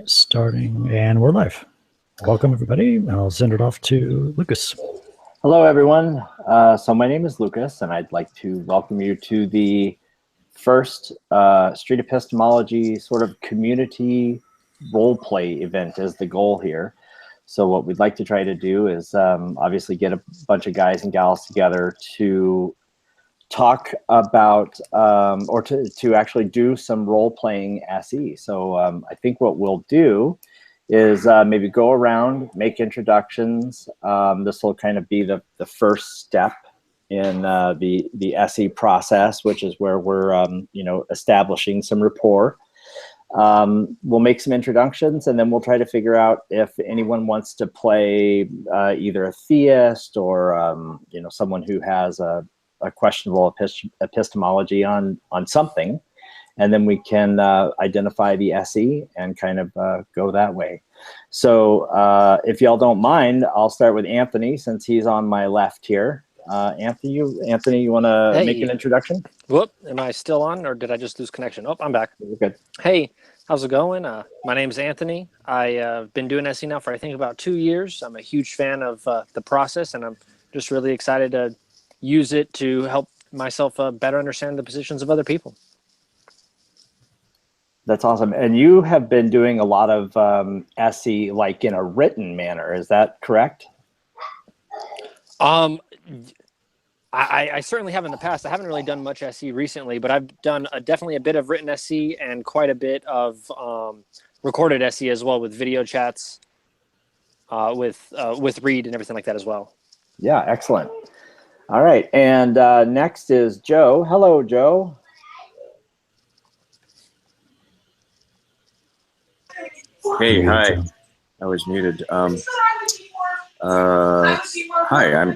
Starting, and we're live. Welcome, everybody. I'll send it off to Lucas. Hello, everyone. So my name is Lucas, and I'd like to welcome you to the first Street Epistemology sort of community role play event is the goal here. So what we'd like to try to do is obviously get a bunch of guys and gals together to talk about or to actually do some role-playing SE. So I think what we'll do is maybe go around, make introductions. This will kind of be the first step in the SE process, which is where we're establishing some rapport. We'll make some introductions, and then we'll try to figure out if anyone wants to play either a theist or someone who has a questionable epistemology on something, and then we can identify the SE and kind of go that way. So if y'all don't mind, I'll start with Anthony since he's on my left here. Anthony, you want to make an introduction? Whoop, am I still on, or did I just lose connection? Oh, I'm back. You're good. Hey, how's it going? My name's Anthony. I've been doing SE now for I think about 2 years. I'm a huge fan of the process, and I'm just really excited to use it to help myself better understand the positions of other people. That's awesome. And you have been doing a lot of SE like in a written manner. Is that correct? I certainly have in the past. I haven't really done much SE recently, but I've done definitely a bit of written SE and quite a bit of recorded SE as well, with video chats, with Reed and everything like that as well. Yeah, excellent. All right, and next is Joe. Hello, Joe. Hey, hi. I was muted. Hi,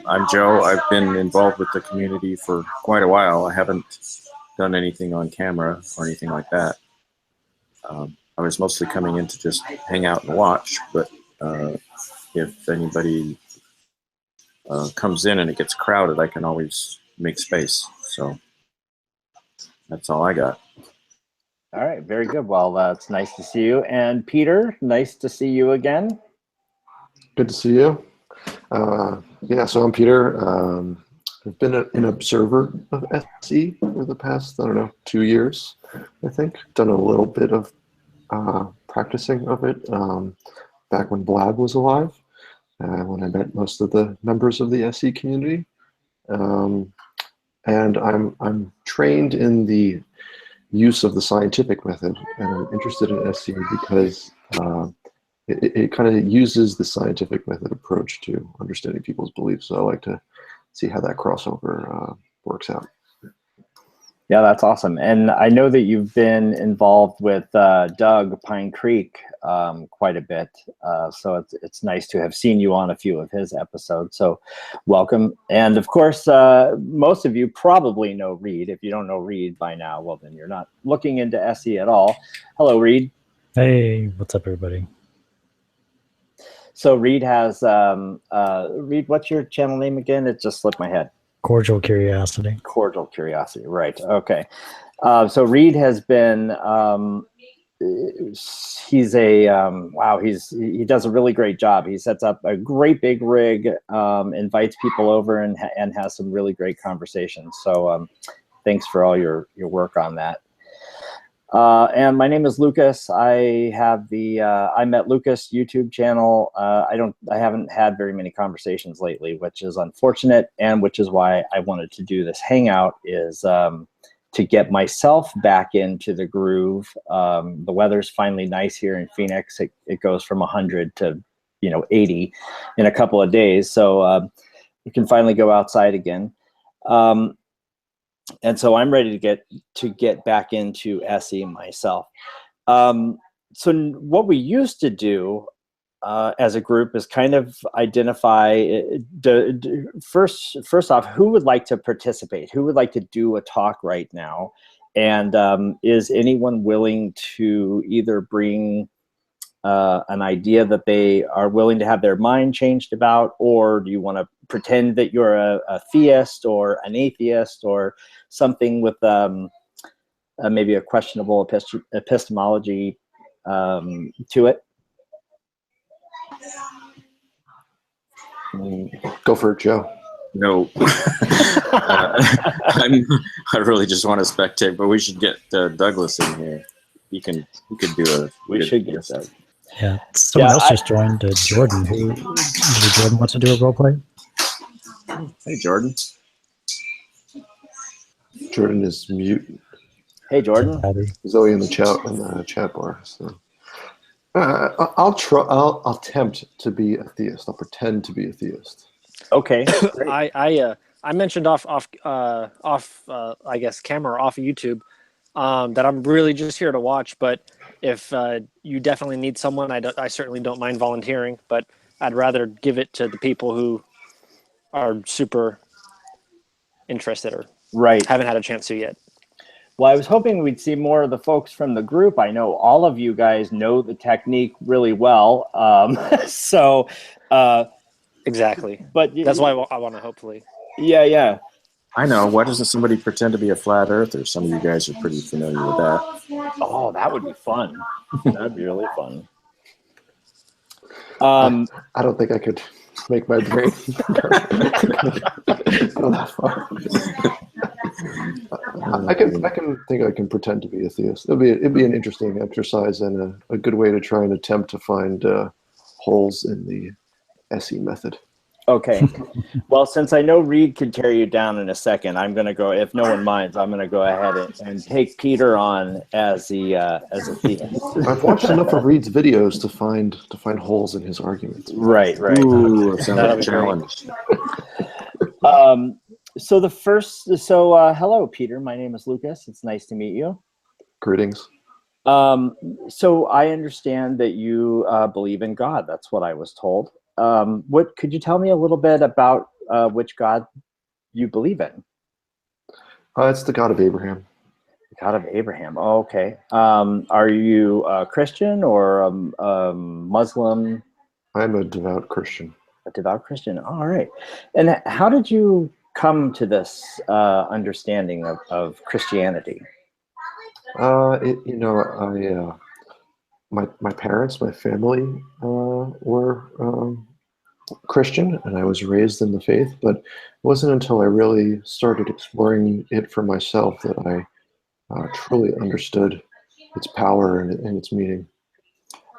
I'm Joe. I've been involved with the community for quite a while. I haven't done anything on camera or anything like that. I was mostly coming in to just hang out and watch, but if anybody comes in and it gets crowded, I can always make space. So that's all I got. All right, very good. Well, it's nice to see you. And Peter, nice to see you again. Good to see you. Yeah, so I'm Peter. I've been an observer of SE for the past, 2 years, I think. Done a little bit of practicing of it back when Blab was alive, when I met most of the members of the SE community. And I'm trained in the use of the scientific method, and I'm interested in SE because it kind of uses the scientific method approach to understanding people's beliefs. So I like to see how that crossover works out. Yeah, that's awesome. And I know that you've been involved with Doug Pine Creek quite a bit. So it's nice to have seen you on a few of his episodes. So welcome. And of course, most of you probably know Reed. If you don't know Reed by now, well, then you're not looking into SE at all. Hello, Reed. Hey, what's up, everybody? So Reed has, Reed, what's your channel name again? It just slipped my head. Cordial Curiosity. Cordial Curiosity, right. Okay. So Reed has been, he's a, wow, he does a really great job. He sets up a great big rig, invites people over and has some really great conversations. So thanks for all your work on that. And my name is Lucas. I have the I Met Lucas YouTube channel. I haven't had very many conversations lately, which is unfortunate, and which is why I wanted to do this hangout, is to get myself back into the groove. The weather's finally nice here in Phoenix. It goes from 100 to 80 in a couple of days, so you can finally go outside again. And so I'm ready to get back into SE myself. So what we used to do as a group is kind of identify first off, who would like to participate? Who would like to do a talk right now? And is anyone willing to either bring an idea that they are willing to have their mind changed about, or do you want to pretend that you're a theist or an atheist or something with maybe a questionable epistemology to it? Go for it, Joe. No. I really just want to spectate, but we should get Douglas in here. He could do a. We should get that. Yeah, someone Yeah, else just joined, Jordan. Who Jordan wants to do a role play? Hey, Jordan. Jordan is mute. Hey, Jordan. He's always in the chat bar. So I'll attempt to be a theist. I'll pretend to be a theist. Okay. I mentioned off I guess camera, off of YouTube, that I'm really just here to watch. But if you definitely need someone, I certainly don't mind volunteering. But I'd rather give it to the people who are super interested or haven't had a chance to yet. Well, I was hoping we'd see more of the folks from the group. I know all of you guys know the technique really well. So exactly. But that's why I want to hopefully. Yeah. I know. Why doesn't somebody pretend to be a flat earther? Some of you guys are pretty familiar with that. Oh, that would be fun. That'd be really fun. I don't think I could make my brain go that far. I can pretend to be a theist. It'd be an interesting exercise and a good way to try and attempt to find holes in the SE method. Okay. Well, since I know Reed could tear you down in a second, I'm going to go, if no one minds, I'm going to go ahead and take Peter on as a theist. I've watched enough of Reed's videos to find holes in his arguments. Right. Ooh, sounds like a challenge. Hello, Peter. My name is Lucas. It's nice to meet you. Greetings. So I understand that you believe in God. That's what I was told. What could you tell me a little bit about which God you believe in? It's the God of Abraham. The God of Abraham. Oh, okay. Are you a Christian or a Muslim? I'm a devout Christian. A devout Christian. All right. And how did you come to this understanding of Christianity? My parents, my family were Christian, and I was raised in the faith, but it wasn't until I really started exploring it for myself that I truly understood its power and its meaning.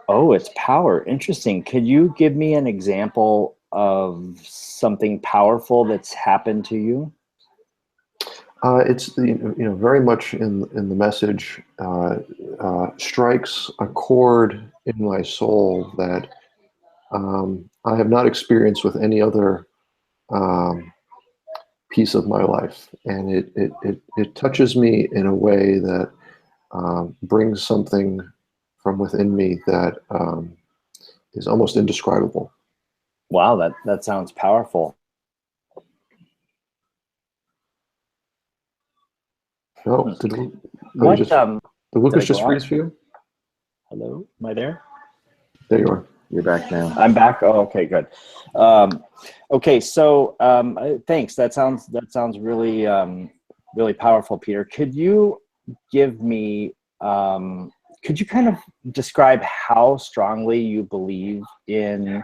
Oh, its power. Interesting. Could you give me an example of something powerful that's happened to you? It's very much in the message strikes a chord in my soul that I have not experienced with any other piece of my life, and it touches me in a way that brings something from within me that is almost indescribable. Wow, that sounds powerful. Oh, did Lucas just freeze for you? Hello, am I there? There you are. You're back now. I'm back. Oh, okay, good. Okay, so thanks. That sounds really really powerful, Peter. Could you give me? Could you kind of describe how strongly you believe in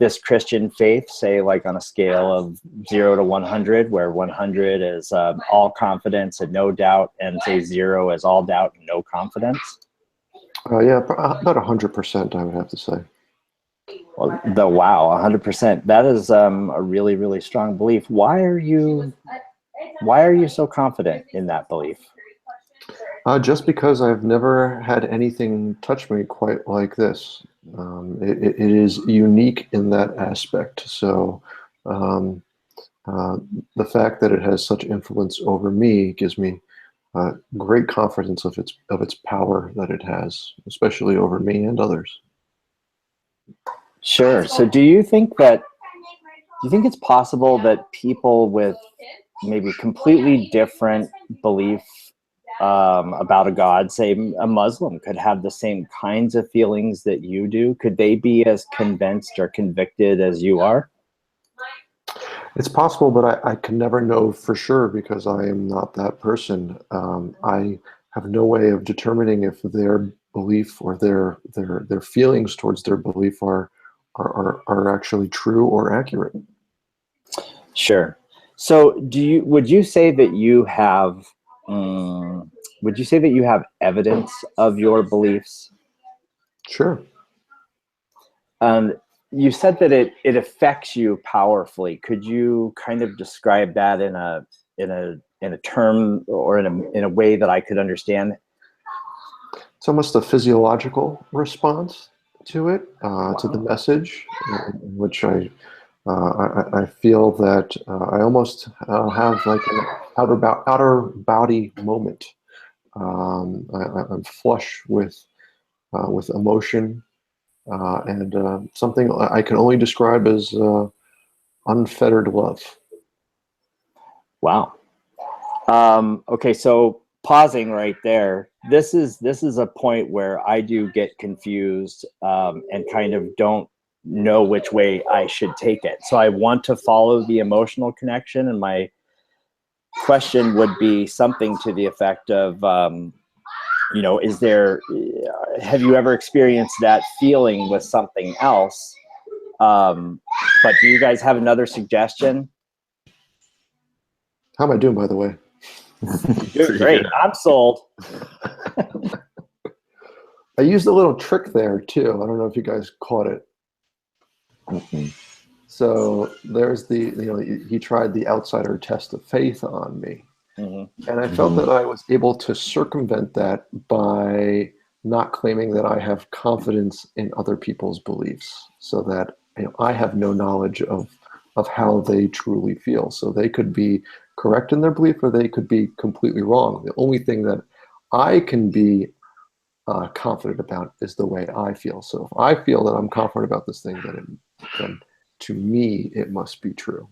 this Christian faith, say like on a scale of 0 to 100, where 100 is all confidence and no doubt, and say 0 is all doubt and no confidence? Yeah, about 100%, I would have to say. Well, wow, 100%. That is a really, really strong belief. Why are you so confident in that belief? Just because I've never had anything touch me quite like this. It is unique in that aspect. So the fact that it has such influence over me gives me great confidence of its power that it has, especially over me and others. Sure. So do you think it's possible that people with maybe completely different belief about a God, say a Muslim, could have the same kinds of feelings that you do? Could they be as convinced or convicted as you are? It's possible, but I can never know for sure because I am not that person. I have no way of determining if their belief or their feelings towards their belief are actually true or accurate. Sure. So would you say that you have evidence of your beliefs? Sure. You said that it affects you powerfully. Could you kind of describe that in a term or in a way that I could understand? It's almost a physiological response to it, to the message, in which I feel that I almost have like an outer body moment. I'm flush with emotion and something I can only describe as unfettered love. Wow. Okay, so pausing right there. This is a point where I do get confused and kind of don't know which way I should take it. So I want to follow the emotional connection, and my question would be something to the effect of, have you ever experienced that feeling with something else? But do you guys have another suggestion? How am I doing, by the way? Great. I'm sold. I used a little trick there too. I don't know if you guys caught it. Mm-hmm. So there's he tried the outsider test of faith on me. Mm-hmm. And I felt that I was able to circumvent that by not claiming that I have confidence in other people's beliefs, so that I have no knowledge of how they truly feel. So they could be correct in their belief or they could be completely wrong. The only thing that I can be confident about is the way I feel. So if I feel that I'm confident about this thing, then to me, it must be true.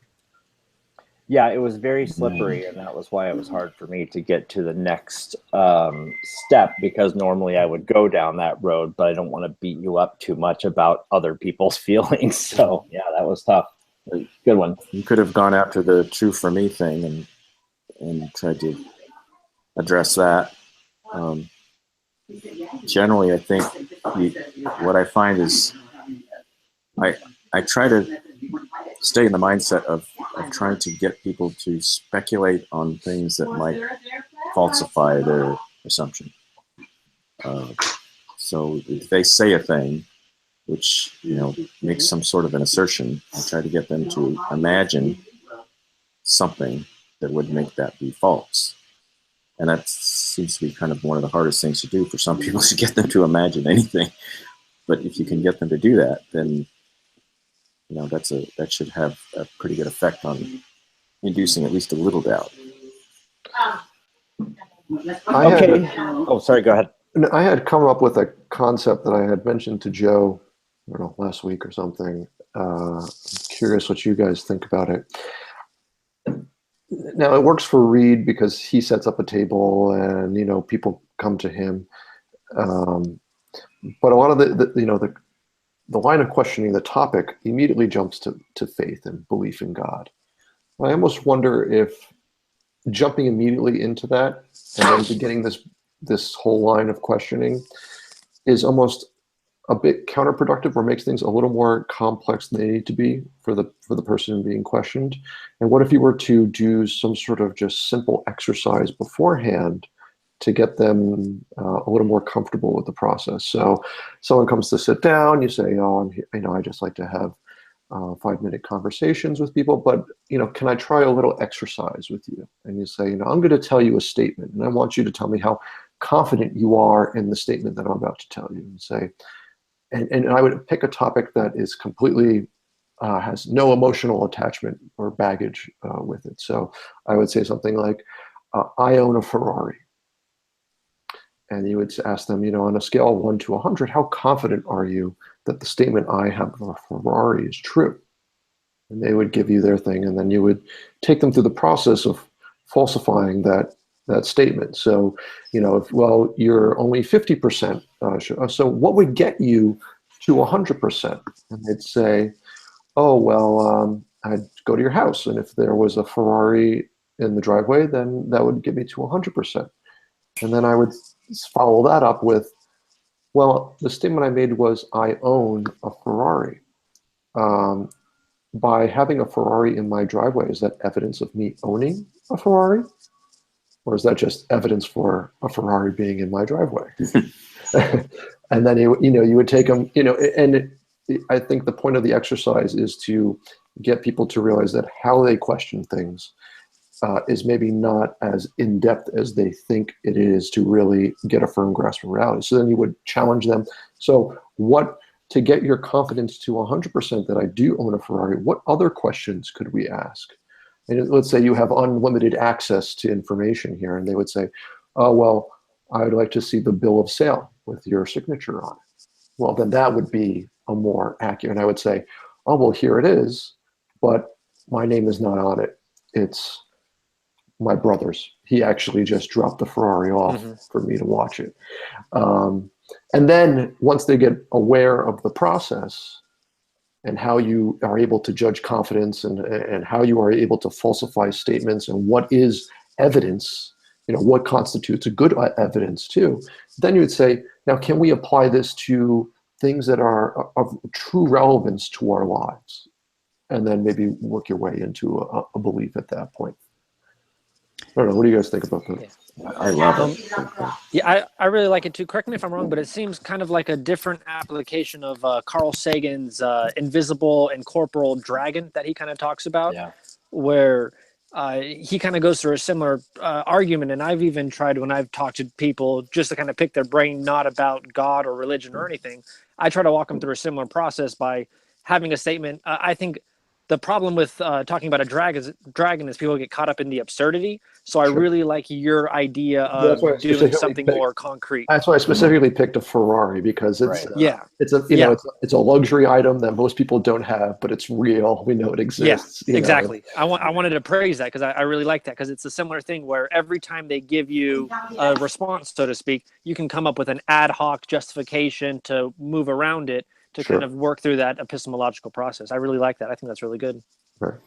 Yeah, it was very slippery, and that was why it was hard for me to get to the next step, because normally I would go down that road, but I don't want to beat you up too much about other people's feelings. So yeah, that was tough. Good one. You could have gone after the true for me thing and tried to address that. Generally, I think what I find is I try to stay in the mindset of trying to get people to speculate on things that might falsify their assumption. So if they say a thing which makes some sort of an assertion, I try to get them to imagine something that would make that be false. And that seems to be kind of one of the hardest things to do for some people, to get them to imagine anything. But if you can get them to do that, then that should have a pretty good effect on inducing at least a little doubt. Sorry, go ahead. I had come up with a concept that I had mentioned to Joe, I don't know, last week or something. I'm curious what you guys think about it. Now, it works for Reed because he sets up a table and, people come to him. But a lot of the line of questioning, the topic immediately jumps to faith and belief in God. I almost wonder if jumping immediately into that and then beginning this whole line of questioning is almost a bit counterproductive, or makes things a little more complex than they need to be for the person being questioned. And what if you were to do some sort of just simple exercise beforehand to get them a little more comfortable with the process? So someone comes to sit down, you say, I just like to have 5-minute conversations with people, but can I try a little exercise with you? And you say, I'm going to tell you a statement, and I want you to tell me how confident you are in the statement that I'm about to tell you. And say, and I would pick a topic that is completely has no emotional attachment or baggage with it. So I would say something like, I own a Ferrari. And you would ask them, on a scale of 1 to 100, how confident are you that the statement I have a Ferrari is true? And they would give you their thing, and then you would take them through the process of falsifying that statement. So, you're only 50% sure. So what would get you to 100%? And they'd say, I'd go to your house, and if there was a Ferrari in the driveway, then that would get me to 100%. And then I would follow that up with, Well, the statement I made was I own a Ferrari. By having a Ferrari in my driveway, is that evidence of me owning a Ferrari? Or is that just evidence for a Ferrari being in my driveway? And then, you would take them, I think the point of the exercise is to get people to realize that how they question things is maybe not as in-depth as they think it is to really get a firm grasp of reality. So then you would challenge them. So to get your confidence to 100% that I do own a Ferrari, what other questions could we ask? And let's say you have unlimited access to information here, and they would say, oh, well, I would like to see the bill of sale with your signature on it. Well, then that would be a more accurate. And I would say, oh, well, here it is, but my name is not on it. It's my brother's. He actually just dropped the Ferrari off for me to watch it. And then once they get aware of the process and how you are able to judge confidence and how you are able to falsify statements and what is evidence, what constitutes a good evidence too, then you would say, now can we apply this to things that are of true relevance to our lives? And then maybe work your way into a belief at that point. I don't know. What do you guys think about that? Yeah. I love it. Yeah, I really like it too. Correct me if I'm wrong, but it seems kind of like a different application of Carl Sagan's invisible and corporal dragon that he kind of talks about, where he kind of goes through a similar argument. And I've even tried, when I've talked to people just to kind of pick their brain, not about God or religion or anything, I try to walk them through a similar process by having a statement. I think the problem with talking about a dragon is people get caught up in the absurdity. So I really like your idea of doing something more concrete. That's why I specifically picked a Ferrari, because it's it's a luxury item that most people don't have, but it's real. We know it exists. Yeah, exactly. I wanted to praise that because I really like that, because it's a similar thing where every time they give you a response, so to speak, you can come up with an ad hoc justification to move around it, to kind of work through that epistemological process. I really like that. I think that's really good. Sure.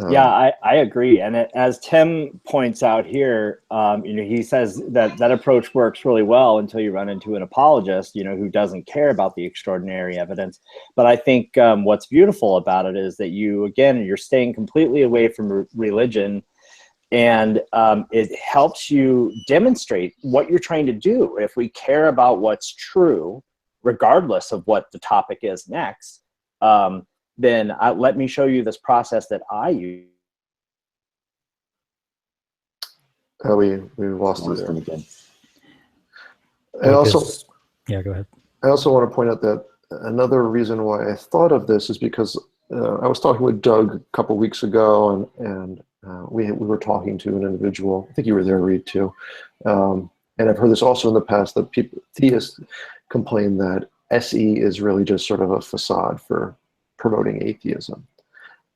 Yeah, I agree. And as Tim points out here, he says that approach works really well until you run into an apologist, who doesn't care about the extraordinary evidence. But I think what's beautiful about it is that you're staying completely away from religion, and it helps you demonstrate what you're trying to do. If we care about what's true, regardless of what the topic is next, then let me show you this process that I use. We lost it there. Again. Go ahead. I also want to point out that another reason why I thought of this is because I was talking with Doug a couple weeks ago, and we were talking to an individual. I think you were there, Reed, too. And I've heard this also in the past, that theists complain that SE is really just sort of a facade for promoting atheism.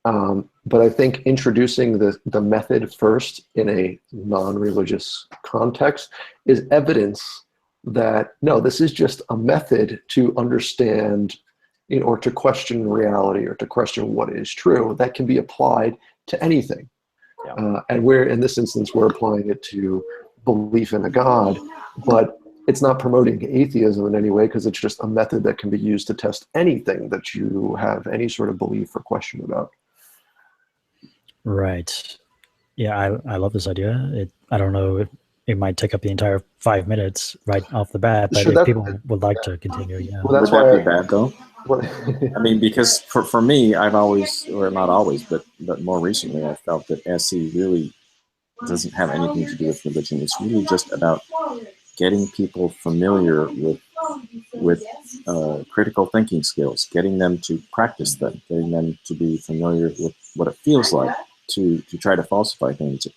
But I think introducing the method first in a non-religious context is evidence that, no, this is just a method to understand, or to question reality, or to question what is true, that can be applied to anything. And in this instance, we're applying it to belief in a God, but it's not promoting atheism in any way, because it's just a method that can be used to test anything that you have any sort of belief or question about. Right. Yeah, I love this idea. I don't know if it might take up the entire 5 minutes right off the bat, but if people would like to continue, Well, that's Would that why be bad, though? I mean, because for me, I've always, or not always, but more recently, I felt that SE really doesn't have anything to do with religion. It's really just about getting people familiar with critical thinking skills, getting them to practice them, getting them to be familiar with what it feels like to try to falsify things.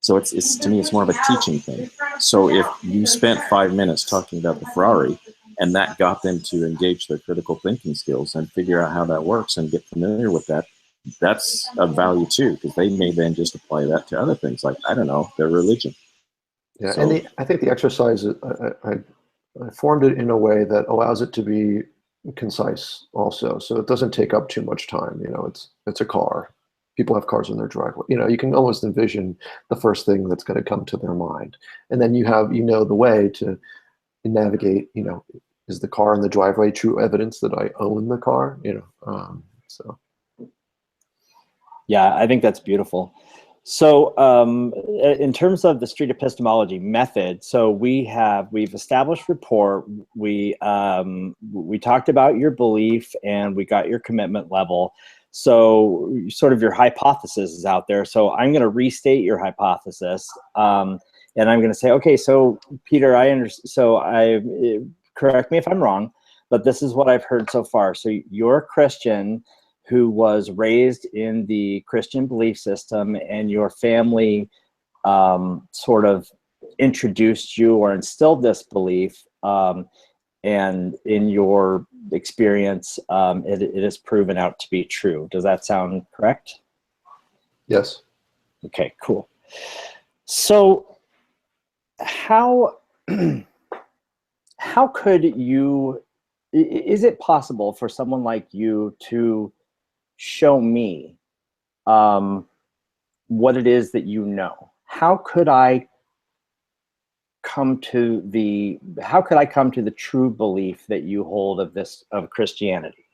So it's to me, it's more of a teaching thing. So if you spent 5 minutes talking about the Ferrari, and that got them to engage their critical thinking skills and figure out how that works and get familiar with that, that's of value too, because they may then just apply that to other things, like, I don't know, their religion. Yeah, so, and I think the exercise, I formed it in a way that allows it to be concise also, so it doesn't take up too much time. It's a car. People have cars in their driveway. You can almost envision the first thing that's going to come to their mind, and then you have the way to navigate. is the car in the driveway true evidence that I own the car? So. Yeah, I think that's beautiful. So in terms of the street epistemology method, so we've established rapport. We talked about your belief and we got your commitment level. So sort of your hypothesis is out there. So I'm going to restate your hypothesis, and I'm going to say, okay, so Peter, I understand. So correct me if I'm wrong, but this is what I've heard so far. So you're a Christian who was raised in the Christian belief system, and your family sort of introduced you or instilled this belief, and in your experience, it has proven out to be true. Does that sound correct? Yes. Okay, cool. So how could you, is it possible for someone like you to show me what it is that you know? How could I come to the true belief that you hold of Christianity?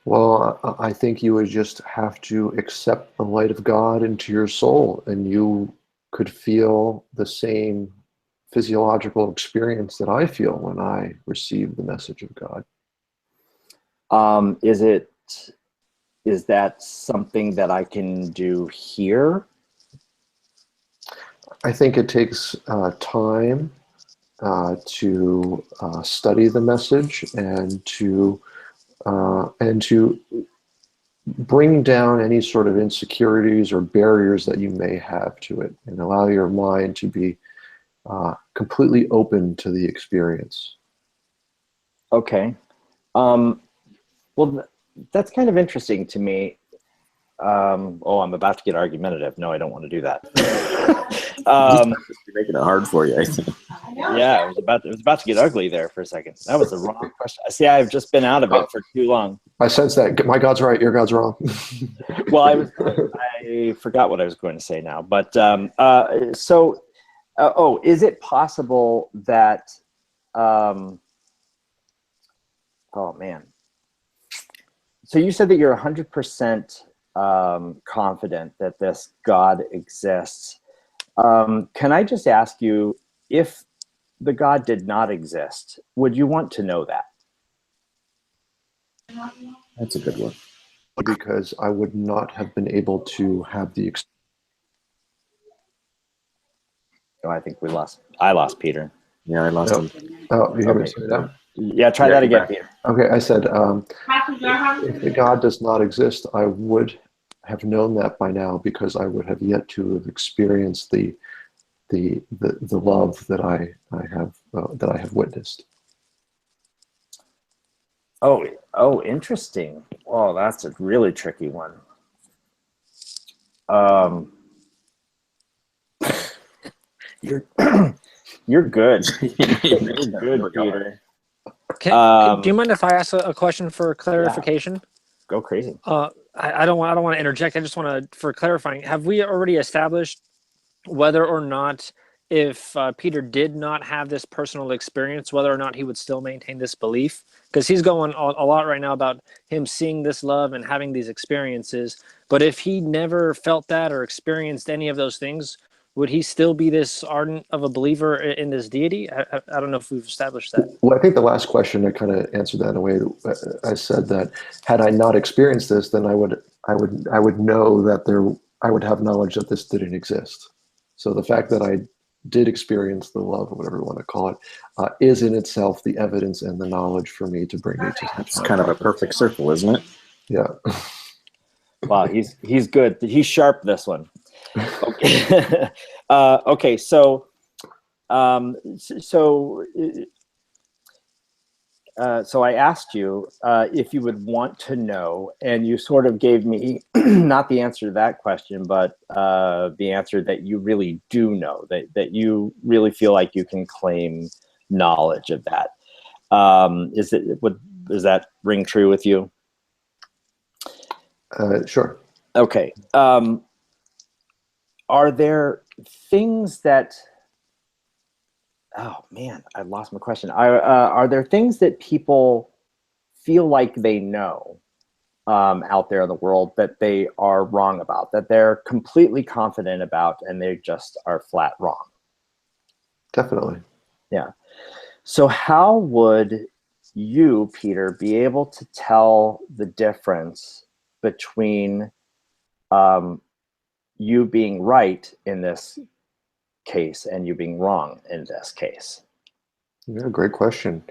Well, I think you would just have to accept the light of God into your soul, and you could feel the same physiological experience that I feel when I receive the message of God. Is that something that I can do here? I think it takes time to study the message and to bring down any sort of insecurities or barriers that you may have to it, and allow your mind to be completely open to the experience. Okay. Well, that's kind of interesting to me. I'm about to get argumentative. No, I don't want to do that. You're making it hard for you, I think. Yeah, it was about to get ugly there for a second. That was the wrong question. See, I've just been out of it for too long. I sense that my God's right, your God's wrong. Well, I forgot what I was going to say now. But is it possible that? Oh man. So you said that you're 100% confident that this God exists. Can I just ask you, if the God did not exist, would you want to know that? That's a good one. Because I would not have been able to have the experience. Oh, I think I lost Peter. Yeah, I lost him. Oh, you hear me say that? Yeah, try that again, Peter. Okay, I said, if the God does not exist, I would have known that by now, because I would have yet to have experienced the love that I have witnessed. Oh, interesting. Oh, that's a really tricky one. You're good. You're good, Peter. Do you mind if I ask a question for clarification? Yeah. Go crazy. I don't want to interject. I just want to, for clarifying, have we already established whether or not, if Peter did not have this personal experience, whether or not he would still maintain this belief? Because he's going a lot right now about him seeing this love and having these experiences. But if he never felt that or experienced any of those things, would he still be this ardent of a believer in this deity? I don't know if we've established that. Well, I think the last question, I kind of answered that in a way. I said that had I not experienced this, then I would know that I would have knowledge that this didn't exist. So the fact that I did experience the love, or whatever you want to call it, is in itself the evidence and the knowledge for me to bring me to. It's kind of a perfect circle, isn't it? Yeah. Wow, he's good. He's sharp, this one. Okay. Okay. So I asked you if you would want to know, and you sort of gave me not the answer to that question, but the answer that you really do know, that you really feel like you can claim knowledge of that. Does that ring true with you? Sure. Okay. Are there things that oh man, I lost my question. Are there things that people feel like they know out there in the world that they are wrong about, that they're completely confident about, and they just are flat wrong? Definitely. Yeah. So how would you, Peter, be able to tell the difference between you being right in this case and you being wrong in this case? Yeah, great question.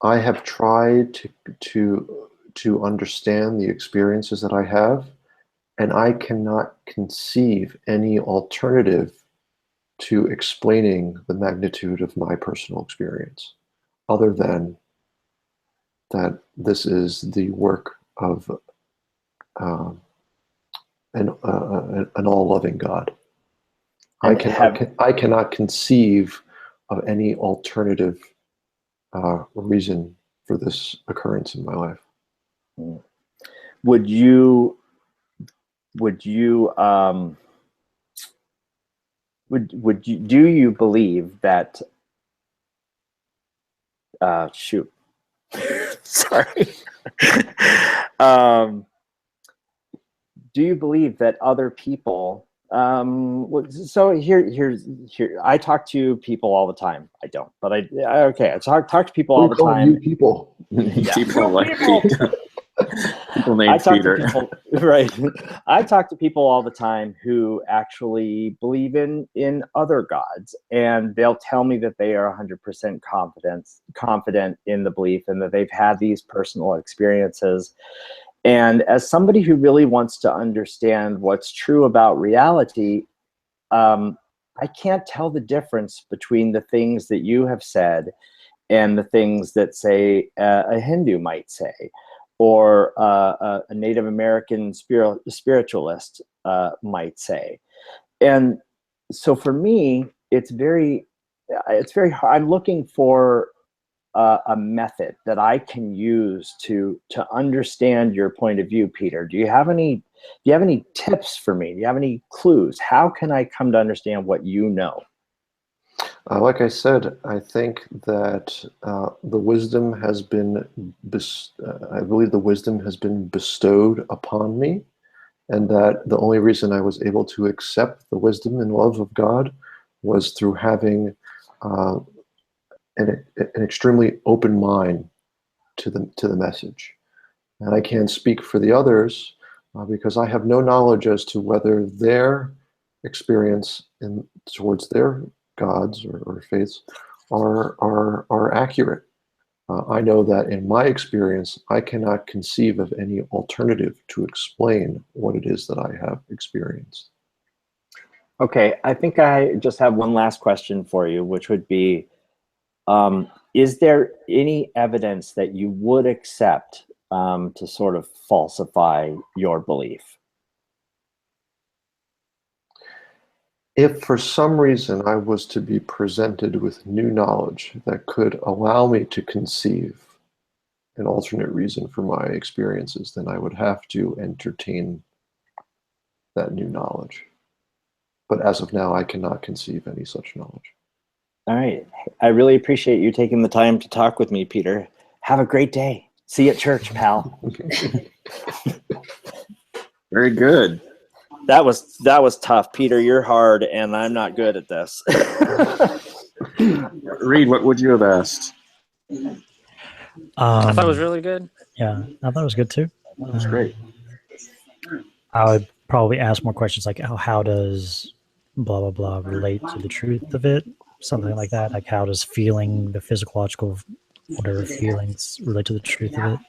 I have tried to understand the experiences that I have, and I cannot conceive any alternative to explaining the magnitude of my personal experience, other than that this is the work of an all-loving God. I cannot conceive of any alternative reason for this occurrence in my life. Would you do you believe that shoot sorry do you believe that other people so here I talk to people all the time. I don't, but I talk to people all the time. You people. Yeah. People like Peter. People named Peter. Right. I talk to people all the time who actually believe in other gods, and they'll tell me that they are 100% confident in the belief, and that they've had these personal experiences. And as somebody who really wants to understand what's true about reality, I can't tell the difference between the things that you have said and the things that, say, a Hindu might say, or a Native American spiritualist might say. And so for me, it's very hard. I'm looking for a method that I can use to understand your point of view, Peter. Do you have any tips for me? Do you have any clues? How can I come to understand what you know? Like I said, I think that the wisdom has been, I believe the wisdom has been bestowed upon me, and that the only reason I was able to accept the wisdom and love of God was through having an extremely open mind to the message. And I can't speak for the others because I have no knowledge as to whether their experience towards their gods or faiths are accurate. I know that in my experience, I cannot conceive of any alternative to explain what it is that I have experienced. Okay, I think I just have one last question for you, which would be, is there any evidence that you would accept to sort of falsify your belief? If for some reason I was to be presented with new knowledge that could allow me to conceive an alternate reason for my experiences, then I would have to entertain that new knowledge. But as of now, I cannot conceive any such knowledge. All right. I really appreciate you taking the time to talk with me, Peter. Have a great day. See you at church, pal. Very good. That was tough, Peter. You're hard, and I'm not good at this. Reed, what would you have asked? I thought it was really good. Yeah, I thought it was good too. That was great. I would probably ask more questions like, how does blah, blah, blah relate to the truth of it? Something like that. Like, how does feeling, the physiological, whatever feelings relate to the truth of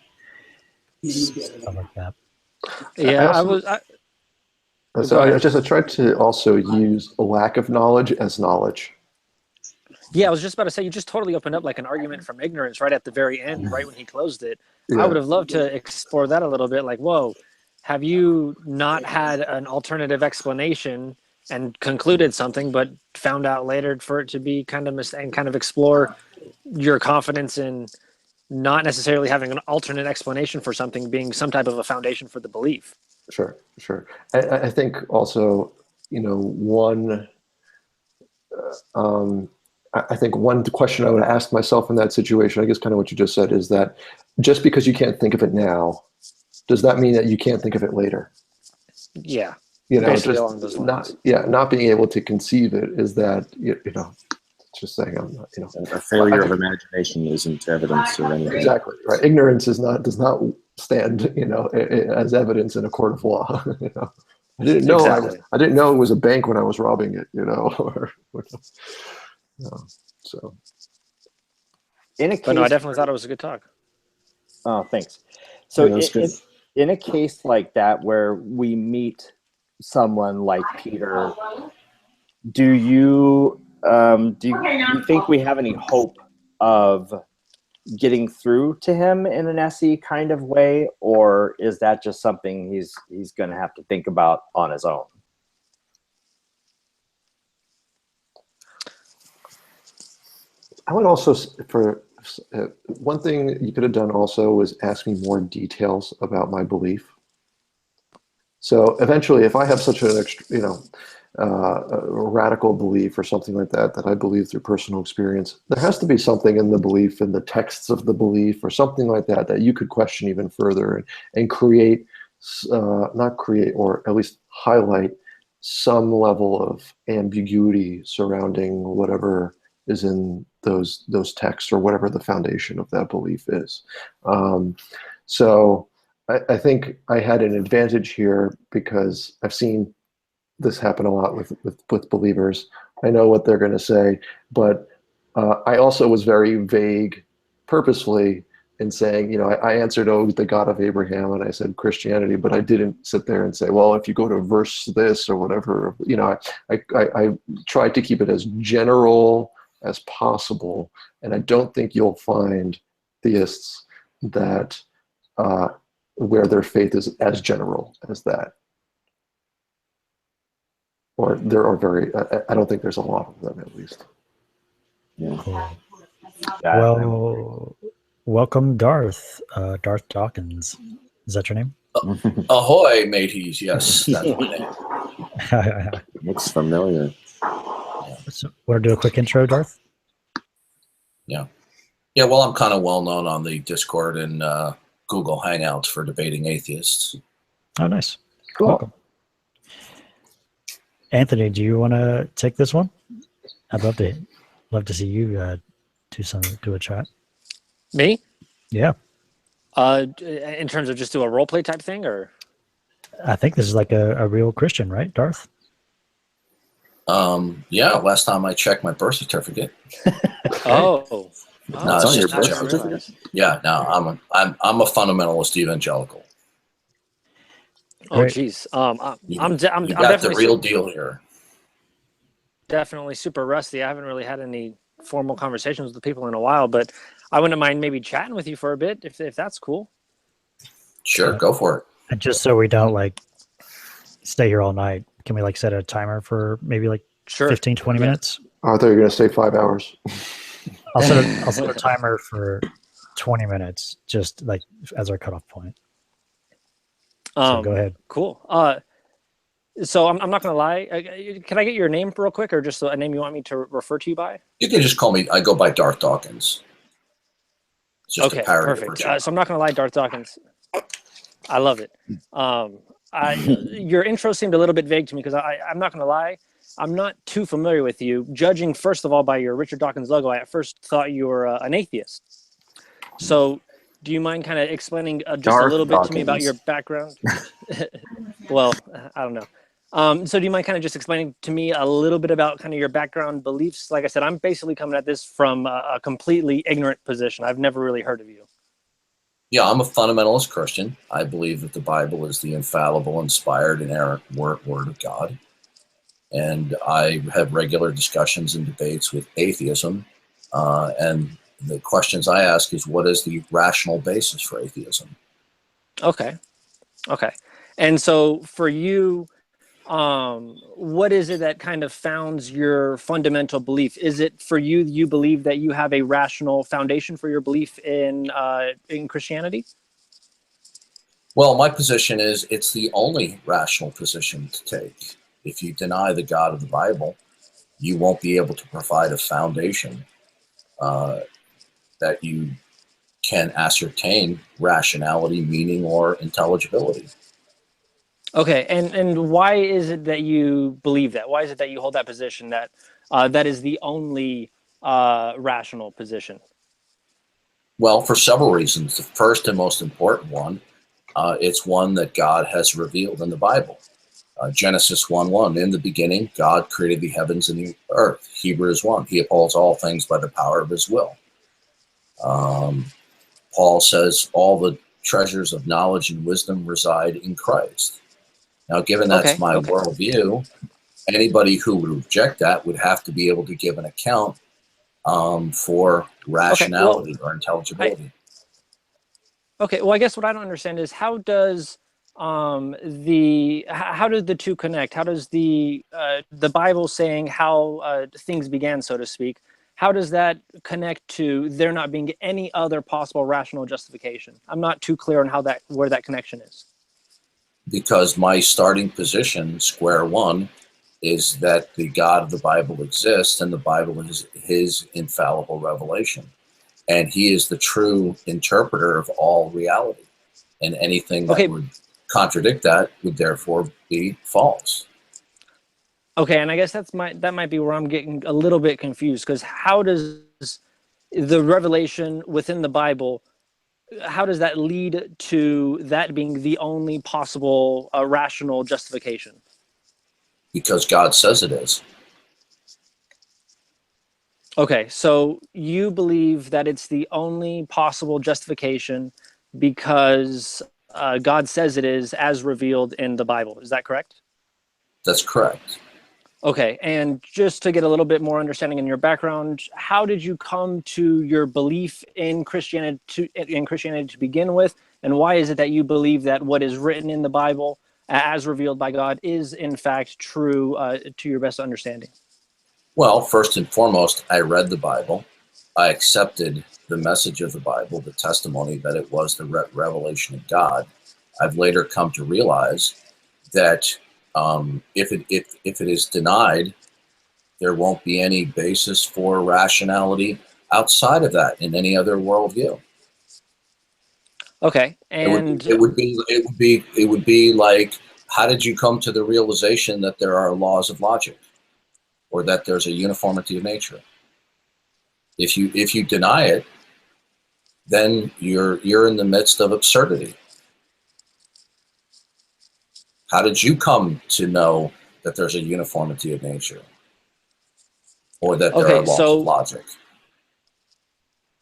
it? Stuff like that. Yeah, I tried to also use a lack of knowledge as knowledge. Yeah, I was just about to say, you just totally opened up like an argument from ignorance right at the very end, right when he closed it. Yeah. I would have loved to explore that a little bit. Like, whoa, have you not had an alternative explanation and concluded something, but found out later for it to be kind of and kind of explore your confidence in not necessarily having an alternate explanation for something being some type of a foundation for the belief. Sure. I think also, one I think one question I would ask myself in that situation, I guess kind of what you just said, is that just because you can't think of it now, does that mean that you can't think of it later? Yeah. You know, Basically just along those lines. not being able to conceive it, is that, you know, just saying, I'm not, you know, A failure of imagination isn't evidence of anything. exactly right. Ignorance does not stand, you know, as evidence in a court of law. You know, I didn't know Exactly. I didn't know it was a bank when I was robbing it, you know, or so. In a case, But no, I definitely thought it was a good talk. oh, thanks. So Yeah, that's good. in a case like that where we meet someone like Peter, do you think we have any hope of getting through to him in an SE kind of way, or is that just something he's going to have to think about on his own? I would also, for one thing you could have done also was ask me more details about my belief. So eventually, if I have such an a radical belief or something like that, that I believe through personal experience, there has to be something in the belief, in the texts of the belief, or something like that, that you could question even further and create, not create, or at least highlight some level of ambiguity surrounding whatever is in those texts, or whatever the foundation of that belief is. So I think I had an advantage here because I've seen this happen a lot with believers. I know what they're going to say, but I also was very vague purposefully in saying, you know, I answered, oh, the God of Abraham, and I said Christianity, but I didn't sit there and say, well, if you go to verse this or whatever, you know, I tried to keep it as general as possible, and I don't think you'll find theists that where their faith is as general as that. Or there are I don't think there's a lot of them, at least. Yeah. Cool. Yeah, Well, welcome, Darth. Darth Dawkins. Is that your name? Ahoy, mateys. Yes, that's my name. Looks familiar. So, want to do a quick intro, Darth? Yeah, well, I'm kind of well known on the Discord and Google Hangouts for debating atheists. Oh, nice. cool. Welcome. Anthony, do you want to take this one? I'd love to see you do a chat. Me? Yeah, In terms of just do a role play type thing, or? I think this is like a real Christian, right, Darth? Yeah, last time I checked my birth certificate. Oh. No, It's it's on your just a birth joke. certificate? Yeah, no, I'm a fundamentalist evangelical. Oh, Great. geez. You I'm got the definitely real deal here. definitely super rusty. I haven't really had any formal conversations with people in a while, but I wouldn't mind maybe chatting with you for a bit if that's cool. Sure, go for it. And just so we don't like stay here all night, can we like set a timer for maybe like Sure. 15, 20 Yeah. minutes? Oh, I thought you were going to say 5 hours. I'll set a timer for 20 minutes, just like as our cutoff point. So go ahead. Cool. So I'm not going to lie. Can I get your name real quick, or just a name you want me to refer to you by? You can just call me. I go by Darth Dawkins. It's just Okay, a parody perfect. version. So I'm not going to lie, Darth Dawkins. I love it. Your intro seemed a little bit vague to me because I'm not going to lie. I'm not too familiar with you. Judging, first of all, by your Richard Dawkins logo, I at first thought you were an atheist. So do you mind kind of explaining just Darth a little bit to me about Dawkins. your background? Well, I don't know. So do you mind kind of just explaining to me a little bit about kind of your background beliefs? Like I said, I'm basically coming at this from a completely ignorant position. I've never really heard of you. Yeah, I'm a fundamentalist Christian. I believe that the Bible is the infallible, inspired, inerrant word of God. And I have regular discussions and debates with atheism. And the questions I ask is, what is the rational basis for atheism? Okay. And so for you, what is it that kind of founds your fundamental belief? Is it for you, you believe that you have a rational foundation for your belief in Christianity? Well, my position is it's the only rational position to take. If you deny the God of the Bible, you won't be able to provide a foundation that you can ascertain rationality, meaning, or intelligibility. Okay, and why is it that you believe that? Why is it that you hold that position that that is the only rational position? Well, for several reasons. The first and most important one, it's one that God has revealed in the Bible. Genesis 1:1, in the beginning, God created the heavens and the earth. Hebrews 1, he upholds all things by the power of his will. Paul says all the treasures of knowledge and wisdom reside in Christ. Now, given that's my worldview, anybody who would reject that would have to be able to give an account for rationality or intelligibility. Well, I guess what I don't understand is how does how do the two connect? How does the Bible saying how things began, so to speak, how does that connect to there not being any other possible rational justification? I'm not too clear on where that connection is. Because my starting position, square one, is that the God of the Bible exists, and the Bible is his infallible revelation. And he is the true interpreter of all reality. And anything that would contradict that would therefore be false. Okay, and I guess that might be where I'm getting a little bit confused, because how does the revelation within the Bible, how does that lead to that being the only possible rational justification? Because God says it is. Okay, so you believe that it's the only possible justification because God says it is as revealed in the Bible. Is that correct? That's correct. Okay, and just to get a little bit more understanding in your background, how did you come to your belief in Christianity to begin with, and why is it that you believe that what is written in the Bible as revealed by God is in fact true to your best understanding? Well, first and foremost, I read the Bible. I accepted the message of the Bible, the testimony that it was the revelation of God. I've later come to realize that if it is denied, there won't be any basis for rationality outside of that in any other worldview. Okay, and it would be like, how did you come to the realization that there are laws of logic, or that there's a uniformity of nature? If you deny it, then you're in the midst of absurdity. How did you come to know that there's a uniformity of nature, or that there are laws of logic?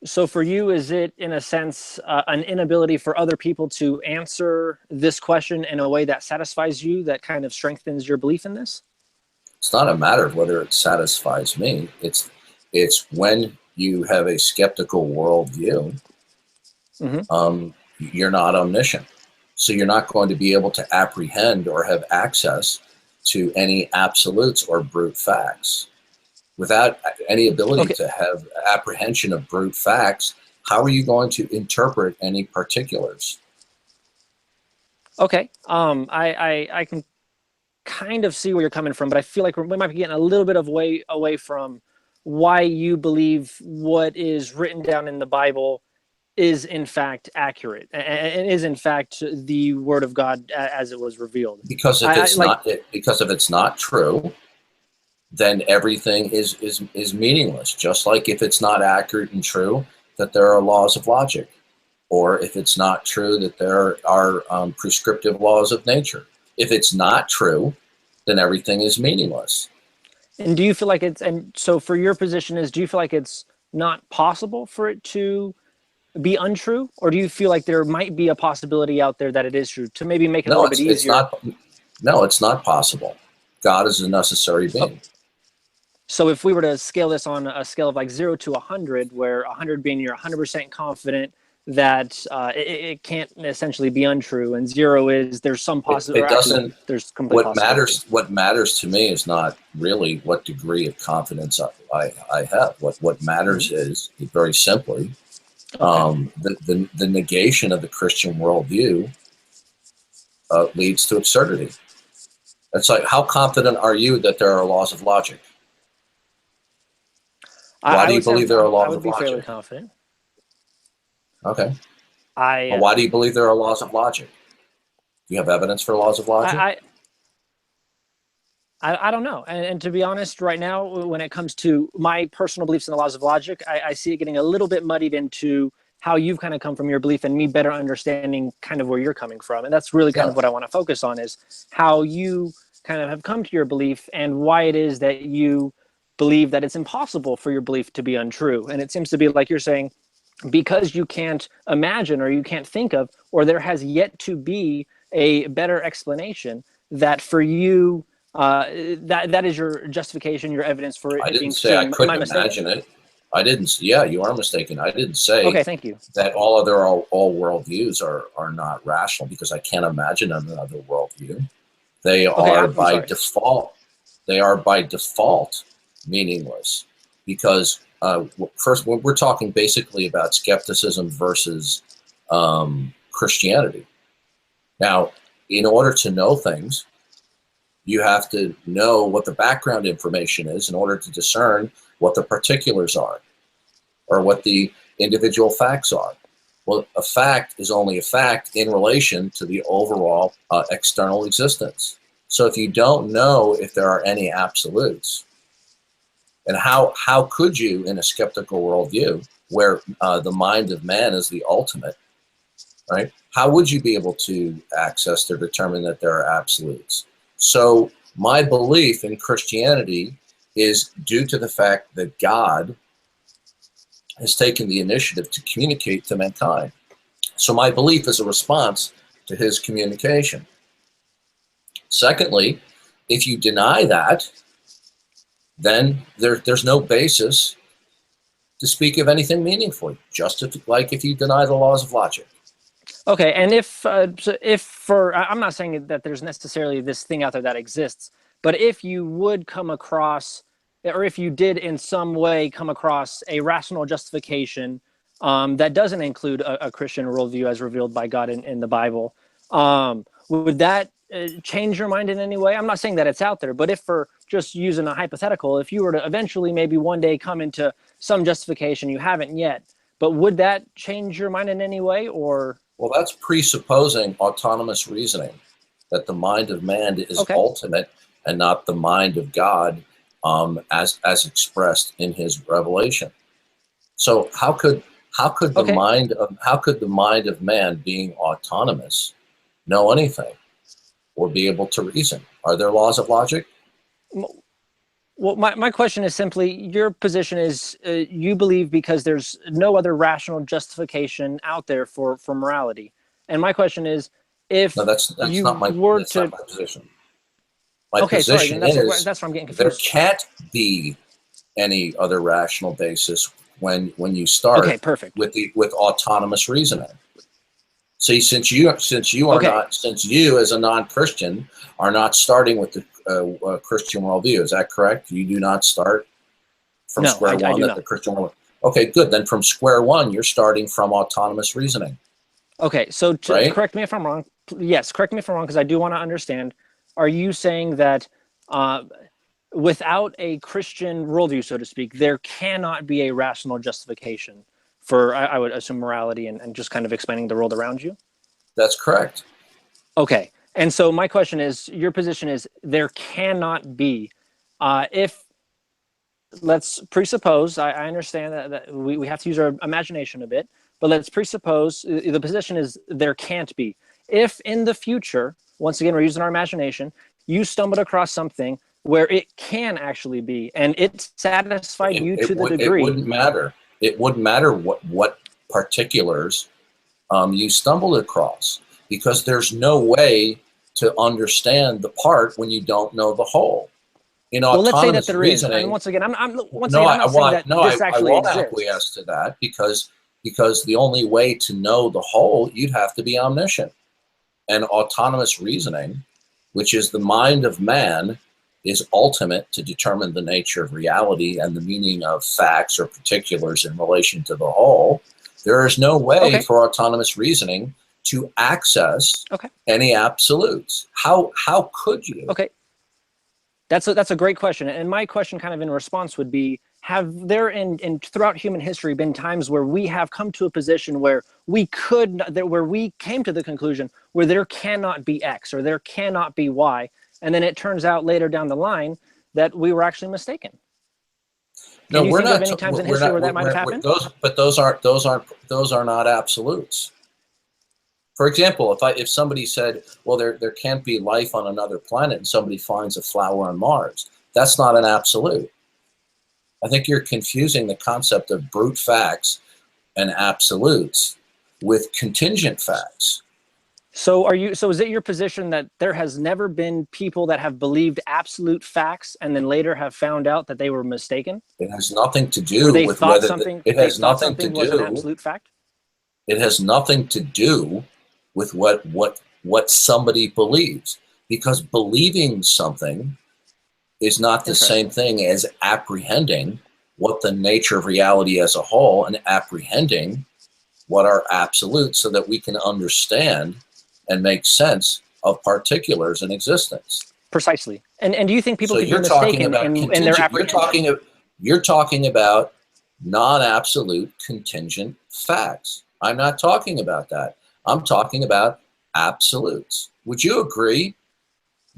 So for you, is it in a sense an inability for other people to answer this question in a way that satisfies you, that kind of strengthens your belief in this? It's not a matter of whether it satisfies me. It's when you have a skeptical worldview, you're not omniscient. So you're not going to be able to apprehend or have access to any absolutes or brute facts. Without any ability to have apprehension of brute facts, how are you going to interpret any particulars? Okay, I can kind of see where you're coming from, but I feel like we might be getting a little bit of way away from why you believe what is written down in the Bible is in fact accurate and is in fact the Word of God as it was revealed. Because if it's not true, then everything is meaningless. Just like if it's not accurate and true that there are laws of logic, or if it's not true that there are prescriptive laws of nature. If it's not true, then everything is meaningless. And do you feel like so for your position do you feel like it's not possible for it to be untrue, or do you feel like there might be a possibility out there that it is true, to maybe make it a little bit easier? It's not possible. God is a necessary being. So if we were to scale this on a scale of like 0 to 100, where 100 being you're 100% confident that it can't essentially be untrue, and 0 is there's some possibility. It doesn't. There's complete possibility. What matters to me is not really what degree of confidence I have. What matters is, very simply, the negation of the Christian worldview leads to absurdity. It's like, how confident are you that there are laws of logic? Why do you believe there are laws I would of be fairly logic? confident. Okay. Well, why do you believe there are laws of logic? Do you have evidence for laws of logic? I don't know. And to be honest, right now, when it comes to my personal beliefs in the laws of logic, I see it getting a little bit muddied into how you've kind of come from your belief and me better understanding kind of where you're coming from. And that's really kind of what I want to focus on, is how you kind of have come to your belief and why it is that you believe that it's impossible for your belief to be untrue. And it seems to be like you're saying, because you can't imagine or you can't think of, or there has yet to be a better explanation, that for you, that is your justification, your evidence for it. I didn't say I couldn't imagine it. I didn't. Yeah, you are mistaken. I didn't say. Okay, thank you. That all worldviews are not rational, because I can't imagine another worldview. They are by default. They are by default meaningless, because first we're talking basically about skepticism versus Christianity. Now, in order to know things, you have to know what the background information is in order to discern what the particulars are, or what the individual facts are. Well, a fact is only a fact in relation to the overall external existence. So if you don't know if there are any absolutes, and how could you, in a skeptical worldview, where the mind of man is the ultimate, right? How would you be able to access or determine that there are absolutes? So my belief in Christianity is due to the fact that God has taken the initiative to communicate to mankind. So my belief is a response to his communication. Secondly, if you deny that, then there's no basis to speak of anything meaningful, just like if you deny the laws of logic. Okay, and if I'm not saying that there's necessarily this thing out there that exists, but if you would come across, or if you did in some way come across a rational justification that doesn't include a Christian worldview as revealed by God in the Bible, would that change your mind in any way? I'm not saying that it's out there, but if, for just using a hypothetical, if you were to eventually maybe one day come into some justification, you haven't yet, but would that change your mind in any way? Or? Well, that's presupposing autonomous reasoning, that the mind of man is ultimate and not the mind of God as expressed in his revelation. So how could the mind of man, being autonomous, know anything or be able to reason? Are there laws of logic? Well, my question is simply, your position is you believe because there's no other rational justification out there for morality. And my question is, if that's not my position. My position is that's where I'm getting confused. There can't be any other rational basis when you start with autonomous reasoning. See, since you as a non-Christian are not starting with the Christian worldview, is that correct? You do not start from square one at the Christian worldview. Okay, good. Then from square one, you're starting from autonomous reasoning. Okay, so correct me if I'm wrong. Yes, correct me if I'm wrong, because I do want to understand. Are you saying that without a Christian worldview, so to speak, there cannot be a rational justification for, I would assume, morality and just kind of explaining the world around you? That's correct. Okay. And so my question is, your position is there cannot be, if, let's presuppose, I understand that we have to use our imagination a bit, but let's presuppose the position is there can't be. If in the future, once again, we're using our imagination, you stumbled across something where it can actually be, and it satisfied you to the degree. It wouldn't matter. It wouldn't matter what particulars you stumbled across, because there's no way to understand the part when you don't know the whole. Let's say that there is. And once again, I'm not saying that this actually won't exists. Acquiesce to that, because the only way to know the whole, you'd have to be omniscient. And autonomous reasoning, which is the mind of man, is ultimate to determine the nature of reality and the meaning of facts or particulars in relation to the whole. There is no way for autonomous reasoning to access any absolutes. How could you? Okay. That's a great question. And my question kind of in response would be, have there in throughout human history been times where we have come to a position where we came to the conclusion where there cannot be X or there cannot be Y, and then it turns out later down the line that we were actually mistaken? No, Can you we're think not. of any times in we're history not, where that might have happened? Those are not absolutes. For example, if somebody said, well, there can't be life on another planet, and somebody finds a flower on Mars, that's not an absolute. I think you're confusing the concept of brute facts and absolutes with contingent facts. So is it your position that there has never been people that have believed absolute facts and then later have found out that they were mistaken? It has nothing to do with whether it has nothing to was an do. absolute fact? It has nothing to do with what somebody believes, because believing something is not the same thing as apprehending what the nature of reality as a whole and apprehending what are absolutes so that we can understand and make sense of particulars in existence. Precisely. And do you think people So could be you're talking mistaken about in their apprehension? You're talking about non-absolute contingent facts. I'm not talking about that. I'm talking about absolutes. Would you agree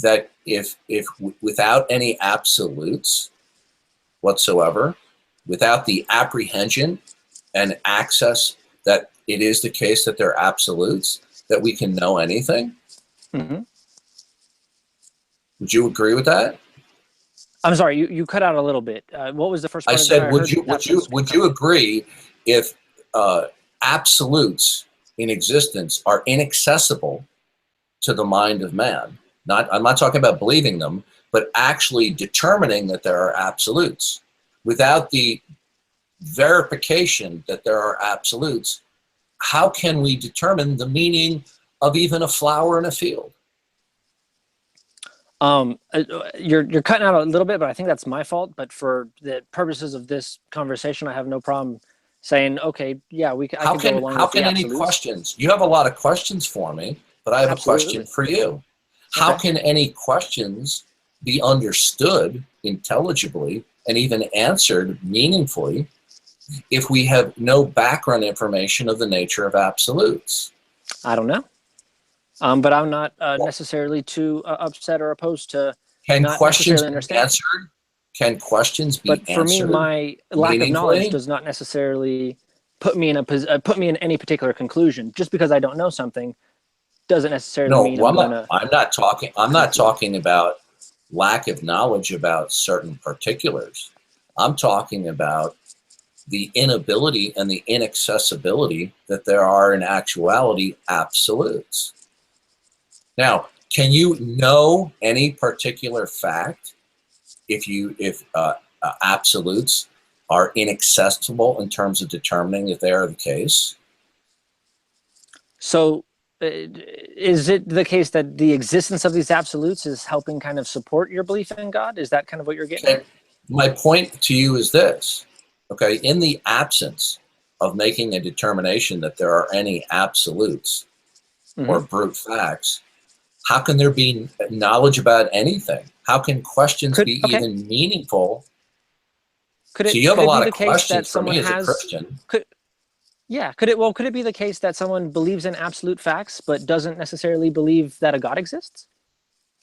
that if without any absolutes whatsoever, without the apprehension and access that it is the case that they're absolutes, that we can know anything? Mm-hmm. Would you agree with that? I'm sorry, you cut out a little bit. What was the first part? I said, would you agree if absolutes in existence are inaccessible to the mind of man? I'm not talking about believing them, but actually determining that there are absolutes. Without the verification that there are absolutes, how can we determine the meaning of even a flower in a field? You're cutting out a little bit, but I think that's my fault. But for the purposes of this conversation, I have no problem saying, okay, yeah, I can go along with the absolutes. How can any questions? You have a lot of questions for me, but I have a question for you. How can any questions be understood intelligibly and even answered meaningfully if we have no background information of the nature of absolutes? I don't know. But I'm not necessarily too upset or opposed to not necessarily understand. Can questions be answered? But for me, my lack of knowledge does not necessarily put me in any particular conclusion. Just because I don't know something doesn't necessarily mean I'm not talking about lack of knowledge about certain particulars. I'm talking about the inability and the inaccessibility that there are in actuality absolutes. Now, can you know any particular fact if absolutes are inaccessible in terms of determining if they are the case? So is it the case that the existence of these absolutes is helping kind of support your belief in God? Is that kind of what you're getting at? My point to you is this, okay? In the absence of making a determination that there are any absolutes or brute facts, how can there be knowledge about anything? How can questions be even meaningful? So you have a lot of questions for me as a Christian. Could it be the case that someone believes in absolute facts but doesn't necessarily believe that a God exists?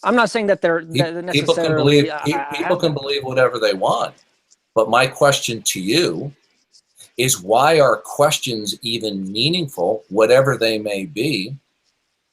I'm not saying that they're necessarily... People can believe whatever they want. But my question to you is, why are questions even meaningful, whatever they may be,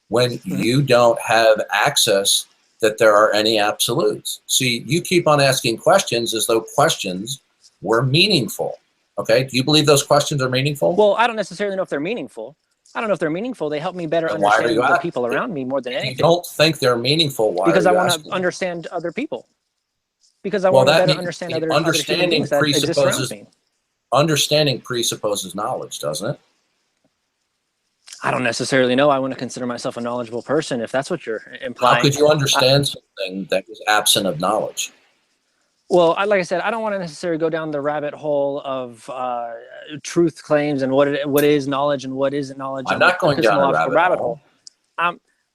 when you don't have access that there are any absolutes? See, you keep on asking questions as though questions were meaningful. Okay, do you believe those questions are meaningful? Well, I don't necessarily know if they're meaningful. I don't know if they're meaningful. They help me better understand the people around me more than anything. If you don't think they're meaningful, why because are you I want asking? to understand other people. Because I want to better understand other things that exist around me. Understanding presupposes knowledge, doesn't it? I don't necessarily know. I want to consider myself a knowledgeable person, if that's what you're implying. How could you understand something that is absent of knowledge? Well, like I said, I don't want to necessarily go down the rabbit hole of truth claims and what is knowledge and what isn't knowledge. I'm not going down a rabbit hole.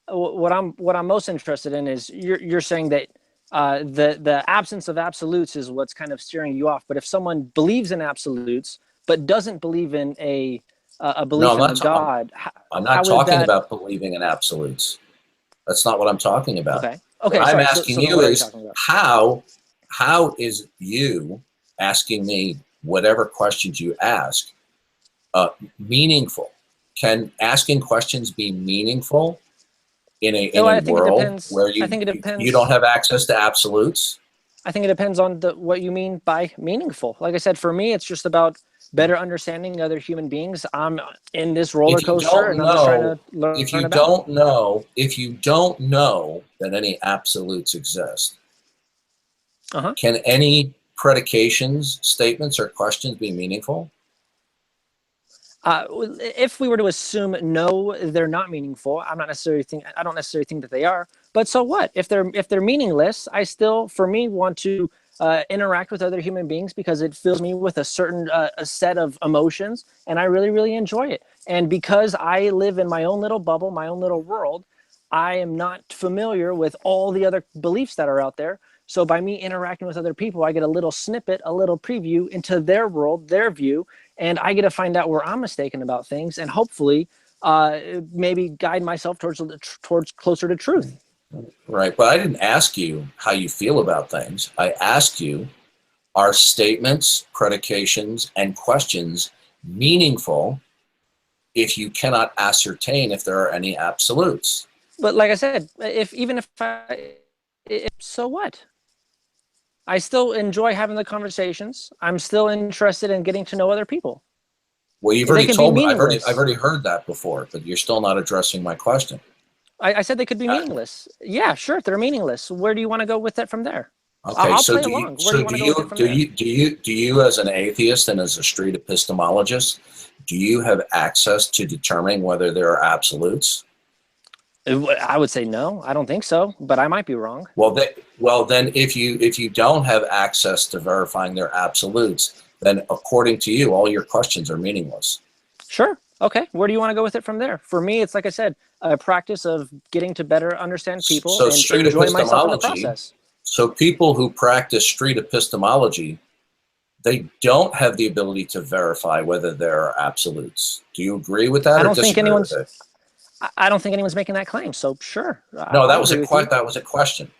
What I'm most interested in is you're saying that the absence of absolutes is what's kind of steering you off. But if someone believes in absolutes but doesn't believe in a belief in a God, I'm not talking about believing in absolutes. That's not what I'm talking about. Okay. What I'm asking you is how is you asking me whatever questions you ask meaningful? Can asking questions be meaningful in a world where you don't have access to absolutes? I think it depends on what you mean by meaningful. Like I said, for me, it's just about better understanding other human beings. I'm in this roller coaster, and I'm just trying to learn if you don't know that any absolutes exist, can any predications, statements, or questions be meaningful? If we were to assume no, they're not meaningful. I don't necessarily think that they are. But so what? If they're meaningless, I still, for me, want to interact with other human beings because it fills me with a certain a set of emotions, and I really, really enjoy it. And because I live in my own little bubble, my own little world, I am not familiar with all the other beliefs that are out there. So by me interacting with other people, I get a little snippet, a little preview into their world, their view, and I get to find out where I'm mistaken about things, and hopefully maybe guide myself towards closer to truth. Right, but I didn't ask you how you feel about things. I asked you, are statements, predications, and questions meaningful if you cannot ascertain if there are any absolutes? But like I said, so what? I still enjoy having the conversations. I'm still interested in getting to know other people. Well, you've already told me. I've already heard that before, but you're still not addressing my question. I said they could be meaningless. Yeah, sure, they're meaningless. Where do you want to go with it from there? Okay, so do you as an atheist and as a street epistemologist, do you have access to determining whether there are absolutes? I would say no. I don't think so, but I might be wrong. Well, then if you don't have access to verifying their absolutes, then according to you, all your questions are meaningless. Sure. Okay. Where do you want to go with it from there? For me, it's like I said, a practice of getting to better understand people and enjoy myself in the process. So people who practice street epistemology, they don't have the ability to verify whether there are absolutes. Do you agree with that? I don't think anyone's making that claim. So sure. No, that was a question.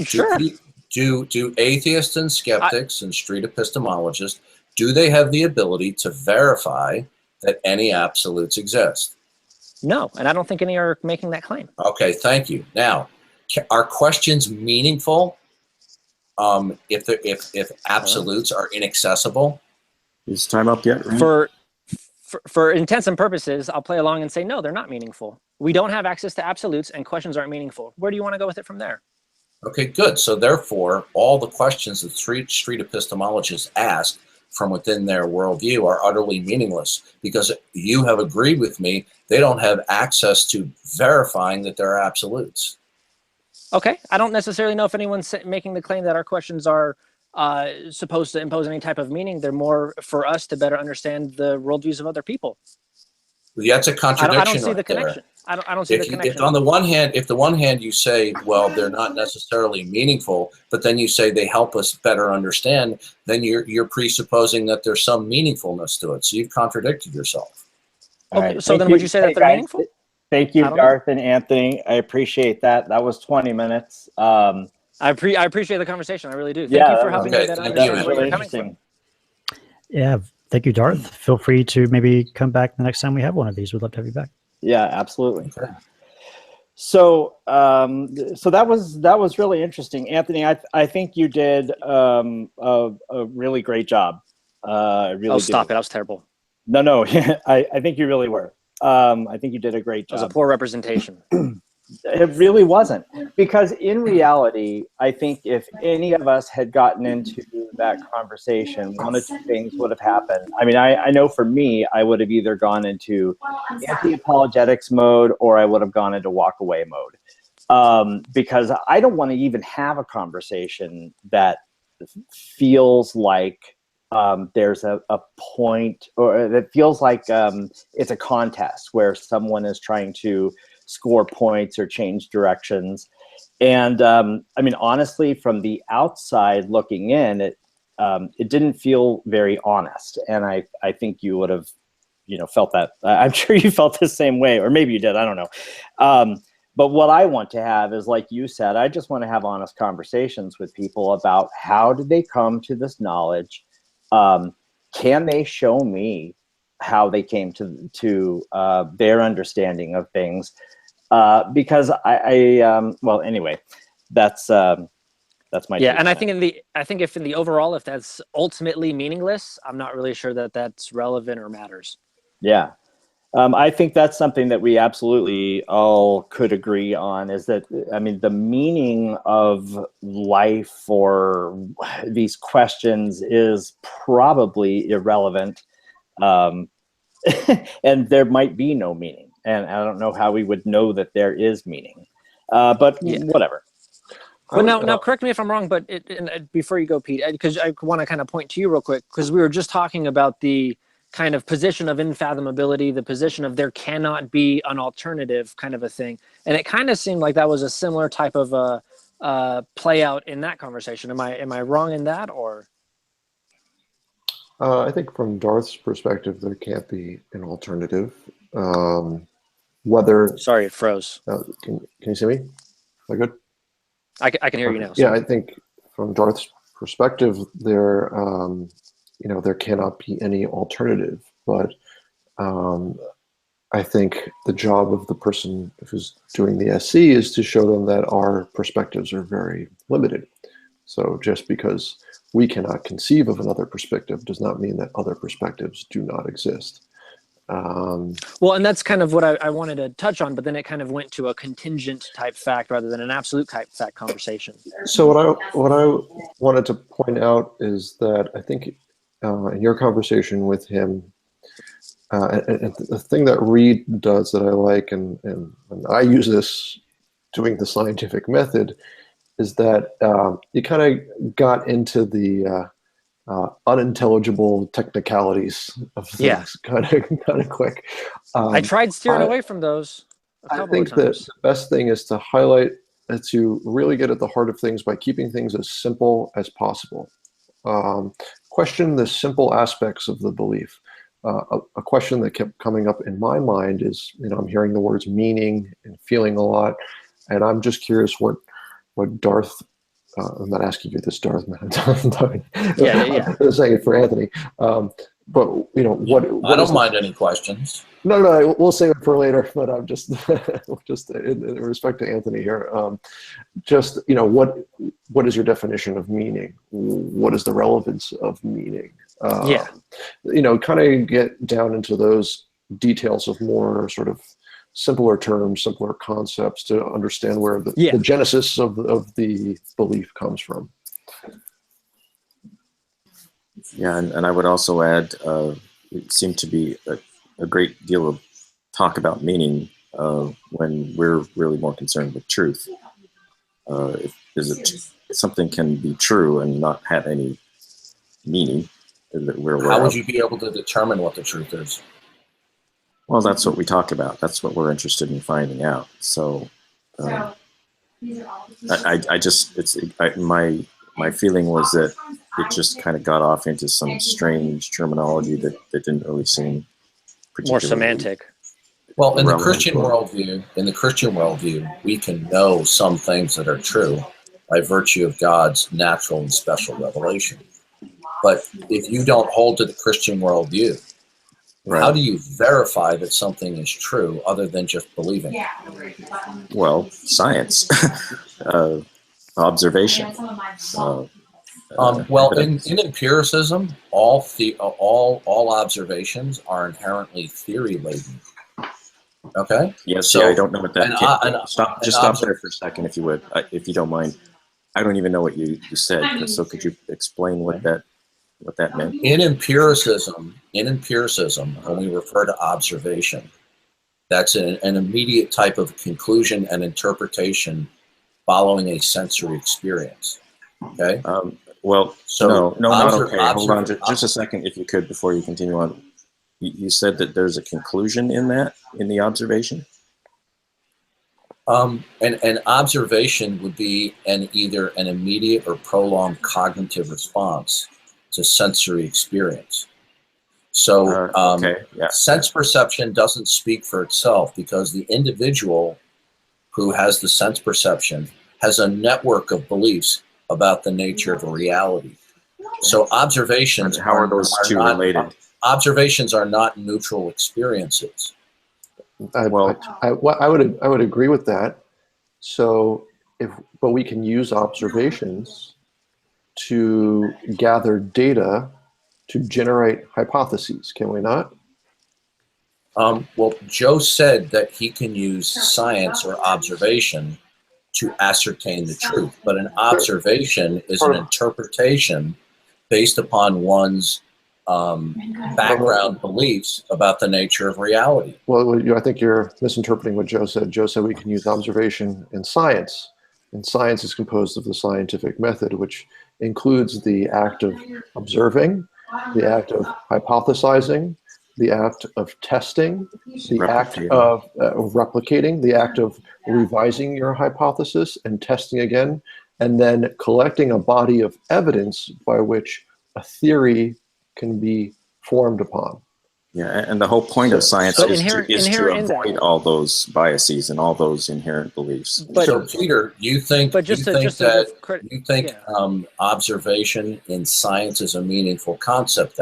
Sure. Do atheists and skeptics and street epistemologists, do they have the ability to verify that any absolutes exist? No, and I don't think any are making that claim. Okay, thank you. Now, are questions meaningful if absolutes are inaccessible? Is time up yet? For intents and purposes, I'll play along and say, no, they're not meaningful. We don't have access to absolutes, and questions aren't meaningful. Where do you want to go with it from there? Okay, good. So therefore, all the questions that street epistemologists ask from within their worldview are utterly meaningless because you have agreed with me, they don't have access to verifying that there are absolutes. Okay, I don't necessarily know if anyone's making the claim that our questions are supposed to impose any type of meaning. They're more for us to better understand the worldviews of other people. That's a contradiction. I don't see the connection. I don't see the connection. If on the one hand you say, well, they're not necessarily meaningful, but then you say they help us better understand, then you're presupposing that there's some meaningfulness to it. So you've contradicted yourself. Okay, so then would you say that they're meaningful? Thank you, Darth and Anthony. I appreciate that. That was 20 minutes. I appreciate the conversation. I really do. Thank you for helping me understand where you're coming from. Yeah, thank you, Darth. Feel free to maybe come back the next time we have one of these. We'd love to have you back. Yeah, absolutely. Okay. So, so that was really interesting, Anthony. I think you did a really great job. Stop it! I was terrible. No, I think you really were. I think you did a great job. It was a poor representation. It really wasn't, because in reality, I think if any of us had gotten into that conversation, one of two things would have happened. I mean, I know for me, I would have either gone into anti-apologetics mode or I would have gone into walk away mode, because I don't want to even have a conversation that feels like there's a point, or that feels like it's a contest where someone is trying to score points or change directions. And I mean, honestly, from the outside looking in, it didn't feel very honest. And I think you would have, felt that. I'm sure you felt the same way, or maybe you did. I don't know. But what I want to have is, like you said, I just want to have honest conversations with people about how did they come to this knowledge? Can they show me how they came to their understanding of things? Because well, anyway, that's my Yeah, take and on I it. think if in the overall, if that's ultimately meaningless, I'm not really sure that that's relevant or matters. Yeah. I think that's something that we absolutely all could agree on, is that, I mean, the meaning of life or these questions is probably irrelevant. And there might be no meaning. And I don't know how we would know that there is meaning. But whatever. But now, correct me if I'm wrong, but before you go, Pete, because I want to kind of point to you real quick, because we were just talking about the kind of position of unfathomability, the position of there cannot be an alternative kind of a thing. And it kind of seemed like that was a similar type of play out in that conversation. Am I wrong in that, or? I think from Darth's perspective, there can't be an alternative. Whether Sorry, it froze. Can you see me? Am I good? I can hear you now. Yeah, I think from Darth's perspective, there cannot be any alternative. But I think the job of the person who's doing the SC is to show them that our perspectives are very limited. So just because we cannot conceive of another perspective does not mean that other perspectives do not exist. Well, and that's kind of what I wanted to touch on, but then it kind of went to a contingent type fact rather than an absolute type fact conversation. So what I wanted to point out is that I think in your conversation with him, and the thing that Reed does that I like, and I use this doing the scientific method, is that you kind of got into the unintelligible technicalities of things kind of quick. I tried steering away from those a couple I think of times. that the best thing is to highlight, to really get at the heart of things by keeping things as simple as possible. Question the simple aspects of the belief. A question that kept coming up in my mind is, I'm hearing the words meaning and feeling a lot, and I'm just curious what Darth. I'm not asking you this, Darth. Man. Yeah. I'm saying it for Anthony. But what I don't mind any questions. No, we'll save it for later. But I'm just in respect to Anthony here. What is your definition of meaning? What is the relevance of meaning? Kind of get down into those details of more sort of simpler terms, simpler concepts to understand where the genesis of the belief comes from. Yeah, and I would also add, it seemed to be a great deal of talk about meaning when we're really more concerned with truth. Something can be true and not have any meaning that we're aware of. How would you be able to determine what the truth is? Well, that's what we talk about. That's what we're interested in finding out. So, my feeling was that it just kind of got off into some strange terminology that didn't really seem more semantic. Well, in the Christian worldview, we can know some things that are true by virtue of God's natural and special revelation. But if you don't hold to the Christian worldview, how do you verify that something is true other than just believing it? Well, science, observation. Well, in empiricism, all observations are inherently theory laden. Okay. Yes. So, I don't know what that. Stop there for a second, if you would, if you don't mind. I don't even know what you said. So could you explain what that meant? In empiricism, when we refer to observation, that's an immediate type of conclusion and interpretation following a sensory experience. Okay. No, okay. Hold on just a second, if you could, before you continue on. You said that there's a conclusion in the observation? An observation would be either an immediate or prolonged cognitive response to sensory experience. So sense perception doesn't speak for itself, because the individual who has the sense perception has a network of beliefs about the nature of reality. So observations how are those two related? Observations are not neutral experiences. I would agree with that. So but we can use observations to gather data to generate hypotheses, can we not? Well, Joe said that he can use science or observation to ascertain the truth, but an observation is an interpretation based upon one's background beliefs about the nature of reality. Well, I think you're misinterpreting what Joe said. Joe said we can use observation in science, and science is composed of the scientific method, which includes the act of observing, the act of hypothesizing, the act of testing, the act of replicating, the act of revising your hypothesis and testing again, and then collecting a body of evidence by which a theory can be formed upon. Yeah, and the whole point of science is to avoid all those biases and all those inherent beliefs. So, Peter, you think observation in science is a meaningful concept?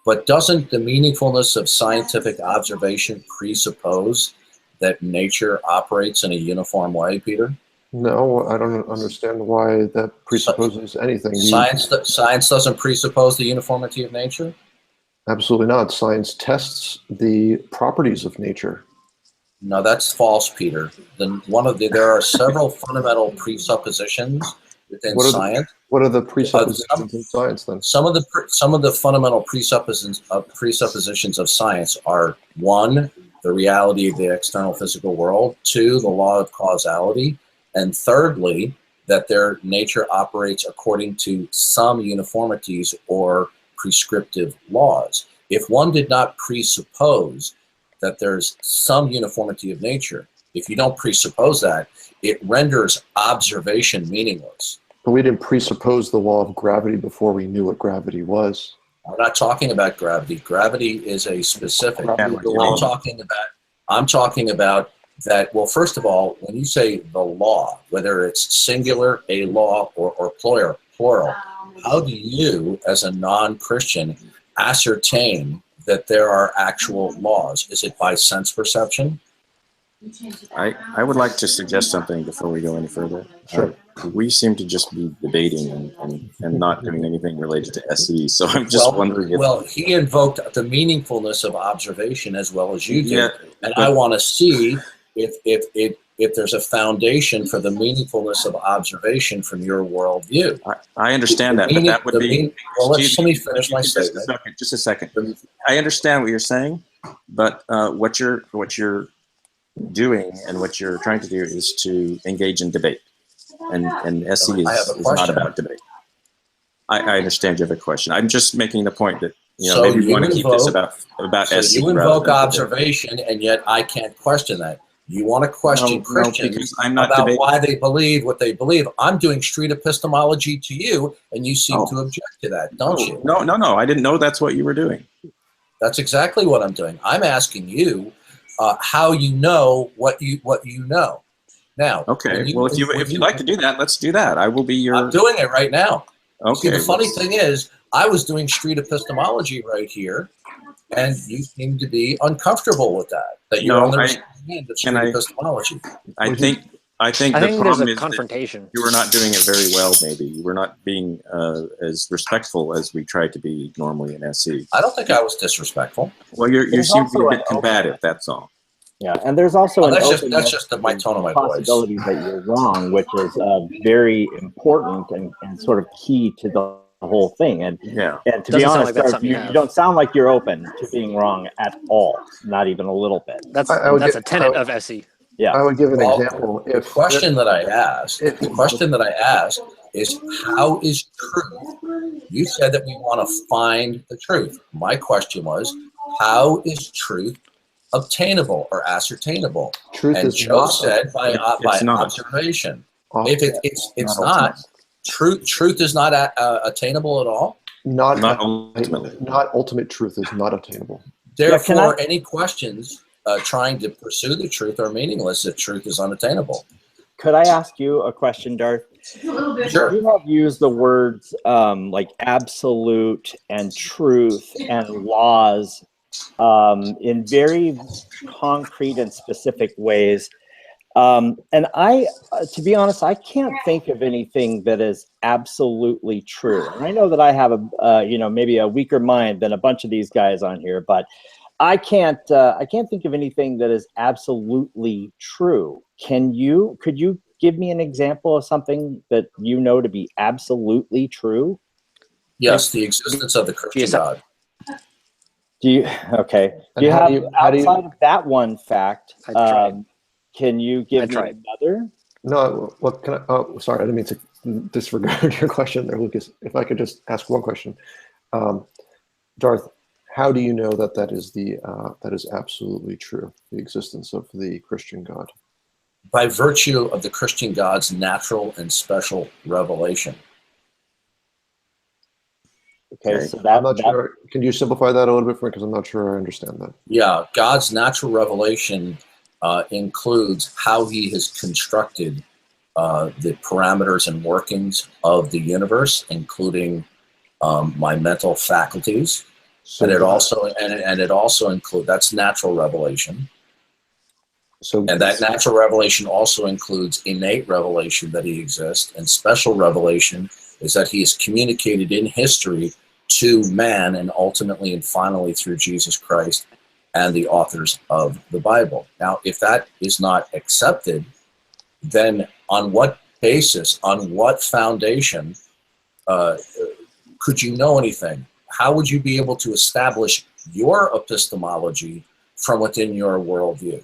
But doesn't the meaningfulness of scientific observation presuppose that nature operates in a uniform way, Peter? No, I don't understand why that presupposes anything. Science doesn't presuppose the uniformity of nature? Absolutely not. Science tests the properties of nature. No, that's false, Peter. There are several fundamental presuppositions within science. What are the presuppositions in science then? Some of the fundamental presuppositions of science are: 1, the reality of the external physical world; 2, the law of causality; and thirdly, that their nature operates according to some uniformities or prescriptive laws. If one did not presuppose that there's some uniformity of nature, if you don't presuppose that, it renders observation meaningless. But we didn't presuppose the law of gravity before we knew what gravity was. I'm not talking about gravity. Gravity is a specific. I'm talking about that. Well, first of all, when you say the law, whether it's singular, a law, or plural, how do you, as a non-Christian, ascertain that there are actual laws? Is it by sense perception? I would like to suggest something before we go any further. Sure. We seem to just be debating and not doing anything related to SE. So I'm just wondering if... Well, he invoked the meaningfulness of observation as well as you did. Yeah, and I want to see if there's a foundation for the meaningfulness of observation from your worldview. I understand that, but that would be... Well, let me finish my statement. Just a second. I understand what you're saying, but what you're doing and what you're trying to do is to engage in debate. And SE is not about debate. I understand you have a question. I'm just making the point that maybe you want to keep this about SE. You invoke observation, and yet I can't question that. You want to question Christians about why they believe what they believe. I'm doing street epistemology to you, and you seem to object to that, don't you? No. I didn't know that's what you were doing. That's exactly what I'm doing. I'm asking you how you know what you know. Now, okay. If you'd like to do that, let's do that. I will be your... I'm doing it right now. Okay. See, the funny thing is, I was doing street epistemology right here, and you seem to be uncomfortable with that. That you're only understanding the street epistemology. I think the there's problem a is confrontation. you were not doing it very well. Maybe you were not being as respectful as we try to be normally in SE. I don't think I was disrespectful. Well, you seem to be a bit combative. That's all. Yeah, and there's also that's just my tone of my voice. Possibility that you're wrong, which is very important and sort of key to the whole thing. And to be honest, you don't sound like you're open to being wrong at all, not even a little bit. That's a tenet of SE. Yeah, I would give an example. The question that I asked is, how is truth? You said that we want to find the truth. My question was, how is truth obtainable or ascertainable. Truth And is Joe not said by not. observation. Oh, If it's not, truth is not attainable at all. Not ultimately. Not ultimate truth is not attainable. Therefore, any questions trying to pursue the truth are meaningless if truth is unattainable. Could I ask you a question, Darth? Sure. You have used the words like absolute and truth and laws in very concrete and specific ways. And I, to be honest, I can't think of anything that is absolutely true. And I know that I have maybe a weaker mind than a bunch of these guys on here, but I can't think of anything that is absolutely true. Could you give me an example of something that you know to be absolutely true? Yes, the existence of the Christian God. Do you have outside of that one fact? Can you give me another? No, what can I? Oh, sorry, I didn't mean to disregard your question there, Lucas. If I could just ask one question, Darth, how do you know that is absolutely true? The existence of the Christian God. By virtue of the Christian God's natural and special revelation. Okay, so I'm not sure. Can you simplify that a little bit for me? Because I'm not sure I understand that. Yeah, God's natural revelation includes how he has constructed the parameters and workings of the universe, including my mental faculties. So and it also includes, that's natural revelation. And that natural revelation also includes innate revelation that he exists, and special revelation is that he is communicated in history to man, and ultimately and finally through Jesus Christ and the authors of the Bible. Now, if that is not accepted, then on what basis, on what foundation could you know anything? How would you be able to establish your epistemology from within your worldview?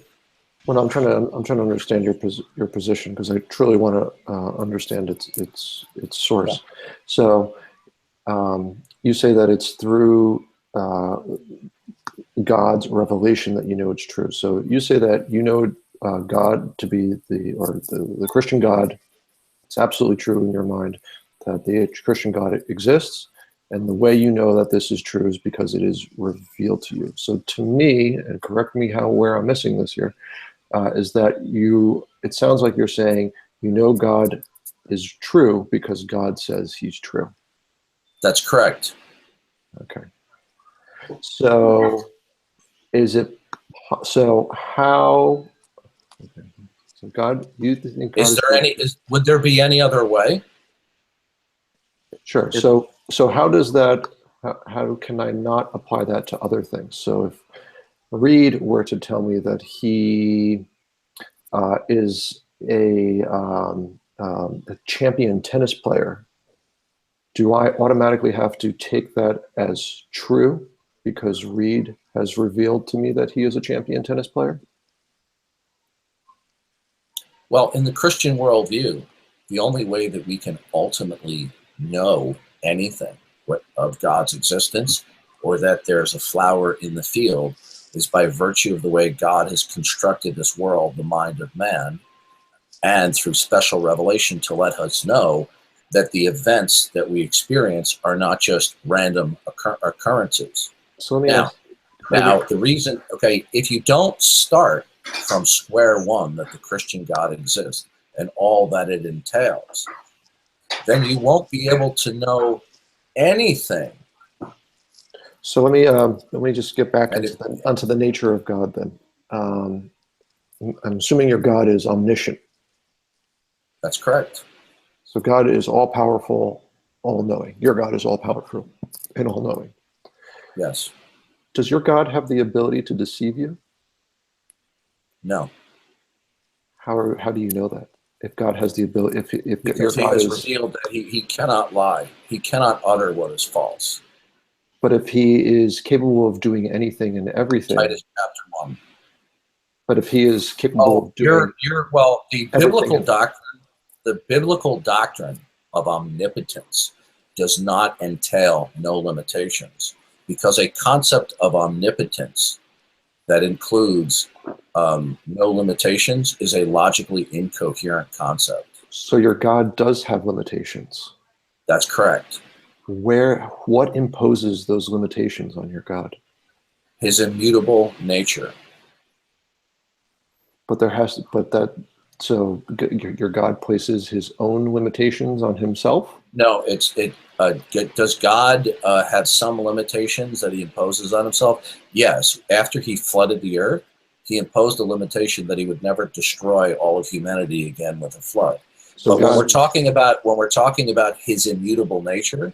Well, I'm trying to understand your position, because I truly want to understand its source. Yeah. So you say that it's through God's revelation that you know it's true. So you say that you know God to be the Christian God. It's absolutely true in your mind that the Christian God exists, and the way you know that this is true is because it is revealed to you. So to me, and correct me where I'm missing this here, is that it sounds like you're saying you know God is true because God says he's true. That's correct. Okay. So how? Okay. So God, you think God would there be any other way? Sure. So how does that? How can I not apply that to other things? So if Reed were to tell me that he is a champion tennis player, do I automatically have to take that as true because Reed has revealed to me that he is a champion tennis player? Well, in the Christian worldview, the only way that we can ultimately know anything of God's existence, or that there's a flower in the field, is by virtue of the way God has constructed this world, the mind of man, and through special revelation to let us know that the events that we experience are not just random occurrences. So let me now the reason, if you don't start from square one that the Christian God exists and all that it entails, then you won't be able to know anything. So let me just get back onto the nature of God then. I'm assuming your God is omniscient. That's correct. So God is all-powerful, all-knowing. Your God is all-powerful and all-knowing. Yes. Does your God have the ability to deceive you? No. How do you know that? If God has the ability, because he has revealed that he cannot lie. He cannot utter what is false. But if he is capable of doing anything and everything. Titus chapter 1. But if he is capable of doing the biblical doctrine of omnipotence does not entail no limitations, because a concept of omnipotence that includes no limitations is a logically incoherent concept. So your God does have limitations. That's correct. What imposes those limitations on your God? His immutable nature. So your God places his own limitations on himself? No, does God have some limitations that he imposes on himself? Yes. After he flooded the earth, he imposed a limitation that he would never destroy all of humanity again with a flood. So but when we're talking about his immutable nature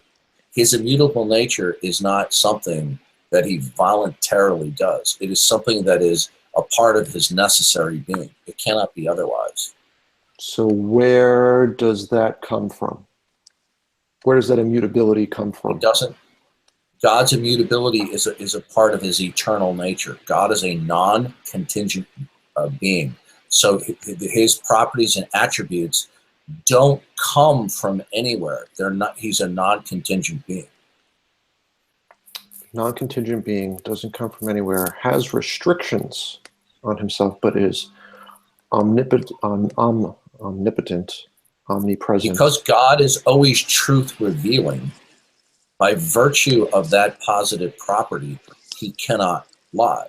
is not something that he voluntarily does. It is something that is a part of his necessary being. It cannot be otherwise. So where does that come from? Where does that immutability come from? It doesn't. God's immutability is a part of his eternal nature. God is a non-contingent being. So his properties and attributes don't come from anywhere. They're not. He's a non-contingent being. Non-contingent being doesn't come from anywhere, has restrictions on himself, but is omnipotent, omnipresent. Because God is always truth revealing, by virtue of that positive property, he cannot lie.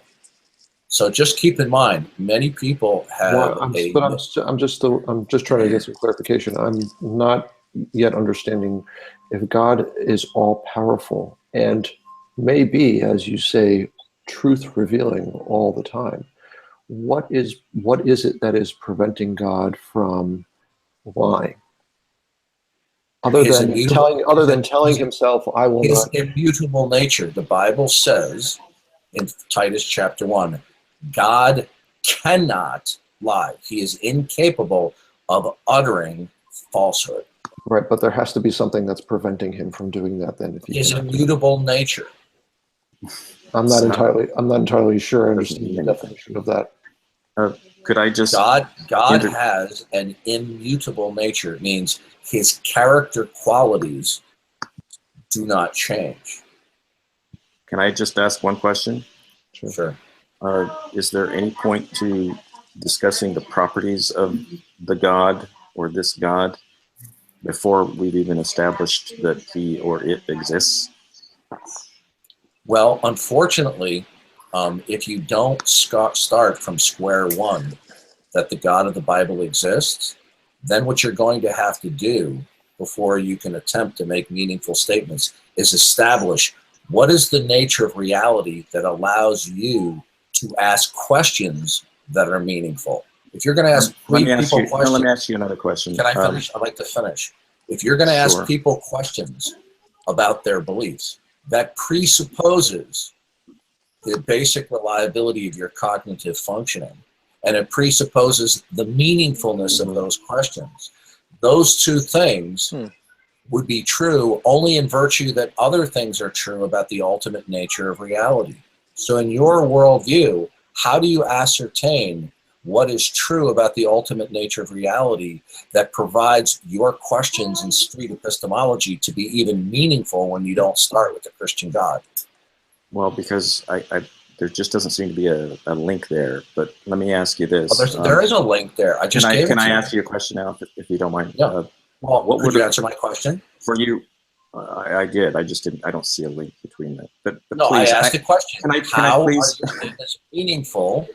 So just keep in mind, many people have I'm just trying to get some clarification. I'm not yet understanding if God is all powerful and may be, as you say, truth revealing all the time. What is it that is preventing God from lying? Other than telling himself, I will his not. His immutable nature. The Bible says in Titus chapter 1, God cannot lie. He is incapable of uttering falsehood. Right, but there has to be something that's preventing him from doing that. Then, if his immutable nature. I'm not entirely sure I understand the definition of that. Could I just? God has an immutable nature. It means his character qualities do not change. Can I just ask one question? Sure. Is there any point to discussing the properties of the God or this God before we've even established that he or it exists? Well, unfortunately, if you don't start from square one, that the God of the Bible exists, then what you're going to have to do before you can attempt to make meaningful statements is establish what is the nature of reality that allows you to ask questions that are meaningful. If you're going to ask questions, let me ask you another question. Can I finish? I'd like to finish. If you're going to ask people questions about their beliefs, that presupposes the basic reliability of your cognitive functioning, and it presupposes the meaningfulness of those questions. Those two things would be true only in virtue that other things are true about the ultimate nature of reality. So in your worldview, how do you ascertain what is true about the ultimate nature of reality that provides your questions in street epistemology to be even meaningful when you don't start with the Christian God? Well, because there just doesn't seem to be a link there. But let me ask you this: there is a link there. Can I ask you a question now, if you don't mind? Yeah. Well, would you answer my question? For you, I did. I just didn't. I don't see a link between that. But no, please, I asked a question. How are your statements meaningful?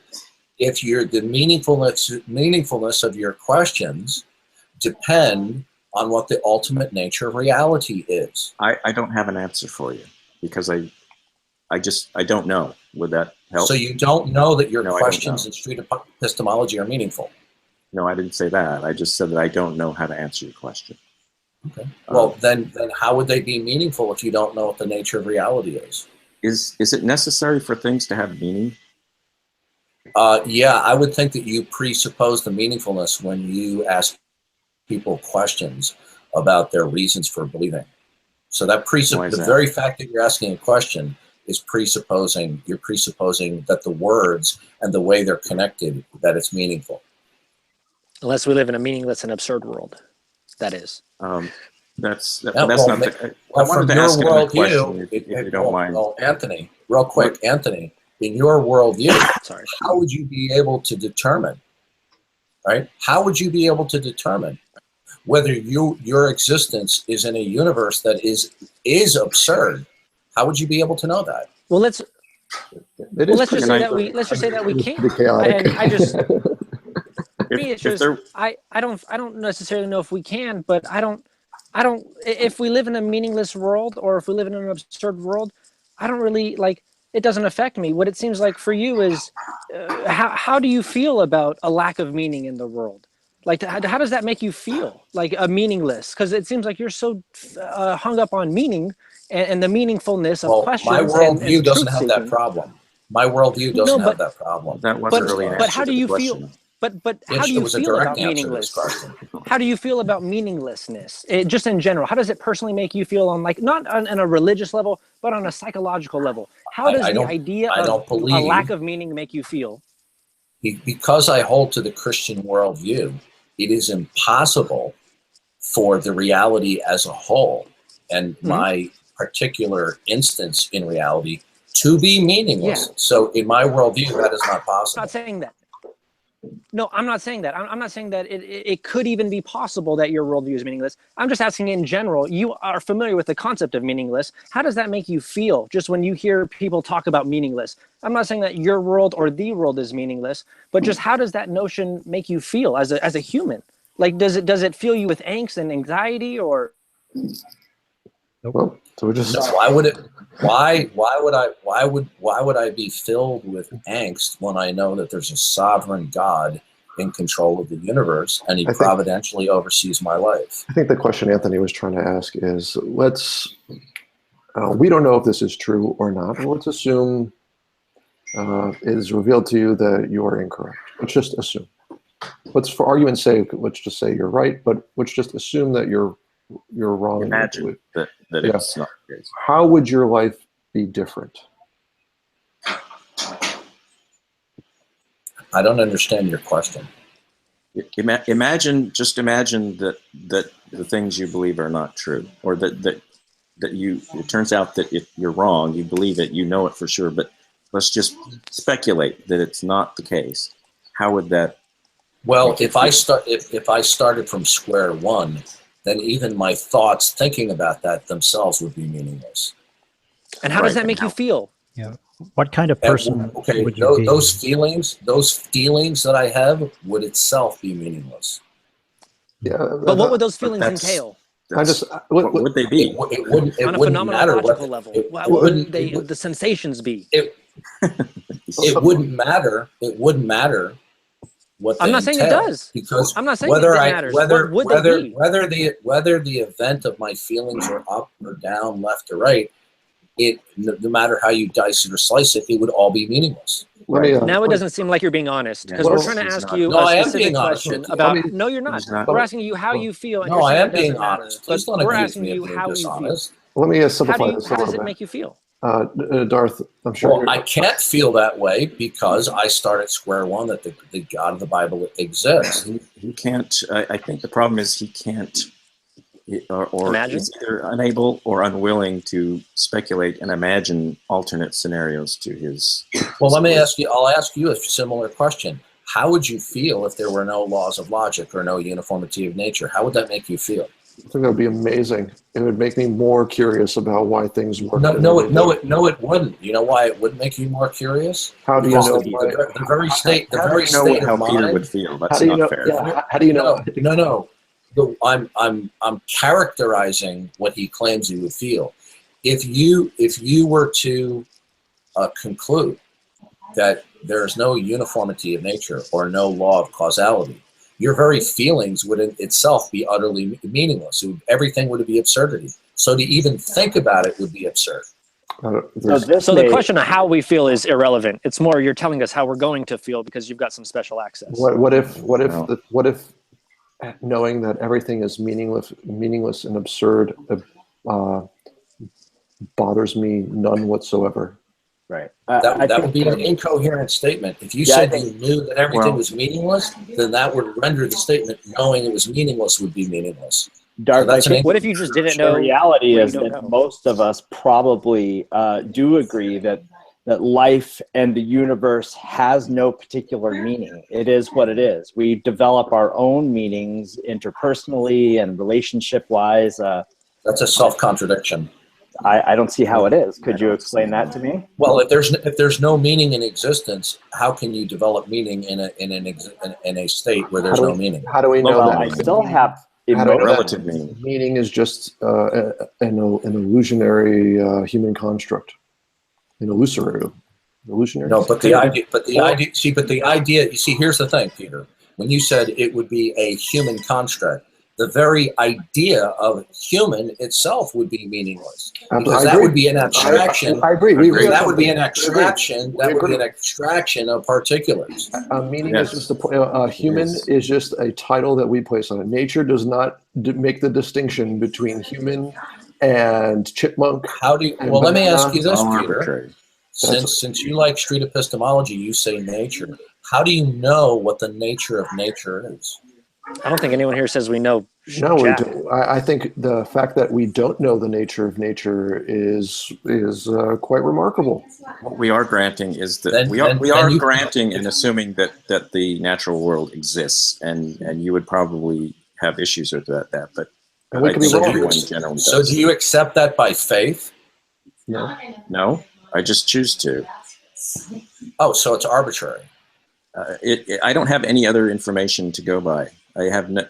If the meaningfulness of your questions depend on what the ultimate nature of reality is. I don't have an answer for you because I don't know. Would that help? So you don't know that your questions in street epistemology are meaningful? No, I didn't say that. I just said that I don't know how to answer your question. Okay. Well, then how would they be meaningful if you don't know what the nature of reality is? Is it necessary for things to have meaning? Yeah, I would think that you presuppose the meaningfulness when you ask people questions about their reasons for believing. So that the very fact that you're asking a question is presupposing that the words and the way they're connected, that it's meaningful. Unless we live in a meaningless and absurd world, that is. That's not the. I wanted to ask another question, if you don't mind. Well, Anthony, real quick, Anthony, in your worldview, Sorry. how would you be able to determine, right? How would you be able to determine whether your existence is in a universe that is absurd? How would you be able to know that? Well, let's just pretty say nice. that we It's can't. pretty chaotic. And I just If, me, it's if just there, I don't necessarily know if we can, but I don't if we live in a meaningless world or if we live in an absurd world, I don't really like it doesn't affect me. What it seems like for you is how do you feel about a lack of meaning in the world? Like how does that make you feel? Like a meaningless? Because it seems like you're so hung up on meaning and the meaningfulness of questions. My worldview and doesn't have that truth-seeking. problem. My worldview doesn't have that problem. that wasn't really an But answer how to do the you question. feel? But how do It you was a feel direct about answer to this meaningless? question. How do you feel about meaninglessness? Just in general, how does it personally make you feel on like not on a religious level, but on a psychological level? How does the idea of a lack of meaning make you feel? Because I hold to the Christian worldview, it is impossible for the reality as a whole and my particular instance in reality to be meaningless. Yeah. So in my worldview, that is not possible. I'm not saying that. No, I'm not saying that. I'm not saying that it could even be possible that your worldview is meaningless. I'm just asking in general, you are familiar with the concept of meaningless. How does that make you feel just when you hear people talk about meaningless? I'm not saying that your world or the world is meaningless, but just how does that notion make you feel as a human? Like, does it fill you with angst and anxiety or? Well, so we just. No, why would it? Why would I be filled with angst when I know that there's a sovereign God in control of the universe and he providentially oversees my life? I think the question Anthony was trying to ask is, we don't know if this is true or not. Let's assume it is revealed to you that you are incorrect. Let's just assume. Let's, for argument's sake, let's just say you're right, but let's just assume that you're wrong. Imagine that it's not the case. How would your life be different? I don't understand your question. Imagine that the things you believe are not true, or that it turns out that if you're wrong, you believe it, you know it for sure, but let's just speculate that it's not the case. How would that? Well, if I started from square one, then even my thoughts thinking about that themselves would be meaningless. And how does that make you feel? Yeah. What kind of person would you be? Those feelings that I have would itself be meaningless. Yeah. But what would those feelings entail? What would they be? It wouldn't On a matter phenomenological level. What would the sensations be? It wouldn't matter. It wouldn't matter. I'm not saying it does. Because I'm not saying it matters. Whether the event of my feelings are up or down, left or right, no matter how you dice it or slice it, it would all be meaningless. Now it doesn't seem like you're being honest, because we're trying to ask you a specific question about. No, you're not. We're asking you how you feel. And no, I am being honest. Please don't we're accuse asking me you of being how you dishonest. feel. Let me simplify this. How does it make you feel? Darth, I'm sure. Well, I can't feel that way because I start at square one that the God of the Bible exists. He can't. I think the problem is he can't, or imagine? He's either unable or unwilling to speculate and imagine alternate scenarios to his. Well, let me ask you. I'll ask you a similar question. How would you feel if there were no laws of logic or no uniformity of nature? How would that make you feel? I think that would be amazing. It would make me more curious about why things work. No, it wouldn't. You know why it wouldn't make you more curious? How do you know? The very state of how Peter would feel. That's not fair. Yeah, how do you know? No. I'm characterizing what he claims he would feel. If you were to conclude that there is no uniformity of nature or no law of causality, your very feelings would in itself be utterly meaningless. Everything would be absurdity. So to even think about it would be absurd. So the question of how we feel is irrelevant. It's more you're telling us how we're going to feel because you've got some special access. What if knowing that everything is meaningless and absurd bothers me none whatsoever? Right. That would be an incoherent statement. If you said you knew that everything was meaningless, then that would render the statement knowing it was meaningless would be meaningless. Darth, what if you just didn't know? The reality is that most of us probably do agree that that life and the universe has no particular meaning. It is what it is. We develop our own meanings interpersonally and relationship-wise. That's a self-contradiction. I don't see how it is. Could you explain that to me? Well, if there's no meaning in existence, how can you develop meaning in a state where there's no meaning? How do we know Well, that? I still have How do we know that Relative meaning. meaning is just an illusionary human construct, an illusory. No, but the idea. You see, here's the thing, Peter. When you said it would be a human construct, the very idea of human itself would be meaningless, because that would be an abstraction. I agree. That would be an abstraction. That would be an abstraction of particulars. Meaning is just a human is just a title that we place on it. Nature does not make the distinction between human and chipmunk. How do you? Well, let me ask you this, All Peter. arbitrary. Since you like street epistemology, you say nature. How do you know what the nature of nature is? I don't think anyone here says we know. No, we Jack. do. I think the fact that we don't know the nature of nature is quite remarkable. What we are granting is that Then- we are then you- granting and assuming that the natural world exists, and you would probably have issues with that. But And we I could be think wrong. everyone generally So does. do you accept that by faith? No. No, I just choose to. Oh, so it's arbitrary. I don't have any other information to go by. I have no.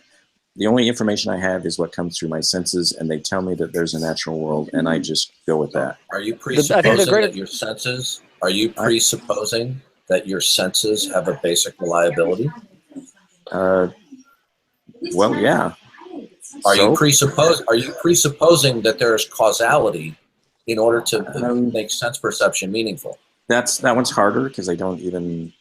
The only information I have is what comes through my senses, and they tell me that there's a natural world, and I just go with that. Are you I think presupposing the great- that your senses? Are you presupposing that your senses have a basic reliability? Well, yeah. Are So? you presupposing that there is causality in order to make sense perception meaningful? That one's harder because I don't even,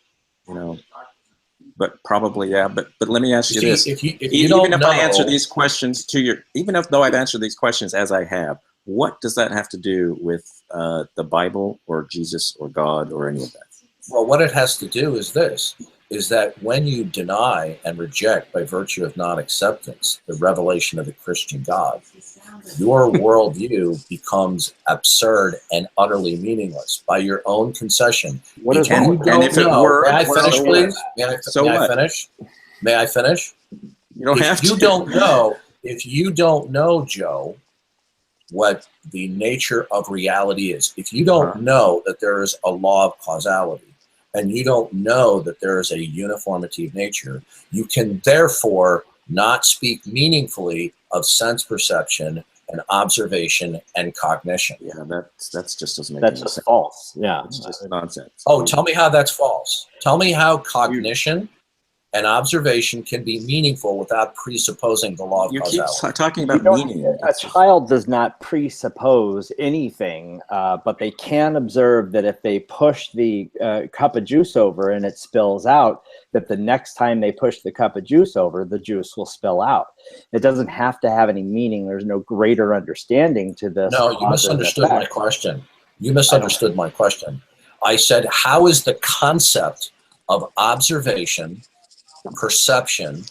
but probably, yeah. But let me ask you this: If you even don't if know, I answer these questions though I've answered these questions as I have, what does that have to do with the Bible or Jesus or God or any of that? well, what it has to do is this: is that when you deny and reject by virtue of non-acceptance the revelation of the Christian God, your worldview becomes absurd and utterly meaningless by your own concession. What is Because wrong you with and don't if it know- were- May I finish, so please? So may I what? finish? May I finish? You don't have If you to. don't know, if you don't know, Joe, what the nature of reality is, if you don't know that there is a law of causality, and you don't know that there is a uniformity of nature, you can therefore not speak meaningfully of sense perception and observation and cognition. Yeah, that's just doesn't make That's any just sense. false. Yeah. It's just nonsense. Oh, tell me how that's false. Tell me how cognition and observation can be meaningful without presupposing the law of You keep causality. talking about meaning. A child does not presuppose anything, but they can observe that if they push the cup of juice over and it spills out, that the next time they push the cup of juice over, the juice will spill out. It doesn't have to have any meaning. There's no greater understanding to this. No, you misunderstood my question. You misunderstood my question. I said, how is the concept of observation, perception,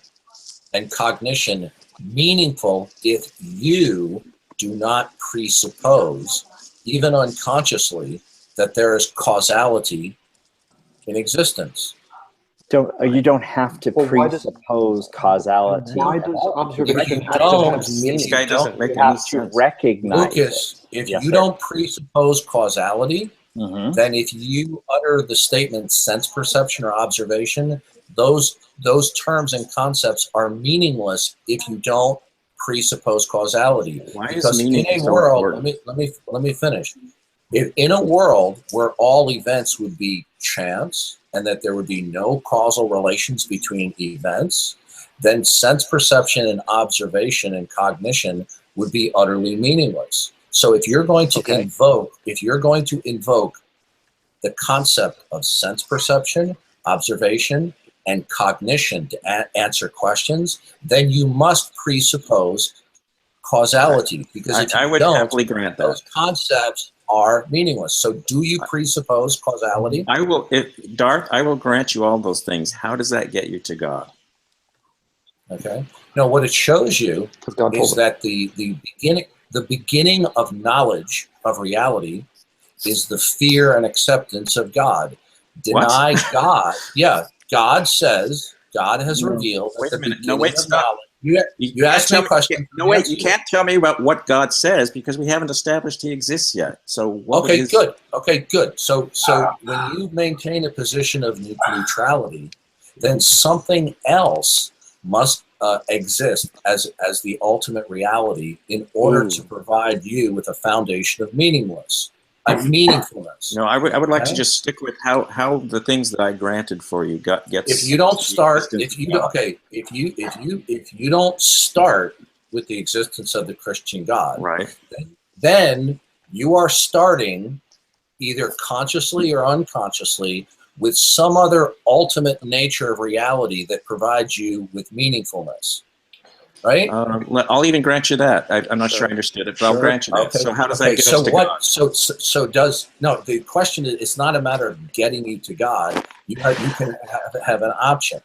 and cognition meaningful if you do not presuppose, even unconsciously, that there is causality in existence? You don't have to Well, why does- presuppose causality. Why does observation have to don't, have meaning? This guy doesn't make You any have to sense. recognize Lucas, if Yes, you sir. don't presuppose causality, it. then if you utter the statement sense perception or observation, those terms and concepts are meaningless if you don't presuppose causality. Why is Because meaning in a so world, important? let me finish. If in a world where all events would be chance and that there would be no causal relations between events, then sense perception and observation and cognition would be utterly meaningless. So if you're going to invoke the concept of sense perception, observation, and cognition to answer questions, then you must presuppose causality, because if I you would don't, happily grant that. those concepts are meaningless. So do you presuppose causality? I will, Darth, I will grant you all those things. How does that get you to God? Okay. No, what it shows you 'Cause God told is us. that the beginning of knowledge of reality is the fear and acceptance of God. Deny God. Yeah, God says, God has revealed. Wait a minute. No, wait, stop. You asked me a question. No, wait, you can't tell me about what God says because we haven't established he exists yet. So what Okay, is... good. Okay, good. So when you maintain a position of neutrality, then something else must exist as the ultimate reality in order to provide you with a foundation of meaninglessness. No, I would like to just stick with how the things that I granted for you gets. If you don't start, if you don't start with the existence of the Christian God, right, then you are starting either consciously or unconsciously with some other ultimate nature of reality that provides you with meaningfulness. Right? I'll even grant you that. I'm not sure I understood it, but I'll grant you that. Okay. So how does that get us to God? The question is, it's not a matter of getting you to God. You can have an option.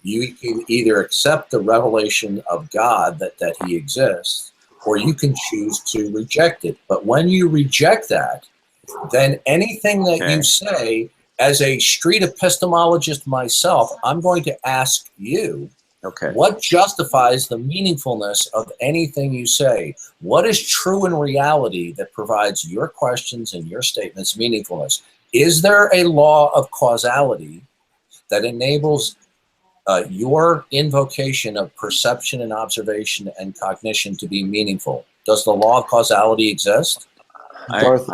You can either accept the revelation of God that he exists, or you can choose to reject it. But when you reject that, then anything that you say, as a street epistemologist myself, I'm going to ask you, what justifies the meaningfulness of anything you say? What is true in reality that provides your questions and your statements meaningfulness? Is there a law of causality that enables your invocation of perception and observation and cognition to be meaningful? Does the law of causality exist? Darth,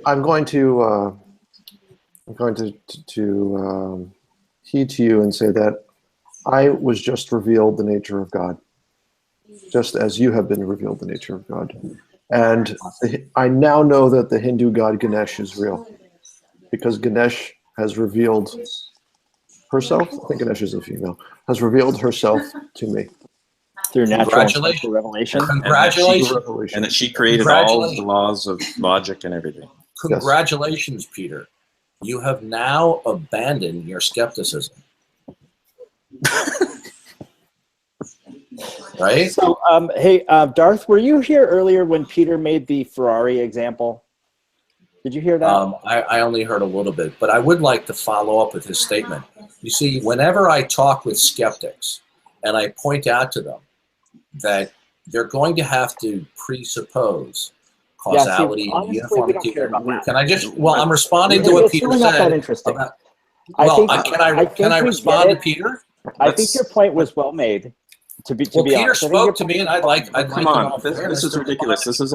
I'm going to heed to you and say that I was just revealed the nature of God, just as you have been revealed the nature of God. And I now know that the Hindu god Ganesh is real, because Ganesh has revealed herself, I think Ganesh is a female, has revealed herself to me. Through natural revelation. Congratulations. And that she created all of the laws of logic and everything. Congratulations, Peter. You have now abandoned your skepticism. Right? So, hey, Darth, were you here earlier when Peter made the Ferrari example? Did you hear that? I only heard a little bit, but I would like to follow up with his statement. You see, whenever I talk with skeptics and I point out to them that they're going to have to presuppose causality and uniformity. Can I just, I'm responding to what Peter said. That interesting. Can I respond to Peter? I think your point was well made. Peter spoke to me, and I'd like. Come on, this is ridiculous. This is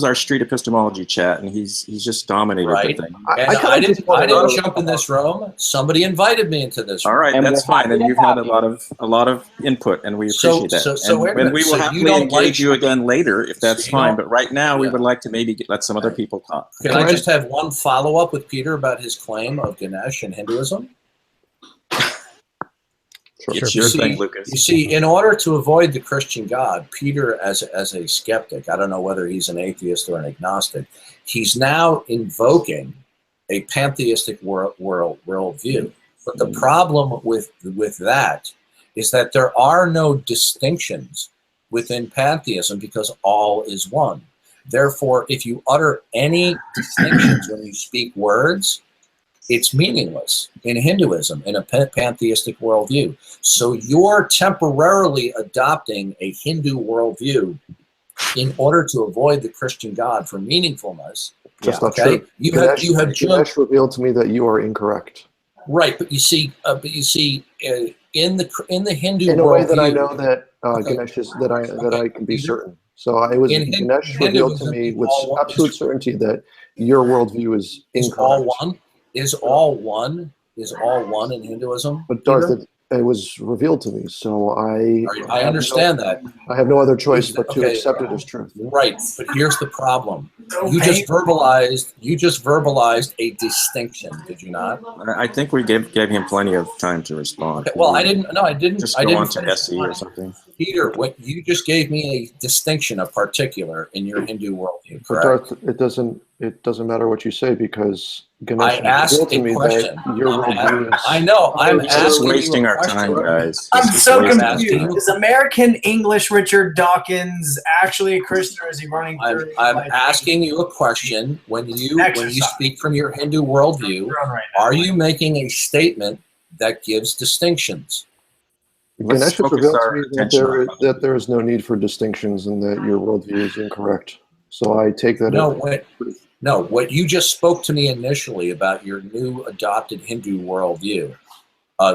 our street epistemology chat, and he's just dominated the thing. I didn't jump in this room. Somebody invited me into this room. All right, that's fine. And you've had a lot of input, and we appreciate that. And we will happily engage you again later if that's fine. But right now, we would like to maybe let some other people talk. Can I just have one follow up with Peter about his claim of Ganesh and Hinduism? It's your thing, Lucas. You see, in order to avoid the Christian God, Peter, as a skeptic, I don't know whether he's an atheist or an agnostic, he's now invoking a pantheistic worldview. But the problem with that is that there are no distinctions within pantheism because all is one. Therefore, if you utter any distinctions when you speak words, it's meaningless in Hinduism, in a pantheistic worldview. So you're temporarily adopting a Hindu worldview in order to avoid the Christian God for meaningfulness. That's not true. You have just revealed to me that you are incorrect. Right, but you see, in the Hindu in a way that I know that Ganesh is that I can be certain. So Ganesh revealed to me with absolute certainty that your worldview is incorrect. Is all one in Hinduism? But Darth, it was revealed to me, so I understand that. I have no other choice but to accept it as truth. Right, but here's the problem. You just verbalized a distinction, did you not? I think we gave him plenty of time to respond. Well, I didn't. No, I didn't. Just go on to SE or something. Peter, you just gave me a distinction, a particular in your Hindu worldview, correct? Darth, it doesn't. it doesn't matter what you say because Ganesh I asked revealed to a me question. that your worldview is. I know. I'm It's just asking wasting you a our time, question. guys. I'm It's so wasting our asking confused. you- Is American English Richard Dawkins actually a Christian, or is he running through? I'm like, asking you a question. When you Exercise. speak from your Hindu worldview, throne right now? are you making a statement that gives distinctions? Let's Ganesh has focus revealed to our me attention on that there is no need for distinctions and that your worldview is incorrect. So I take that. No, what you just spoke to me initially about your new adopted Hindu worldview,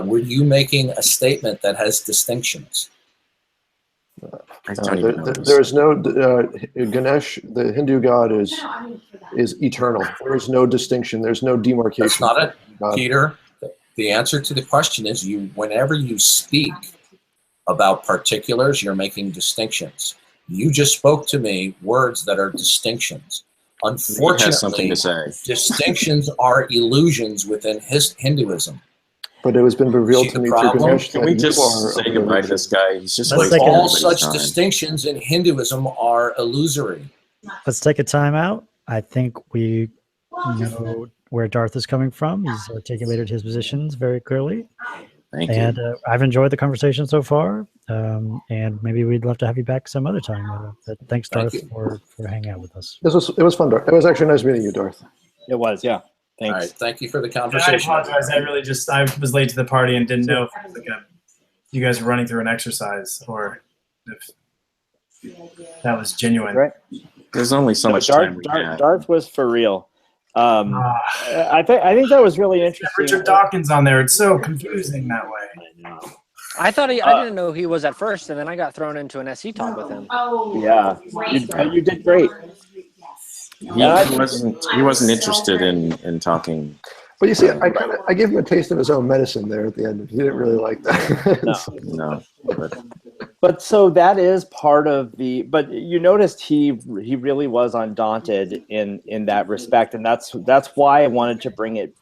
were you making a statement that has distinctions? I don't even know this. There is no Ganesh. The Hindu god is eternal. There is no distinction. There's no demarcation. That's not it, God. Peter. The answer to the question is whenever you speak about particulars, you're making distinctions. You just spoke to me words that are distinctions. He has something Unfortunately, to say. distinctions are illusions within Hinduism. But it has been revealed See to the me problem? through Ganesh Can that we you just are say of the goodbye to illusion. this guy? He's just Let's wasting take a- All everybody's such time. distinctions in Hinduism are illusory. Let's take a time out. I think we know where Darth is coming from. He's articulated his positions very clearly. Thank And you. I've enjoyed the conversation so far. And maybe we'd love to have you back some other time. But thanks, Thank Darth, you. for hanging out with us. It was fun, Darth. It was actually nice meeting you, Darth. It was, yeah. All Thanks. right, thank you for the And I conversation. apologize. I was late to the party and didn't know if it was like you guys were running through an exercise or if that was genuine. Right. There's only so much time we have. Darth was for real. Ah, I think that was really interesting. Richard Dawkins on there. It's so confusing that way. I thought I didn't know he was at first, and then I got thrown into an SE talk with him. Yeah, you did great. He wasn't interested in talking. But you see, I gave him a taste of his own medicine there at the end. He didn't really like that. No, but But so that is part of the. But you noticed he really was undaunted in that respect, and that's why I wanted to bring it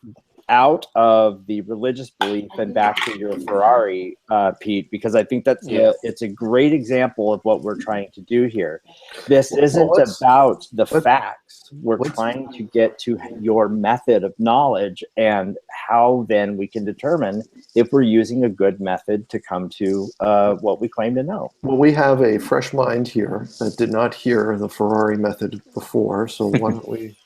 out of the religious belief and back to your Ferrari, Pete, because I think it's a great example of what we're trying to do here. This isn't about the facts. We're trying to get to your method of knowledge and how then we can determine if we're using a good method to come to what we claim to know. Well, we have a fresh mind here that did not hear the Ferrari method before, so why don't we?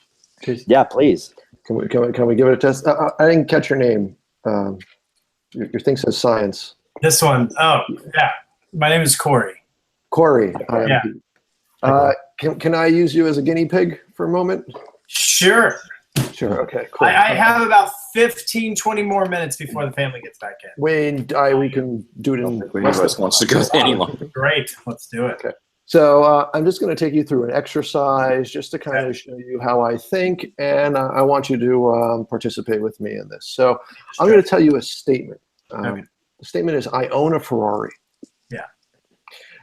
Yeah, please. Can we give it a test? I didn't catch your name. Your thing says science. This one, oh yeah. My name is Cory. Cory. Yeah. Can I use you as a guinea pig for a moment? Sure. Sure. Okay. Cool. I have about 15, 20 more minutes before the family gets back in. We can do it in. nobody of us wants to go any longer. Great. Let's do it. Okay. So I'm just going to take you through an exercise just to kind of show you how I think, and I want you to participate with me in this. So I'm going to tell you a statement. Okay. The statement is, I own a Ferrari. Yeah.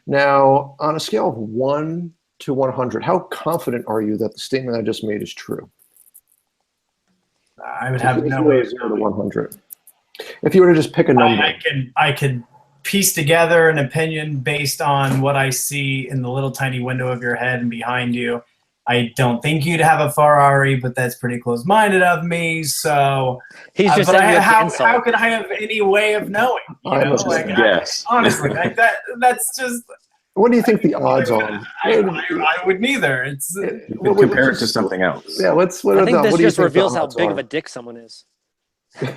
Now, on a scale of 1 to 100, how confident are you that the statement I just made is true? I would have no way. 0 to 100. If you were to just pick a number. I could piece together an opinion based on what I see in the little tiny window of your head and behind you. I don't think you'd have a Ferrari, but that's pretty close-minded of me. So, He's just but setting up the how insult. could I have any way of knowing? You know? Yes. Honestly, like that's just. What do you think the odds are? I would neither. It's. Compare it to something else. Yeah, I think this just reveals how big of a a dick someone is. Oh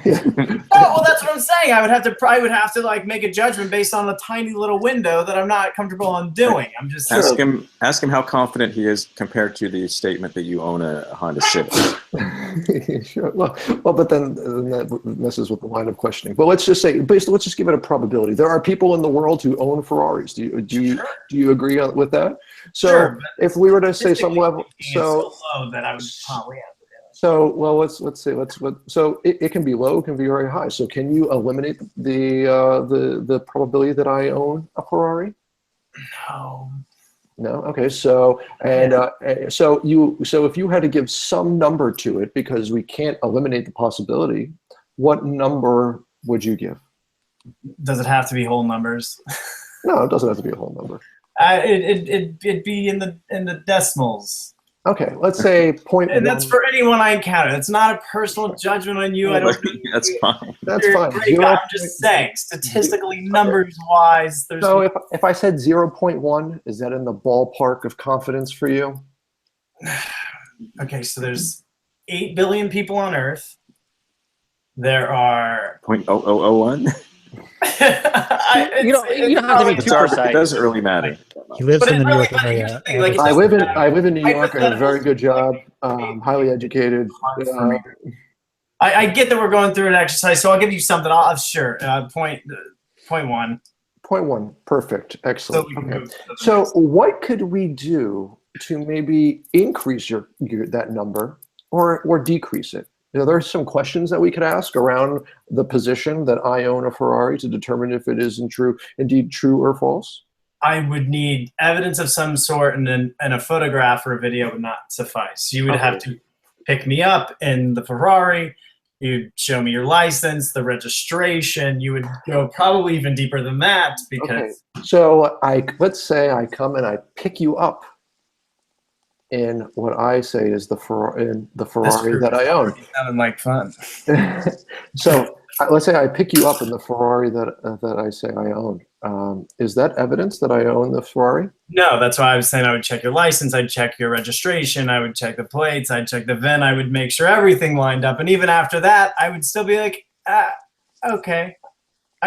well, that's what I'm saying. I would have to like make a judgment based on a tiny little window that I'm not comfortable in doing. I'm just Ask him how confident he is compared to the statement that you own a Honda Civic. Sure. Well, but then that messes with the line of questioning. But let's just say, let's just give it a probability. There are people in the world who own Ferraris. Do you agree with that? So Sure, if we were to say some level, so low that I would probably have. So well, let's say so it can be low, it can be very high. So can you eliminate the probability that I own a Ferrari? No. No. Okay. So so if you had to give some number to it, because we can't eliminate the possibility, what number would you give? Does it have to be whole numbers? No, it doesn't have to be a whole number. It'd be in the decimals. Okay, let's say point And one. that's for anyone I encounter. It's not a personal judgment on you. I don't mean That's fine. That's you're a fine. great guy. I'm just saying, statistically, numbers-wise, there's So if I said 0.1, is that in the ballpark of confidence for you? okay. So there's 8 billion people on Earth. There are 0.0001. You don't have to be too precise. It doesn't really matter. He lives But in the it New really- York but here's area. the thing, like, and it's I just- live in New York. I have a very good job. Highly educated. I get that we're going through an exercise, so I'll give you something. Sure. Point one. Point one. Perfect. So Excellent. we can Okay. move to the So next. what could we do to maybe increase your that number or decrease it? You know, there are some questions that we could ask around the position that I own a Ferrari to determine if it is indeed true or false. I would need evidence of some sort, and a photograph or a video would not suffice. You would have to pick me up in the Ferrari. You'd show me your license, the registration. You would go probably even deeper than that because Okay. So let's say I come and I pick you up in what I say is the Ferrari that I own. sounded like fun. So let's say I pick you up in the Ferrari that I say I own. Is that evidence that I own the Ferrari? No, that's why I was saying I would check your license, I'd check your registration, I would check the plates, I'd check the VIN, I would make sure everything lined up. And even after that, I would still be like, okay.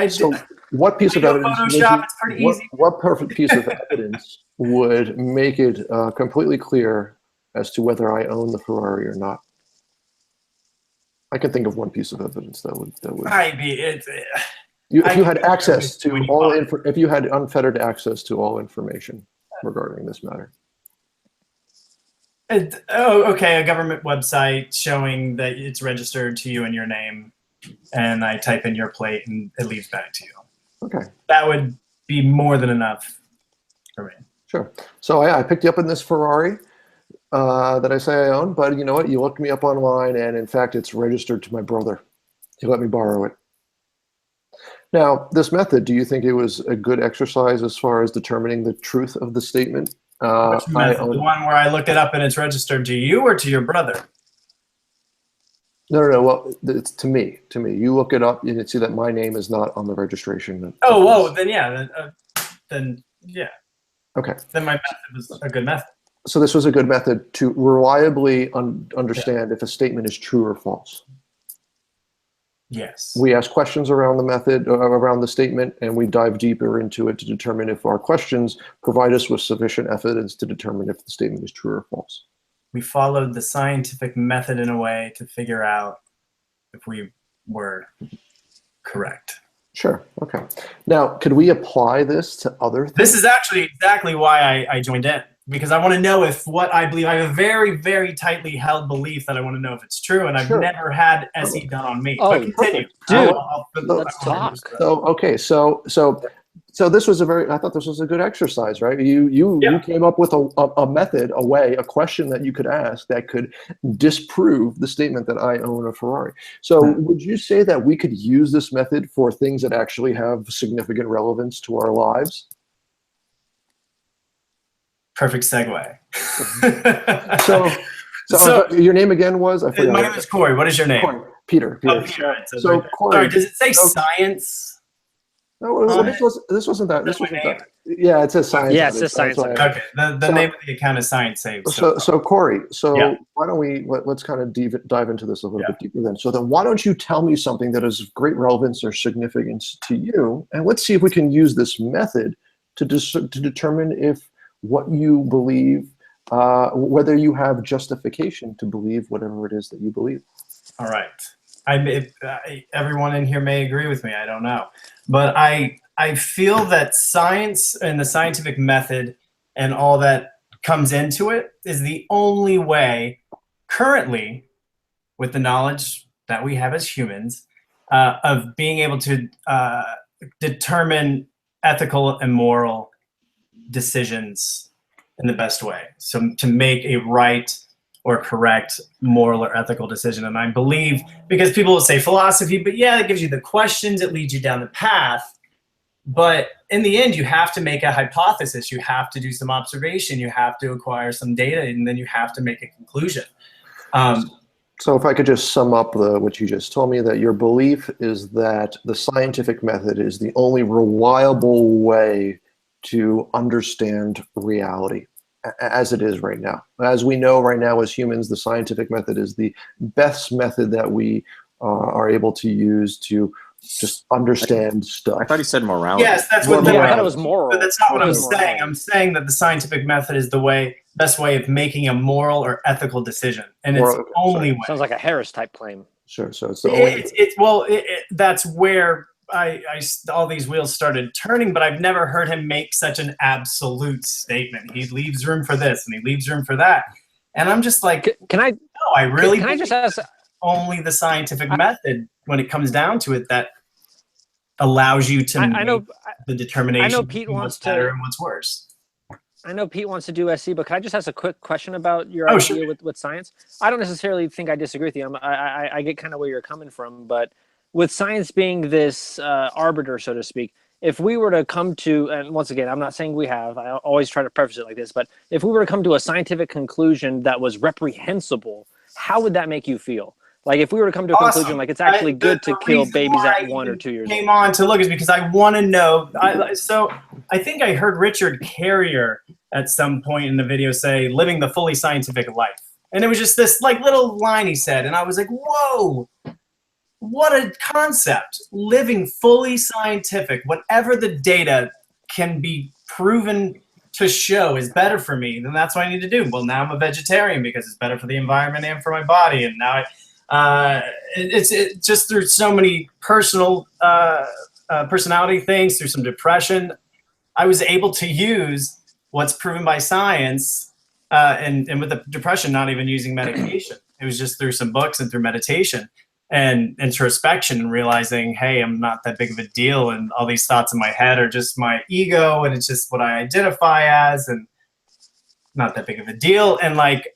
So what piece of I know evidence? Photoshop, it's pretty easy. What perfect piece of evidence would make it completely clear as to whether I own the Ferrari or not? I can think of one piece of evidence that would. If you had access to all if you had unfettered access to all information regarding this matter. Okay, a government website showing that it's registered to you in your name, and I type in your plate and it leads back to you. Okay. That would be more than enough for me. Sure. So I picked you up in this Ferrari that I say I own, but you know what? You looked me up online, and in fact, it's registered to my brother. He let me borrow it. Now, this method, do you think it was a good exercise as far as determining the truth of the statement? Which method? The one where I look it up and it's registered to you or to your brother? No. Well, it's to me. To me, you look it up, you can see that my name is not on the registration. Oh, whoa. Then yeah. Then yeah. Okay. Then my method was a good method. So this was a good method to reliably understand if a statement is true or false. Yes. We ask questions around the method, around the statement, and we dive deeper into it to determine if our questions provide us with sufficient evidence to determine if the statement is true or false. We followed the scientific method in a way to figure out if we were correct. Sure. Okay. Now, could we apply this to other things? This is actually exactly why I joined in, because I want to know if what I believe, I have a very, very tightly held belief that I want to know if it's true, and I've Sure. never had SE done on me. Oh, But continue. dude, Let's talk. So okay, so this was I thought this was a good exercise, right? You came up with a method, a way, a question that you could ask that could disprove the statement that I own a Ferrari. So would you say that we could use this method for things that actually have significant relevance to our lives? Perfect segue. So your name again was? I forgot. My name is Cory. What is your name? Cory. Peter. Oh, Peter. It says So right there. Cory. Sorry, does it say science? No, this wasn't that. This wasn't that. Yeah, it says science. Yeah, it says science. Okay, the name of the account is Science Saves. So Cory, Yeah. why don't let's kind of dive into this a little bit deeper then. So then why don't you tell me something that is of great relevance or significance to you, and let's see if we can use this method to determine if what you believe, whether you have justification to believe whatever it is that you believe. All right. Everyone in here may agree with me. I don't know. But I feel that science and the scientific method and all that comes into it is the only way currently, with the knowledge that we have as humans, of being able to determine ethical and moral decisions in the best way. So to make a right or correct moral or ethical decision. And I believe, because people will say philosophy, but yeah, it gives you the questions, it leads you down the path. But in the end, you have to make a hypothesis. You have to do some observation. You have to acquire some data, and then you have to make a conclusion. So if I could just sum up what you just told me, that your belief is that the scientific method is the only reliable way to understand reality as it is right now. As we know right now as humans, the scientific method is the best method that we are able to use to just understand stuff. I thought he said morality. Yes, that's what I thought it was moral. But that's not what I'm Morality. saying. I'm saying that the scientific method is the best way of making a moral or ethical decision, and it's the only way. Sounds like a Harris type claim. Sure. So it's the only. That's where all these wheels started turning, but I've never heard him make such an absolute statement. He leaves room for this and he leaves room for that, and I'm just like, Can I? no, I really. Can I just ask? Only the scientific method, when it comes down to it, that allows you to make the determination. I know Pete wants what's better and what's worse. I know Pete wants to do SC, but can I just ask a quick question about your idea with science? I don't necessarily think I disagree with you. I get kind of where you're coming from, but with science being this arbiter, so to speak, if we were to come to, and once again, I'm not saying we have, I always try to preface it like this, but if we were to come to a scientific conclusion that was reprehensible, how would that make you feel? Like if we were to come to a conclusion, like it's actually good to kill babies at 1 or 2 years old. Came on to look is because I want to know. So I think I heard Richard Carrier at some point in the video say, living the fully scientific life. And it was just this like little line he said. And I was like, whoa, what a concept. Living fully scientific, whatever the data can be proven to show is better for me, then that's what I need to do. Well, now I'm a vegetarian because it's better for the environment and for my body. And now it's just through so many personal personality things, through some depression, I was able to use what's proven by science, and with the depression, not even using medication. It was just through some books and through meditation and introspection and realizing, hey, I'm not that big of a deal, and all these thoughts in my head are just my ego, and it's just what I identify as, and not that big of a deal, and like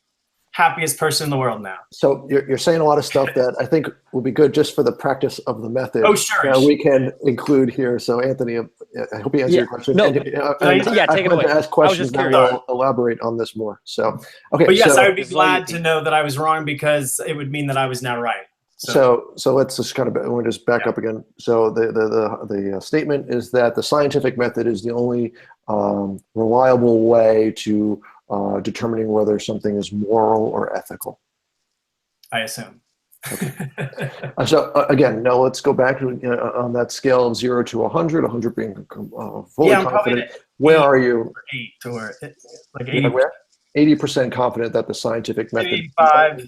happiest person in the world now. So you're saying a lot of stuff that I think will be good just for the practice of the method. Oh, sure. We can include here. So Anthony, I hope you answer your question. No, take it away. To ask questions I was just and I'll elaborate on this more. So, okay. But yes, so, I would be glad to know that I was wrong, because it would mean that I was now right. So let's just kind of we'll just back up again. So the statement is that the scientific method is the only reliable way to determining whether something is moral or ethical. I assume. Okay. So again, now let's go back to on that scale of 0 to 100. 100 being fully confident. Where are you? 8 or like 80. Where? 80% confident that the scientific method. 85.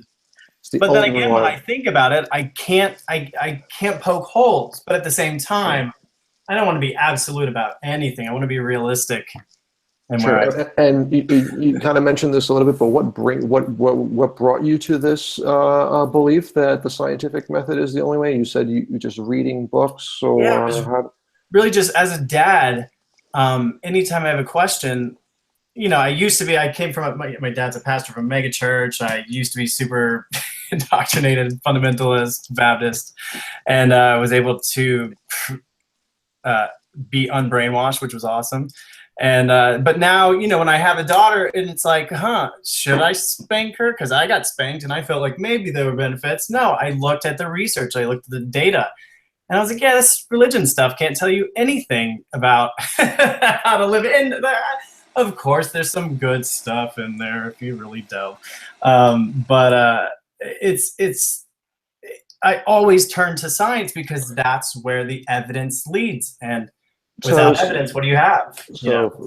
The but then only again, one. when I think about it, I can't poke holes. But at the same time, I don't want to be absolute about anything. I want to be realistic. Sure. And you kind of mentioned this a little bit, but what brought you to this belief that the scientific method is the only way? You said you just reading books, or really just as a dad. Anytime I have a question, I came from my dad's a pastor from a mega church. I used to be super indoctrinated fundamentalist Baptist, and I was able to be unbrainwashed, which was awesome. And but now, when I have a daughter and it's like, should I spank her? Because I got spanked and I felt like maybe there were benefits. No, I looked at the research. I looked at the data. And I was like, yeah, this religion stuff can't tell you anything about how to live. And of course, there's some good stuff in there if you really delve. But I always turn to science because that's where the evidence leads. And without evidence, what do you have?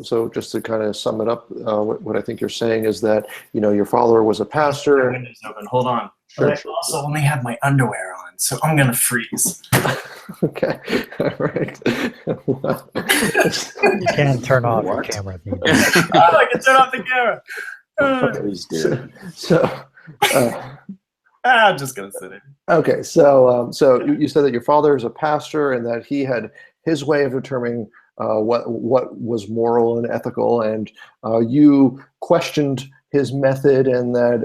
So just to kind of sum it up, what I think you're saying is that, your father was a pastor. My window's open. Hold on. Sure, but I also only have my underwear on, so I'm going to freeze. Okay. All right. You can turn off your camera. If you I can turn off the camera. Please do. I'm just going to sit in. Okay. So you said that your father is a pastor and that he had his way of determining what was moral and ethical, and you questioned his method, and that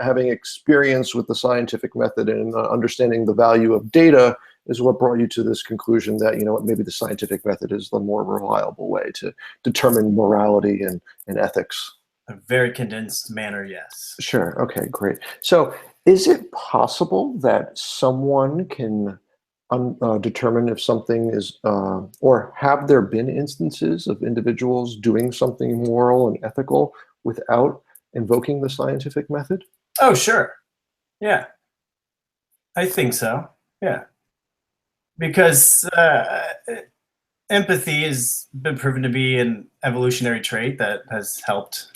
having experience with the scientific method and understanding the value of data, is what brought you to this conclusion that, you know what, maybe the scientific method is the more reliable way to determine morality and ethics? A very condensed manner, yes. Sure. Okay, great. So is it possible that someone can determine if something is, or have there been instances of individuals doing something moral and ethical without invoking the scientific method? Oh, sure. Yeah. I think so. Yeah. Because empathy has been proven to be an evolutionary trait that has helped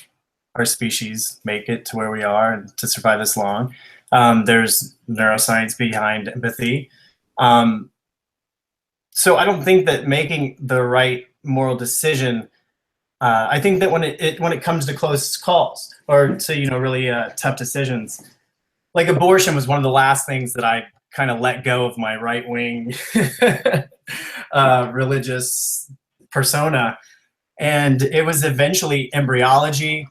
our species make it to where we are and to survive this long. There's neuroscience behind empathy. So I don't think that making the right moral decision, I think that when it comes to close calls or to, you know, really tough decisions, like abortion was one of the last things that I kind of let go of my right-wing religious persona. And it was eventually embryology,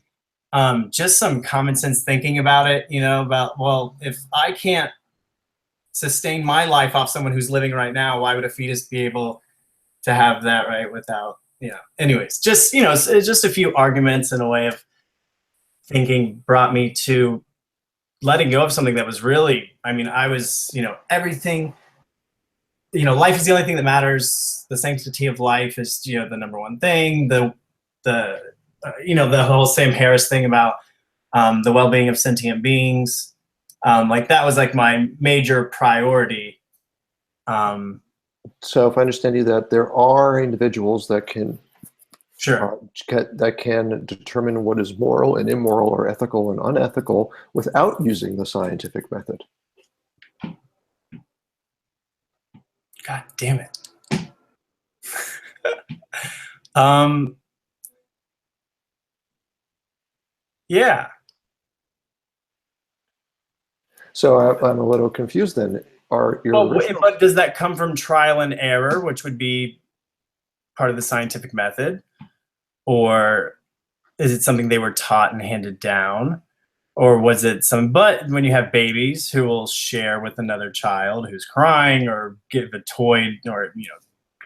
just some common sense thinking about it, you know, about, well, if I can't sustain my life off someone who's living right now, why would a fetus be able to have that right without, you know, anyways, just, you know, it's just a few arguments and a way of thinking brought me to letting go of something that was really, I mean, I was, you know, everything, you know, life is the only thing that matters. The sanctity of life is, you know, the number one thing. You know, the whole Sam Harris thing about the well-being of sentient beings. Like that was like my major priority. So if I understand you, that there are individuals that can Sure. that can determine what is moral and immoral or ethical and unethical without using the scientific method. God damn it. Yeah. So I'm a little confused then. But does that come from trial and error, which would be part of the scientific method? Or is it something they were taught and handed down? Or was it but when you have babies who will share with another child who's crying or give a toy or, you know,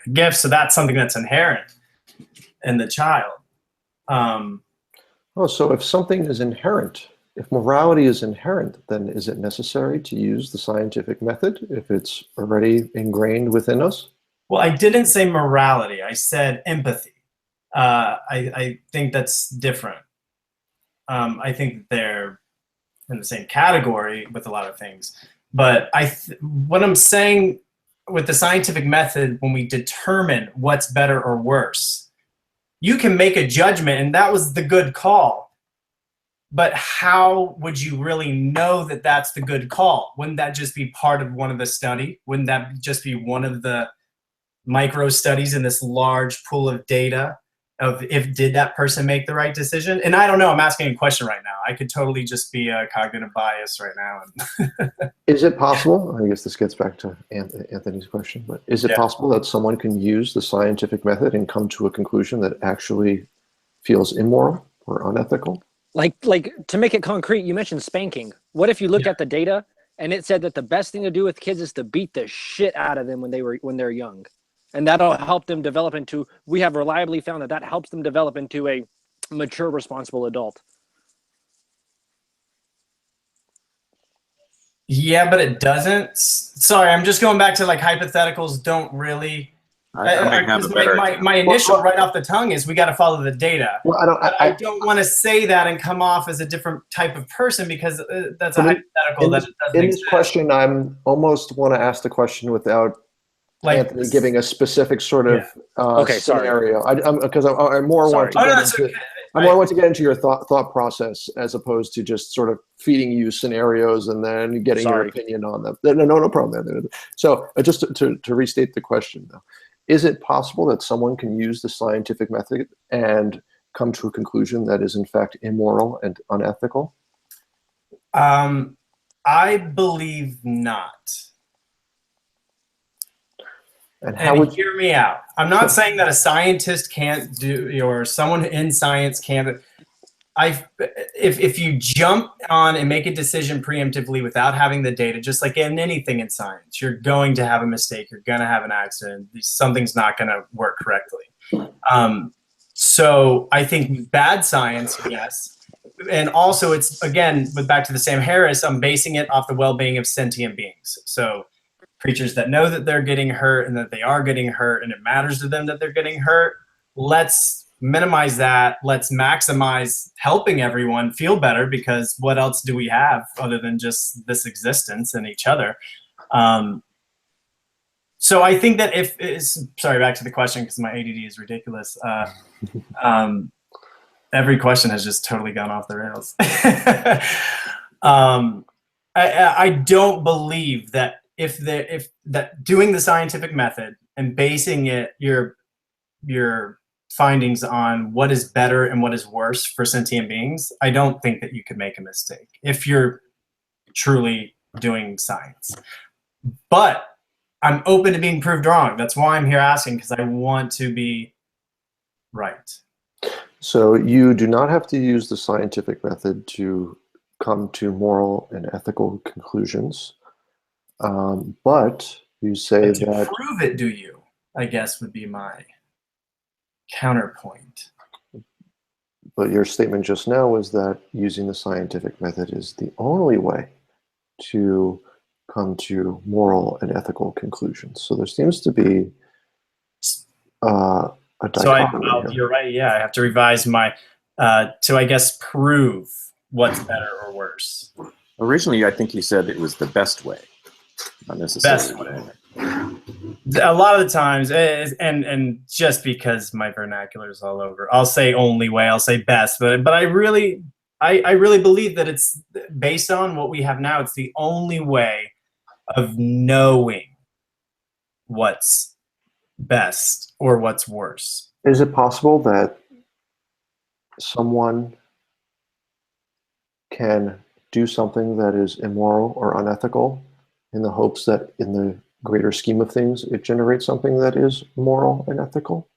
a gift, so that's something that's inherent in the child. So if something is inherent, if morality is inherent, then is it necessary to use the scientific method if it's already ingrained within us? Well, I didn't say morality. I said empathy. I think that's different. I think they're in the same category with a lot of things. But what I'm saying with the scientific method, when we determine what's better or worse, you can make a judgment, and that was the good call. But how would you really know that that's the good call? Wouldn't that just be part of one of the study? Wouldn't that just be one of the micro studies in this large pool of data of did that person make the right decision? And I don't know, I'm asking a question right now. I could totally just be a cognitive bias right now. Is it possible, I guess this gets back to Anthony's question, but is it possible that someone can use the scientific method and come to a conclusion that actually feels immoral or unethical? Like to make it concrete, you mentioned spanking. What if you look at the data and it said that the best thing to do with kids is to beat the shit out of them when they're young? And that'll help them develop into, we have reliably found that helps them develop into a mature, responsible adult. Yeah, but it doesn't. Sorry, I'm just going back to like hypotheticals don't really. My initial right off the tongue is we got to follow the data. Well, I don't want to say that and come off as a different type of person because that's a hypothetical that doesn't in this exist. question, I'm almost want to ask the question without Anthony giving a specific sort of scenario. Because I more want to get into your thought process as opposed to just sort of feeding you scenarios and then getting your opinion on them. No problem. So just to restate the question, though, is it possible that someone can use the scientific method and come to a conclusion that is in fact immoral and unethical? I believe not. And hear me out. I'm not saying that a scientist can't do, or someone in science can't. if you jump on and make a decision preemptively without having the data, just like in anything in science, you're going to have a mistake. You're going to have an accident. Something's not going to work correctly. So I think bad science, yes. And also it's, again, back to the Sam Harris, I'm basing it off the well-being of sentient beings. So creatures that know that they're getting hurt and that they are getting hurt and it matters to them that they're getting hurt, let's minimize that. Let's maximize helping everyone feel better, because what else do we have other than just this existence and each other? So I think that sorry, back to the question, because my ADD is ridiculous. Every question has just totally gone off the rails. I don't believe that if that doing the scientific method and basing your findings on what is better and what is worse for sentient beings, I don't think that you could make a mistake if you're truly doing science. But I'm open to being proved wrong. That's why I'm here asking, because I want to be right. So you do not have to use the scientific method to come to moral and ethical conclusions, but you say But to that prove it, do you? I guess would be my counterpoint. But your statement just now was that using the scientific method is the only way to come to moral and ethical conclusions. So there seems to be a dichotomy here. You're right. Yeah, I have to revise my to, I guess, prove what's better or worse. Originally, I think you said it was the best way, not necessarily. Best way. A lot of the times, and just because my vernacular is all over, I'll say only way, I'll say best, but I really believe that it's based on what we have now. It's the only way of knowing what's best or what's worse. Is it possible that someone can do something that is immoral or unethical in the hopes that in the greater scheme of things it generates something that is moral and ethical?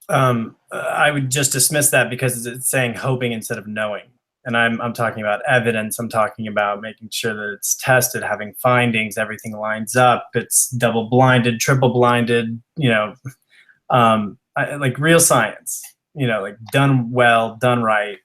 I would just dismiss that because it's saying hoping instead of knowing. And I'm talking about evidence. I'm talking about making sure that it's tested, having findings, everything lines up. It's double blinded, triple blinded, like real science, like done well, done right.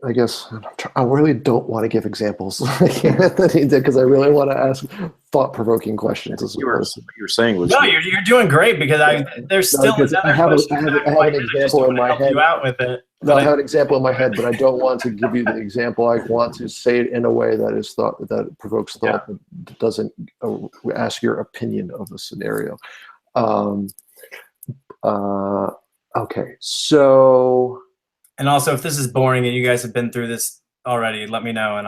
I guess I really don't want to give examples because I really want to ask thought-provoking questions. As You were saying was no, you're doing great, because there's still another I have question. an example in my head. You out with it. No, I have an example in my head, but I don't want to give you the example. I want to say it in a way that is that provokes thought, that doesn't ask your opinion of the scenario. Okay, so. And also, if this is boring and you guys have been through this already, let me know. And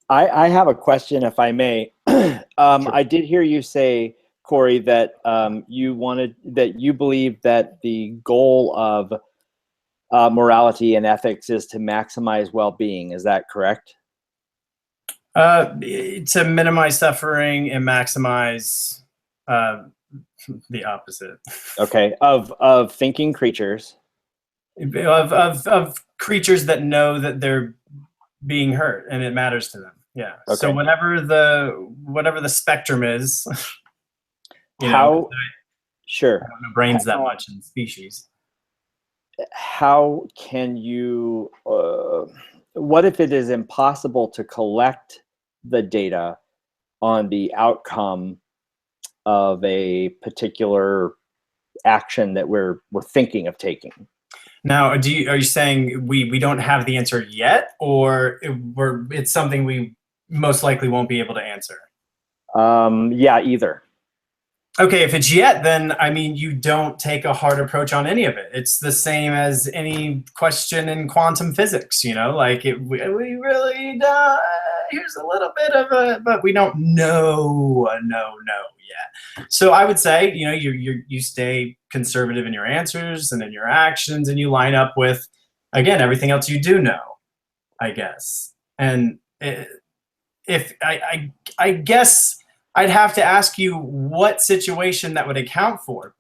I have a question, if I may. Sure. I did hear you say, Cory, that you believe that the goal of morality and ethics is to maximize well-being. Is that correct? To minimize suffering and maximize the opposite. Okay, of thinking creatures. Of creatures that know that they're being hurt and it matters to them. Yeah. Okay. So whatever the spectrum is, sure. I don't know brains that much in species. How can you? What if it is impossible to collect the data on the outcome of a particular action that we're thinking of taking? Now, are you saying we don't have the answer yet, or it's something we most likely won't be able to answer? Yeah, either. Okay, if it's yet, then I mean, you don't take a hard approach on any of it. It's the same as any question in quantum physics, like we really here's a little bit of a, but we don't know yet. So I would say, you stay conservative in your answers and in your actions, and you line up with, again, everything else you do know, I guess. And if I guess I'd have to ask you what situation that would account for.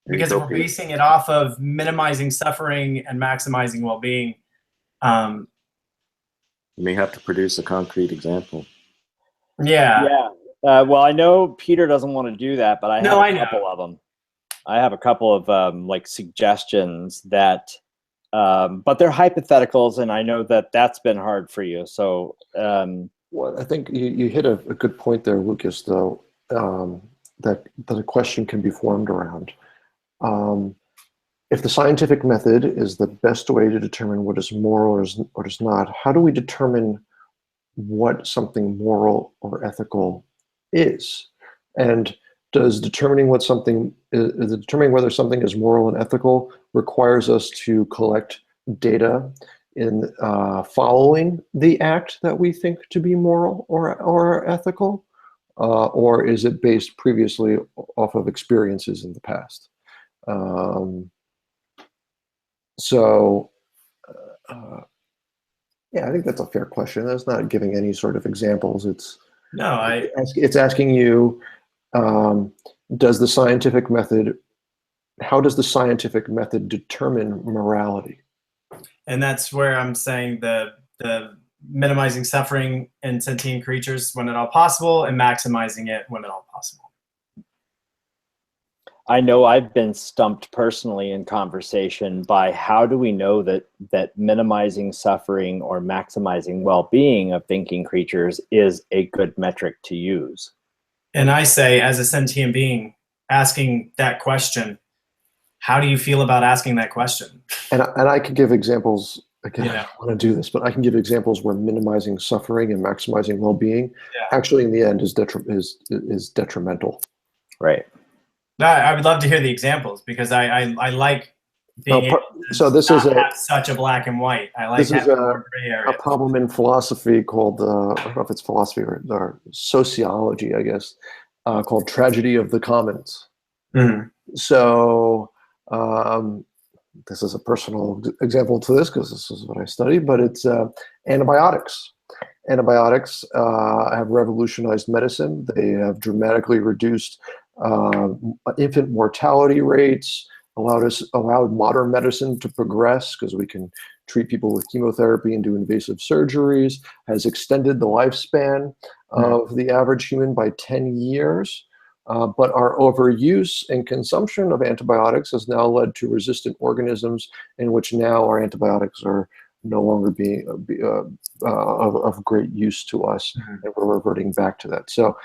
Because if we're basing it off of minimizing suffering and maximizing well-being, you may have to produce a concrete example. yeah. Well, I know Peter doesn't want to do that, but I have a couple of them. I have a couple of like suggestions that, but they're hypotheticals, and I know that that's been hard for you. So, well, I think you hit a good point there, Lucas. Though that a question can be formed around. If the scientific method is the best way to determine what is moral or is not, how do we determine what something moral or ethical is? And does determining whether something is moral and ethical requires us to collect data in following the act that we think to be moral or ethical, or is it based previously off of experiences in the past? Yeah, I think that's a fair question. That's not giving any sort of examples. It's asking you, how does the scientific method determine morality? And that's where I'm saying the minimizing suffering in sentient creatures when at all possible, and maximizing it when at all possible. I know I've been stumped personally in conversation by how do we know that minimizing suffering or maximizing well-being of thinking creatures is a good metric to use? And I say, as a sentient being, asking that question, how do you feel about asking that question? And I can give examples. Again, I don't want to do this, but I can give examples where minimizing suffering and maximizing well-being actually in the end is detrimental. Right. I would love to hear the examples, because I like being able to have such a black and white. I like having more gray areas. A problem in philosophy called, I don't know if it's philosophy or sociology, I guess, called tragedy of the commons. Mm-hmm. So this is a personal example to this because this is what I study, but it's antibiotics. Antibiotics have revolutionized medicine. They have dramatically reduced infant mortality rates, allowed modern medicine to progress because we can treat people with chemotherapy and do invasive surgeries, has extended the lifespan of the average human by 10 years. But our overuse and consumption of antibiotics has now led to resistant organisms in which now our antibiotics are no longer being of great use to us, and we're reverting back to that. So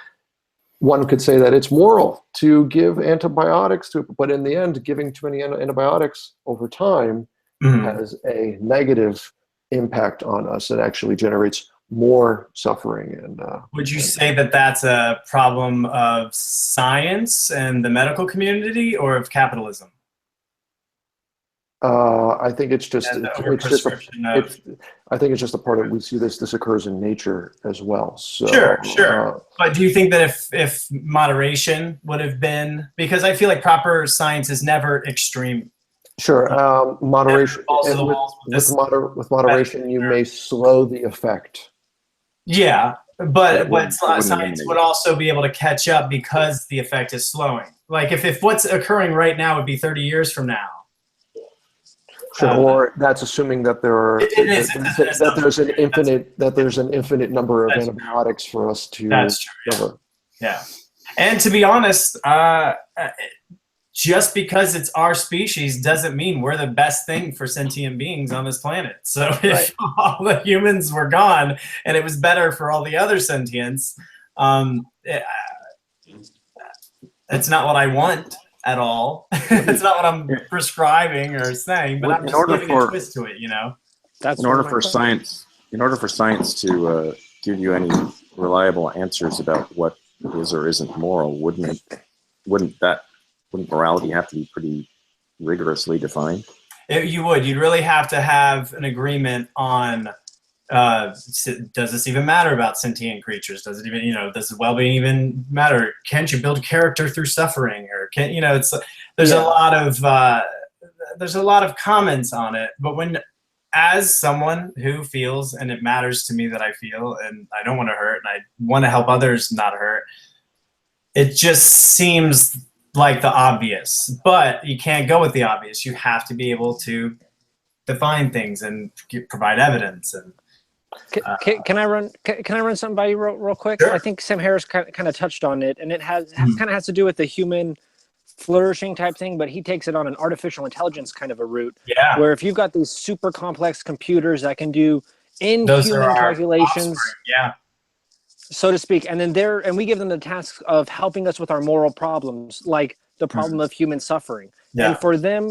one could say that it's moral to give antibiotics but in the end, giving too many antibiotics over time has a negative impact on us. It actually generates more suffering. And would you say that that's a problem of science and the medical community, or of capitalism? I think it's just I think it's just a part of, we see this occurs in nature as well. So, sure. But do you think that if moderation would have been, because I feel like proper science is never extreme. Sure. Moderation. With moderation, you may slow the effect. Yeah, but science would also be able to catch up because the effect is slowing. Like if what's occurring right now would be 30 years from now. Sure, or that's assuming that there's an infinite number of antibiotics for us to. That's true. Yeah. And to be honest, just because it's our species doesn't mean we're the best thing for sentient beings on this planet. So if all the humans were gone and it was better for all the other sentients, it's not what I want at all. It's not what I'm prescribing or saying, but I'm just giving a twist to it, you know? In order for science to give you any reliable answers about what is or isn't moral, wouldn't morality have to be pretty rigorously defined? You'd really have to have an agreement on, does this even matter about sentient creatures? Does it even, does well-being even matter? Can't you build character through suffering? Or there's a lot of comments on it, but as someone who feels, and it matters to me that I feel, and I don't want to hurt, and I want to help others not hurt, it just seems like the obvious, but you can't go with the obvious. You have to be able to define things and provide evidence. And can I run something by you real quick? Sure. I think Sam Harris kind of touched on it, and it kind of has to do with the human flourishing type thing, but he takes it on an artificial intelligence kind of a route. Yeah. Where if you've got these super complex computers that can do Those are inhuman our calculations, offspring. Yeah. so to speak, and then we give them the task of helping us with our moral problems, like the problem of human suffering. Yeah. And for them,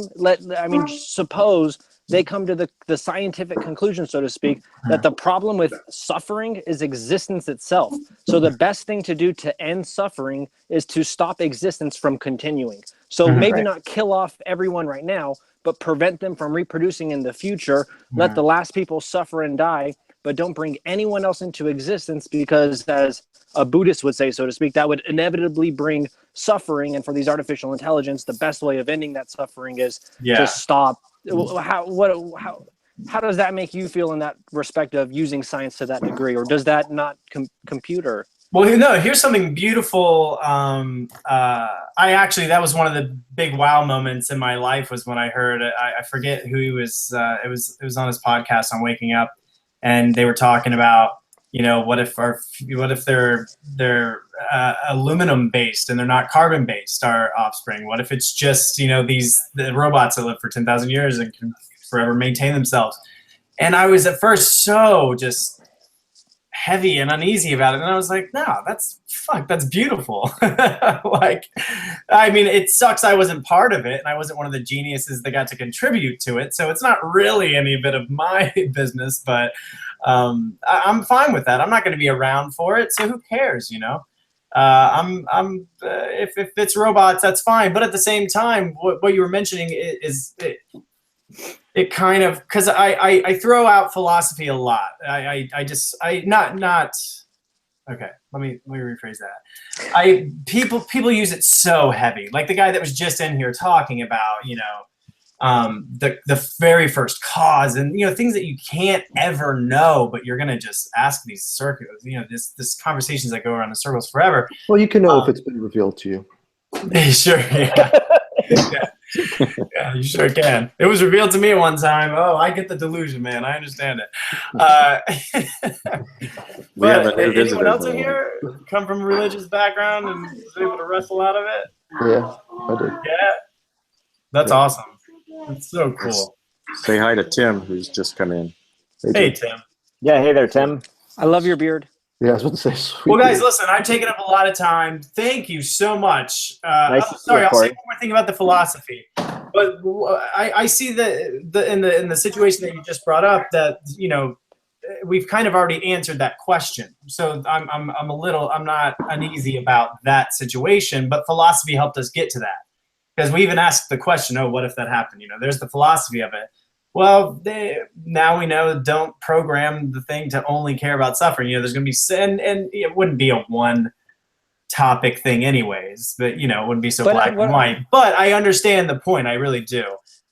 suppose they come to the scientific conclusion, so to speak, that the problem with suffering is existence itself. So the best thing to do to end suffering is to stop existence from continuing. So maybe not kill off everyone right now, but prevent them from reproducing in the future. Let the last people suffer and die, but don't bring anyone else into existence, because as a Buddhist would say, so to speak, that would inevitably bring suffering. And for these artificial intelligence, the best way of ending that suffering is to stop. How does that make you feel in that respect of using science to that degree, or does that not compute? Or Well, no, here's something beautiful. That was one of the big wow moments in my life, was when I heard, I forget who he was, it was on his podcast on Waking Up, and they were talking about, what if they're aluminum based and they're not carbon based, our offspring? What if it's just, the robots that live for 10,000 years and can forever maintain themselves? And I was at first so just heavy and uneasy about it, and I was like, no, that's beautiful. It sucks I wasn't part of it, and I wasn't one of the geniuses that got to contribute to it, so it's not really any bit of my business, but I'm fine with that. I'm not going to be around for it, so who cares? If it's robots, that's fine. But at the same time, what you were mentioning is it kind of, because I throw out philosophy a lot. Okay, let me rephrase that. People use it so heavy, like the guy that was just in here talking about, the very first cause, and things that you can't ever know, but you're gonna just ask these circles, this conversations that go around in circles forever. Well, you can know if it's been revealed to you. Sure, yeah. Yeah, you sure can. It was revealed to me one time. Oh, I get the delusion, man. I understand it. We have a new anyone visitor. else in here come from a religious background and was able to wrestle out of it? Yeah, I did. Yeah, that's awesome. It's so cool. Say hi to Tim, who's just come in. Hey, Tim. Yeah, hey there, Tim. I love your beard. Yeah, I was about to say. Sweet. Well, guys, listen, I've taken up a lot of time. Thank you so much. Nice to see sorry, you, I'll Cory. say one more thing about the philosophy. But I see in the situation that you just brought up that we've kind of already answered that question. So I'm not uneasy about that situation. But philosophy helped us get to that, because we even asked the question, oh, what if that happened? There's the philosophy of it. Well, now we know, don't program the thing to only care about suffering. There's going to be and it wouldn't be a one topic thing anyways, but it wouldn't be so black and white. But I understand the point. I really do.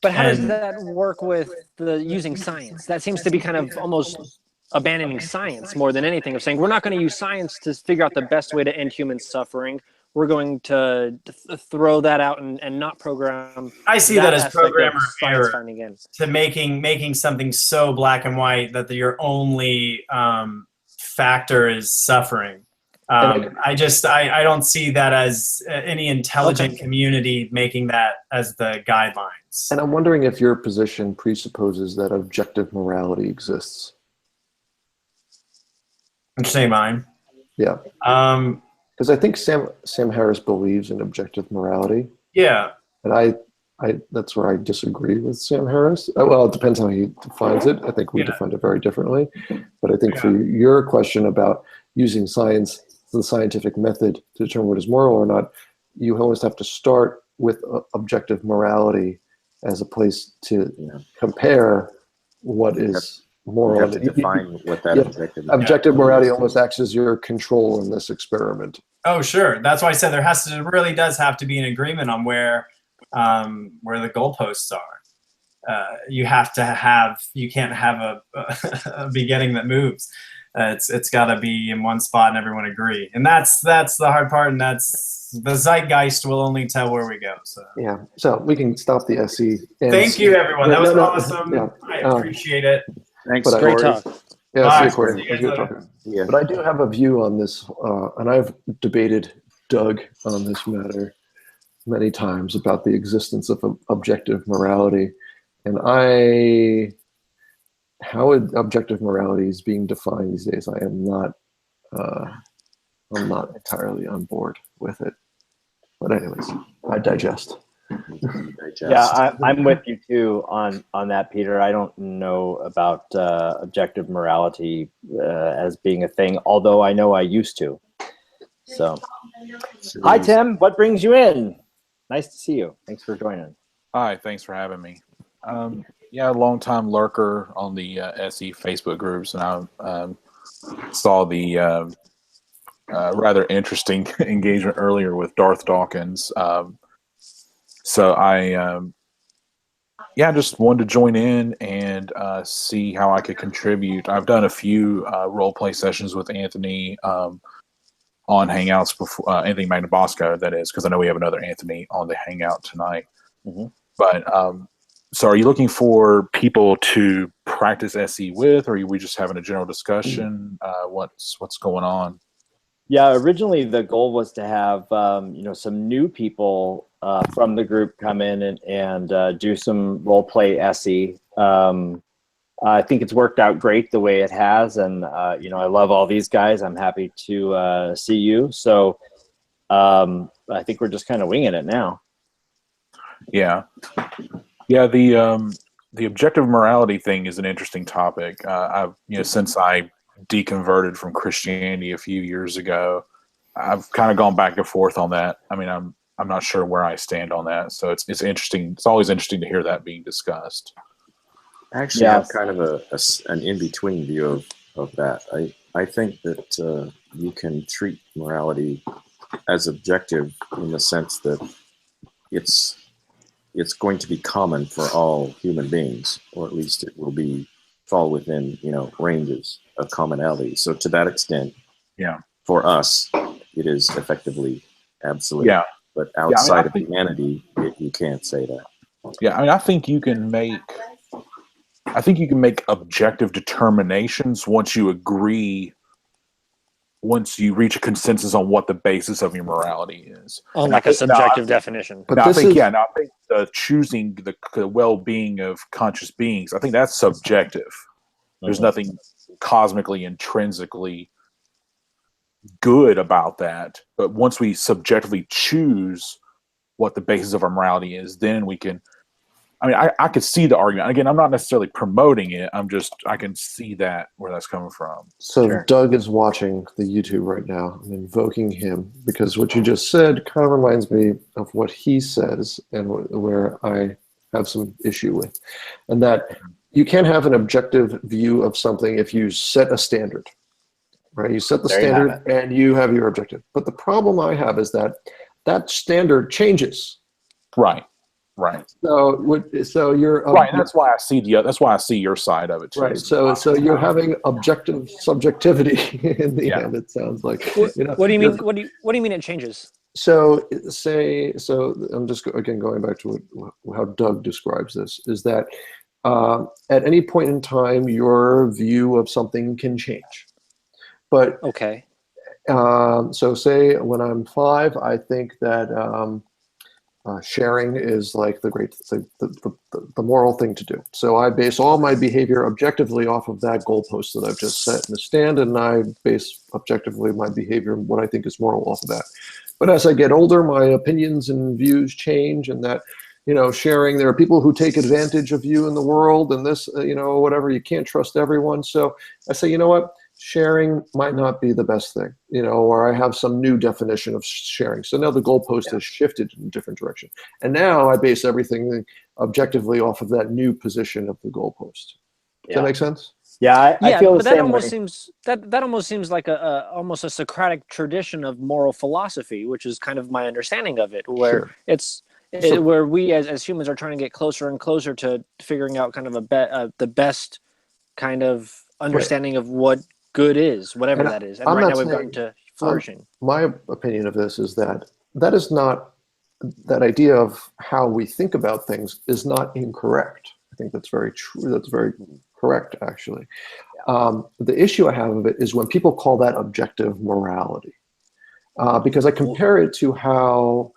But how does that work with the using science? That seems to be kind of almost abandoning science more than anything, of saying we're not going to use science to figure out the best way to end human suffering. We're going to throw that out and not program. I see that as programmer error again. To making something so black and white that your only factor is suffering. I don't see that as any intelligent community making that as the guidelines. And I'm wondering if your position presupposes that objective morality exists. Say mine. Yeah. Because I think Sam Harris believes in objective morality. Yeah. And I that's where I disagree with Sam Harris. Well, it depends how he defines it. I think we define it very differently. But I think for your question about using science, the scientific method to determine what is moral or not, you always have to start with objective morality as a place to compare what is moral. You have to define what that objective is. Objective morality almost acts as your control in this experiment. Oh, sure. That's why I said there really does have to be an agreement on where the goalposts are. You can't have a beginning that moves. It's got to be in one spot and everyone agree, and that's the hard part, and that's the zeitgeist will only tell where we go. So Yeah, so we can stop the SE. thank you, everyone. That was awesome. Yeah. I appreciate it. Thanks, But, Great Cory. talk. Yeah, All see you, right, Cory. see you It was guys good later. talking. Yeah. But I do have a view on this, and I've debated Doug on this matter many times about the existence of objective morality, and how objective morality is being defined these days. I'm not entirely on board with it. But anyways, I digest. Yeah, I'm with you too on that, Peter. I don't know about objective morality as being a thing, although I know I used to. So, hi, Tim. What brings you in? Nice to see you. Thanks for joining. Hi, thanks for having me. Yeah, long-time lurker on the SE Facebook groups, and I saw the rather interesting engagement earlier with Darth Dawkins. So I just wanted to join in and see how I could contribute. I've done a few role-play sessions with Anthony on Hangouts before, Anthony Magnabosco, that is, because I know we have another Anthony on the Hangout tonight. Mm-hmm. But so are you looking for people to practice SE with, or are we just having a general discussion? What's going on? Yeah, originally the goal was to have some new people from the group come in and do some role play SE. I think it's worked out great the way it has, and I love all these guys. I'm happy to see you. So I think we're just kind of winging it now. Yeah. The objective morality thing is an interesting topic. Since I deconverted from Christianity a few years ago, I've kind of gone back and forth on that. I mean, I'm not sure where I stand on that. So it's interesting. It's always interesting to hear that being discussed. Actually, I have kind of an in-between view of that. I think that you can treat morality as objective in the sense that it's going to be common for all human beings, or at least it will fall within ranges of commonality. So to that extent, for us, it is effectively absolute. Yeah. But outside of humanity, you can't say that. Yeah, I mean, I think you can make objective determinations once you reach a consensus on what the basis of your morality is. On like a subjective definition. But I think the choosing the well-being of conscious beings, I think that's subjective. There's nothing cosmically, intrinsically good about that. But once we subjectively choose what the basis of our morality is, then we can. I mean, I could see the argument. Again, I'm not necessarily promoting it. I can see where that's coming from. So Doug is watching the YouTube right now. I'm invoking him because what you just said kind of reminds me of what he says and where I have some issue with. And that you can't have an objective view of something if you set a standard, right? You set the standard and you have your objective. But the problem I have is that standard changes. Right. So you're right. And that's why I see your side of it too. Right. So you're having objective subjectivity in the end. It sounds like. What do you mean? What do you mean it changes? So I'm just again going back to how Doug describes this is that at any point in time your view of something can change. But okay. So say when I'm 5, I think that. Sharing is like the moral thing to do. So I base all my behavior objectively off of that goalpost that I've just set in the stand, and I base objectively my behavior and what I think is moral off of that. But as I get older, my opinions and views change, and that, sharing, there are people who take advantage of you in the world, and this, whatever, you can't trust everyone. So I say, you know what? Sharing might not be the best thing, or I have some new definition of sharing. So now the goalpost has shifted in a different direction. And now I base everything objectively off of that new position of the goalpost. Does that make sense? Yeah, I feel the same that almost way. seems that almost seems like almost a Socratic tradition of moral philosophy, which is kind of my understanding of it, where where we as humans are trying to get closer and closer to figuring out kind of the best kind of understanding of what good is, whatever And that is. And I'm right not now we've saying- gotten to flourishing. My opinion of this is that that is not, that idea of how we think about things is not incorrect. I think that's very true. That's very correct, actually. The issue I have of it is when people call that objective morality, because I compare it to how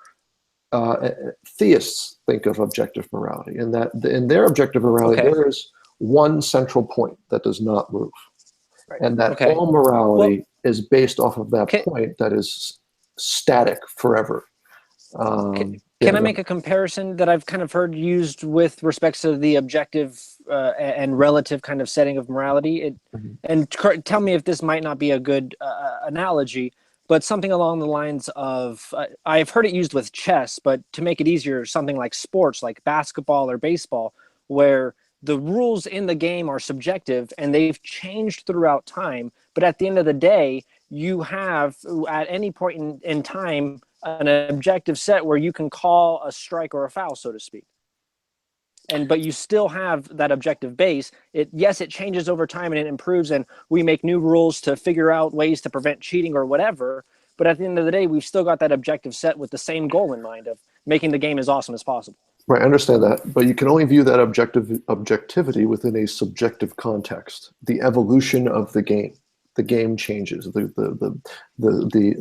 theists think of objective morality, and that in their objective morality, there is one central point that does not move, and that all morality is based off of that point that is static forever. Can I make a comparison that I've kind of heard used with respects to the objective and relative kind of setting of morality? And tell me if this might not be a good analogy, but something along the lines of, I've heard it used with chess, but to make it easier, something like sports, like basketball or baseball, where the rules in the game are subjective and they've changed throughout time. But at the end of the day, you have, at any point in time, an objective set where you can call a strike or a foul, so to speak. But you still have that objective base. Yes, it changes over time and it improves, and we make new rules to figure out ways to prevent cheating or whatever. But at the end of the day, we've still got that objective set with the same goal in mind of making the game as awesome as possible. Right, I understand that, but you can only view that objectivity within a subjective context. The evolution of the game changes. The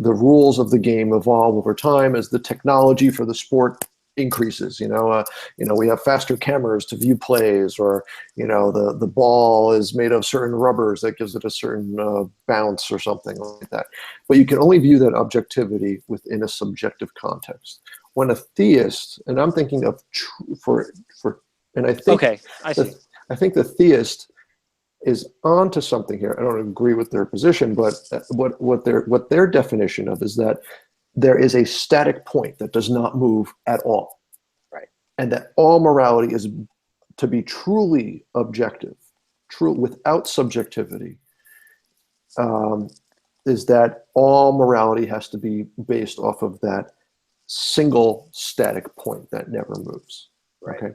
rules of the game evolve over time as the technology for the sport increases. We have faster cameras to view plays, or the ball is made of certain rubbers that gives it a certain bounce or something like that. But you can only view that objectivity within a subjective context. When a theist, and I'm thinking of and I think I see. I think the theist is onto something here. I don't agree with their position, but what their definition of is that there is a static point that does not move at all, right? And that all morality is to be truly objective, true without subjectivity. Is that all morality has to be based off of that single static point that never moves. Right. Okay.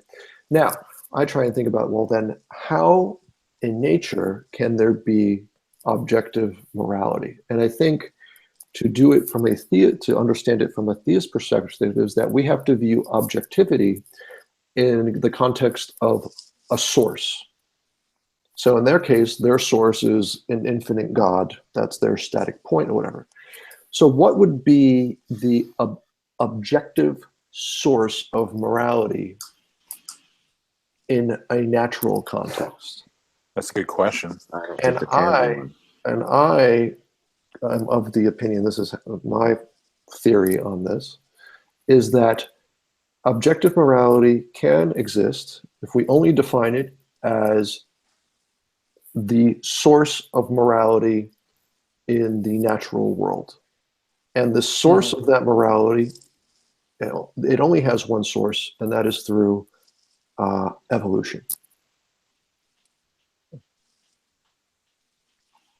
Now I try and think about, well, then how in nature can there be objective morality? And I think to do it from to understand it from a theist perspective is that we have to view objectivity in the context of a source. So in their case, their source is an infinite God. That's their static point or whatever. So what would be the objective source of morality in a natural context? That's a good question. And I am of the opinion, this is my theory on this, is that objective morality can exist if we only define it as the source of morality in the natural world. And the source of that morality, it only has one source, and that is through evolution.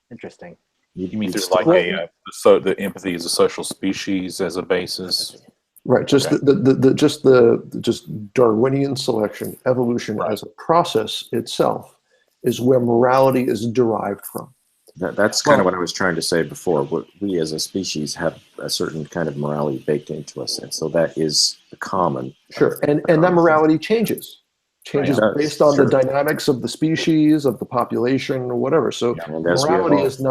Interesting. You mean there's like the empathy as a social species as a basis? Right. Just just Darwinian selection, evolution as a process itself is where morality is derived from. That's kind of what I was trying to say before. We as a species have a certain kind of morality baked into us, and so that is the common. Sure, and that morality changes based on the dynamics of the species, of the population, or whatever. So morality is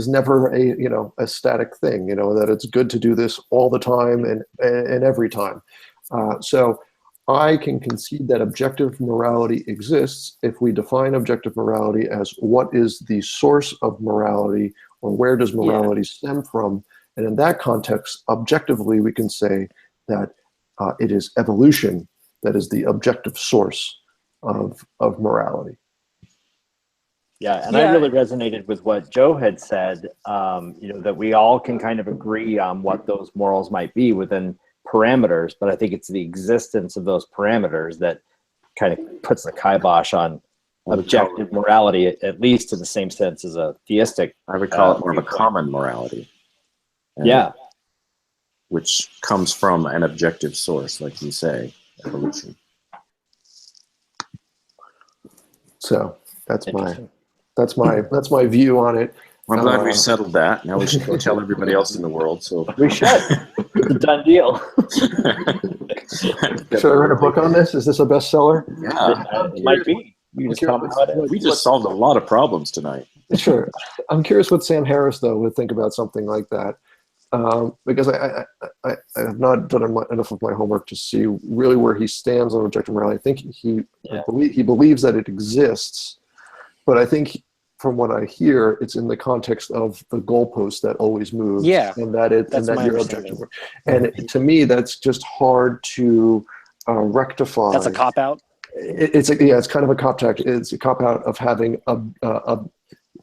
never a static thing. That it's good to do this all the time and every time. So I can concede that objective morality exists if we define objective morality as what is the source of morality, or where does morality stem from. And in that context, objectively, we can say that it is evolution that is the objective source of morality. Yeah, and I really resonated with what Joe had said, that we all can kind of agree on what those morals might be within parameters, but I think it's the existence of those parameters that kind of puts the kibosh on objective morality, at least in the same sense as a theistic. I would call it more of a common morality. Which comes from an objective source, like you say, evolution. So that's my view on it. Well, I'm glad we settled that. Now we should go tell everybody else in the world. So We should. It's a done deal. Should I write a book on this? Is this a bestseller? Yeah, It might be. You just tell me how it is. we just solved a lot of problems tonight. Sure. I'm curious what Sam Harris, though, would think about something like that. Because I have not done enough of my homework to see really where he stands on objective morality. I think he believes that it exists, but I think from what I hear, it's in the context of the goalpost that always moves. Yeah, and that you're objective. And to me, that's just hard to rectify. That's a cop out. It's kind of a cop out. It's a cop out of having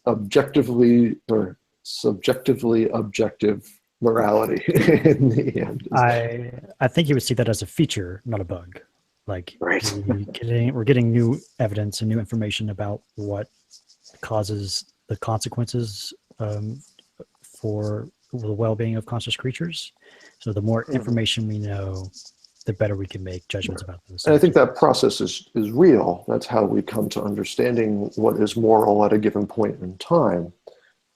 objectively or subjectively objective morality in the end. I think you would see that as a feature, not a bug. Like Right. we're getting new evidence and new information about what causes the consequences for the well-being of conscious creatures. So the more information we know, the better we can make judgments about those. And I think that process is real. That's how we come to understanding what is moral at a given point in time.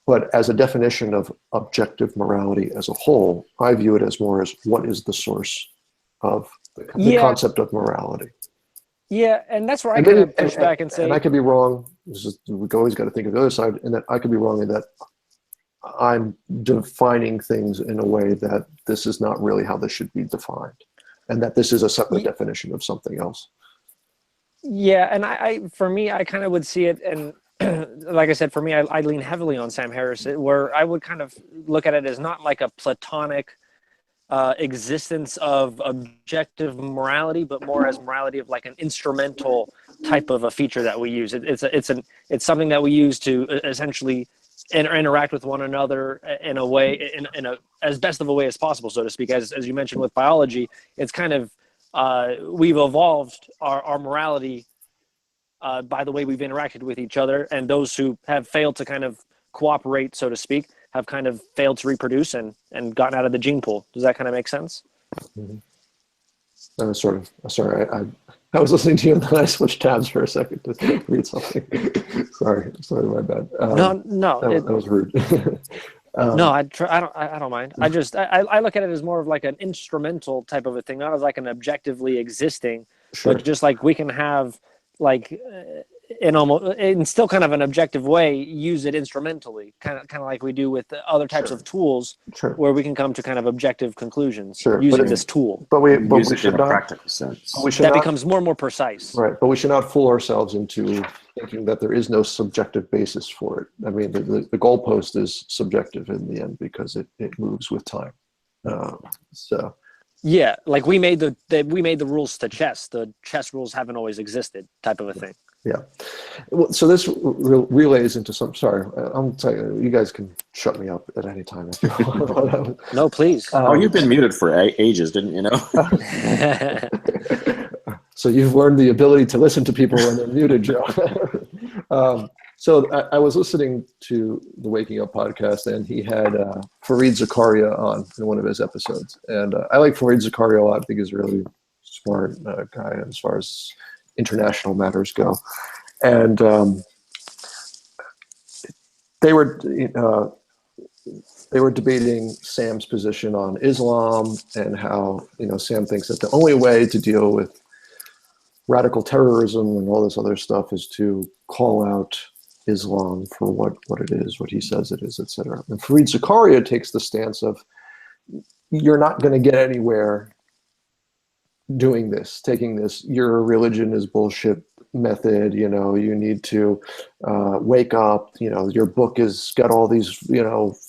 But as a definition of objective morality as a whole, I view it as more as what is the source of the concept of morality. Yeah, and that's where I kind of push back and say, and I could be wrong. We've always got to think of the other side, and that I could be wrong in that I'm defining things in a way that this is not really how this should be defined, and that this is a separate definition of something else. Yeah, and for me, I kind of would see it, and like I said, for me, I lean heavily on Sam Harris, where I would kind of look at it as not like a platonic existence of objective morality, but more as morality of like an instrumental type of a feature that we use. It's something that we use to essentially interact with one another in a way, in a as best of a way as possible, so to speak. As you mentioned with biology, it's kind of we've evolved our morality by the way we've interacted with each other, and those who have failed to kind of cooperate, so to speak, have kind of failed to reproduce and gotten out of the gene pool. Does that kind of make sense? Mm-hmm. Sorry, I was listening to you and then I switched tabs for a second to read something. sorry, my bad. No, that was rude. No, I don't mind. I look at it as more of like an instrumental type of a thing, not as like an objectively existing, Sure. but just like we can have like in still kind of an objective way, use it instrumentally, kind of like we do with other types of tools, where we can come to kind of objective conclusions using this tool. But we use it should in a not, practical sense. That becomes more and more precise. Right, but we should not fool ourselves into thinking that there is no subjective basis for it. I mean, the goalpost is subjective in the end because it moves with time. So. Yeah, like we made the rules to chess. The chess rules haven't always existed, type of a thing. Yeah. Well, so this relays into some. Sorry, I'm telling you, you guys can shut me up at any time if you want. No, please. You've been muted for ages, didn't you know? So you've learned the ability to listen to people when they're muted, Joe. So I was listening to the Waking Up podcast, and he had Fareed Zakaria on in one of his episodes. And I like Fareed Zakaria a lot. I think he's a really smart guy as far as international matters go. And they were debating Sam's position on Islam and how Sam thinks that the only way to deal with radical terrorism and all this other stuff is to call out Islam for what it is, what he says it is, etc. And Fareed Zakaria takes the stance of you're not going to get anywhere doing this, taking this, your religion is bullshit method, you need to wake up, your book has got all these,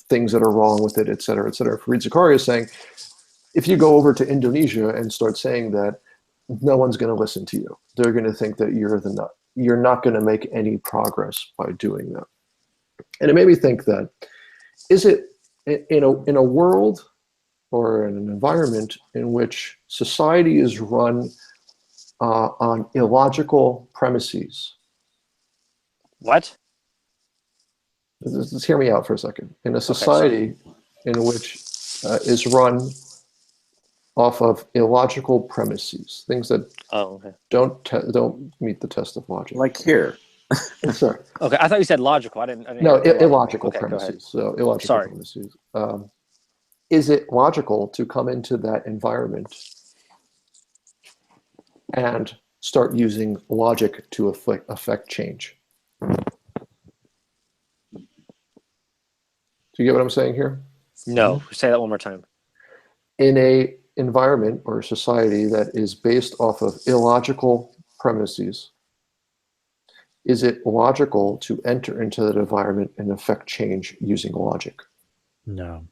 things that are wrong with it, et cetera, et cetera. Fareed Zakaria is saying, if you go over to Indonesia and start saying that, no one's going to listen to you. They're going to think that you're the nut. You're not going to make any progress by doing that. And it made me think that, is it in a world or in an environment in which society is run on illogical premises? What? Just hear me out for a second. In a society in which is run off of illogical premises, things that don't meet the test of logic. Like here. Sure. Okay, I thought you said logical. I didn't No, hear illogical Okay, go ahead. premises. So illogical Sorry. premises. Is it logical to come into that environment and start using logic to affect change? Do you get what I'm saying here? No, say that one more time. In a environment or society that is based off of illogical premises, is it logical to enter into that environment and affect change using logic? No.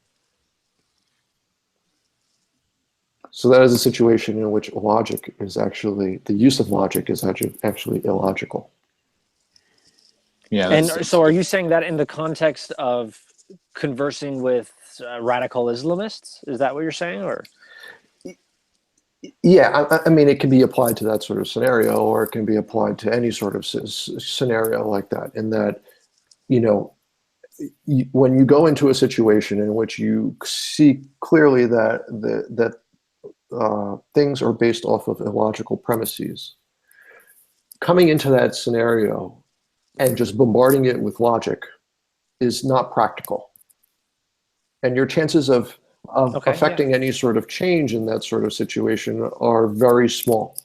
So that is a situation in which logic is actually, the use of logic is actually illogical. Yeah. And that's- so are you saying that in the context of conversing with radical Islamists? Is that what you're saying? Or Yeah, I mean, it can be applied to that sort of scenario, or it can be applied to any sort of scenario like that, in that, you know, when you go into a situation in which you see clearly that things are based off of illogical premises, coming into that scenario and just bombarding it with logic is not practical. And your chances of affecting any sort of change in that sort of situation are very small.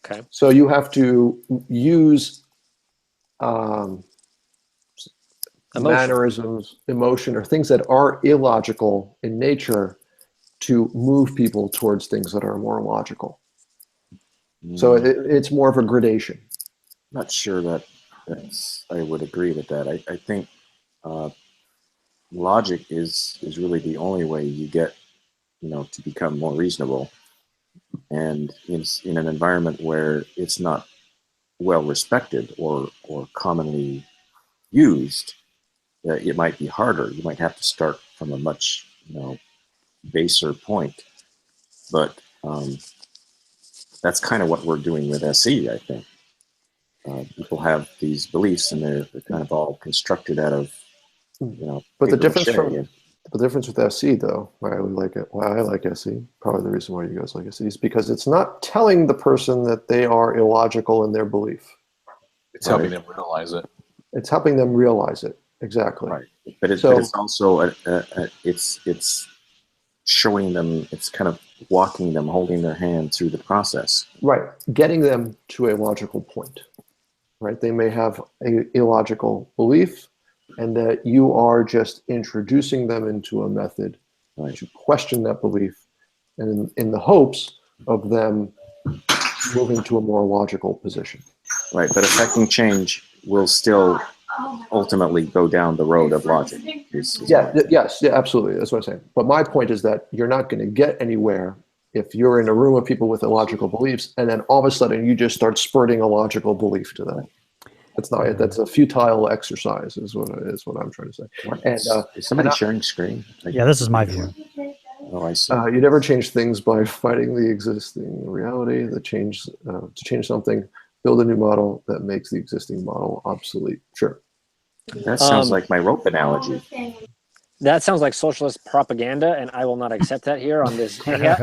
Okay. So you have to use mannerisms, emotion, or things that are illogical in nature to move people towards things that are more logical. So it's more of a gradation. Not sure I would agree with that. I think logic is really the only way you get, to become more reasonable. And in an environment where it's not well respected or commonly used, it might be harder. You might have to start from a much baser point. But that's kind of what we're doing with SE, I think. People have these beliefs, and they're kind of all constructed out of, But the difference with SE, though, why I like SE, probably the reason why you guys like SE, is because it's not telling the person that they are illogical in their belief. It's helping them realize it. It's helping them realize it. Exactly. Right. But it's also it's showing them, it's kind of walking them, holding their hand through the process. Right. Getting them to a logical point. Right. They may have an illogical belief, and that you are just introducing them into a method to question that belief, and in the hopes of them moving to a more logical position. Right. But affecting change will still ultimately go down the road of logic. Yes, absolutely. That's what I'm saying. But my point is that you're not going to get anywhere if you're in a room of people with illogical beliefs, and then all of a sudden you just start spurting a logical belief to them. That's a futile exercise, is what I'm trying to say. And is somebody sharing screen? Yeah, this is my view. Oh, I see. You never change things by fighting the existing reality. To change something, build a new model that makes the existing model obsolete. Sure. That sounds like my rope analogy. That sounds like socialist propaganda, and I will not accept that here on this hangout.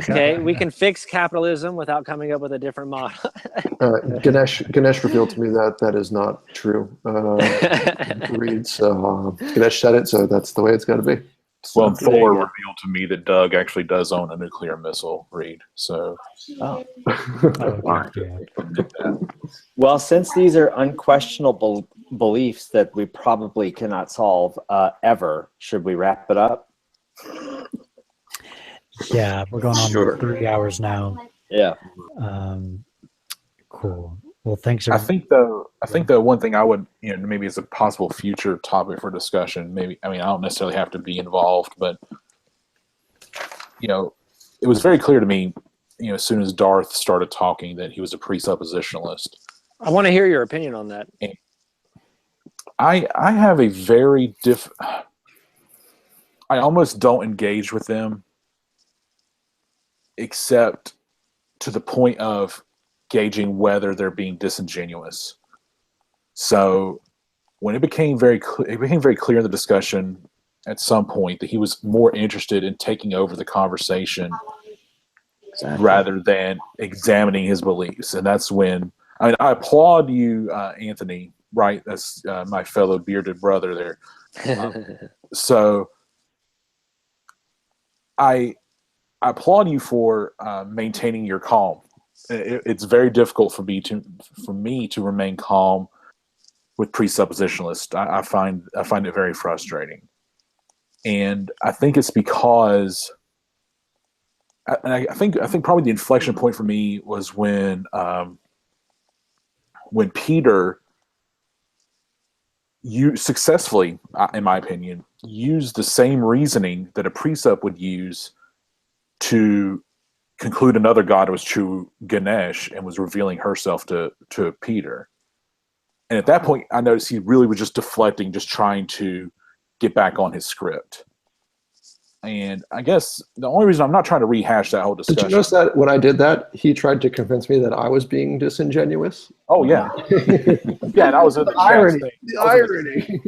Okay, we can fix capitalism without coming up with a different model. Ganesh revealed to me that is not true. Ganesh said it, so that's the way it's got to be. Well, Thor revealed to me that Doug actually does own a nuclear missile, Reed. So, Well, since these are unquestionable beliefs that we probably cannot solve ever, should we wrap it up? Yeah, we're going on 3 hours now. Yeah. Cool. Well, thanks. I think the one thing I would, maybe as a possible future topic for discussion, I don't necessarily have to be involved, but, it was very clear to me, as soon as Darth started talking, that he was a presuppositionalist. I want to hear your opinion on that. I have a very I almost don't engage with them, except to the point of gauging whether they're being disingenuous. So when it became very clear in the discussion at some point that he was more interested in taking over the conversation rather than examining his beliefs. And that's when I applaud you, Anthony. Right, that's my fellow bearded brother there. So I applaud you for maintaining your calm. It's very difficult for me to remain calm with presuppositionalists. I find it very frustrating, and I think it's because, and I think probably the inflection point for me was when Peter, you successfully, in my opinion, used the same reasoning that a precept would use to conclude another god was true, Ganesh, and was revealing herself to Peter. And at that point, I noticed he really was just deflecting, just trying to get back on his script. And I guess the only reason I'm not trying to rehash that whole discussion. Did you notice that when I did that, he tried to convince me that I was being disingenuous? Oh, yeah. Yeah, and I was in the irony. chat. The irony.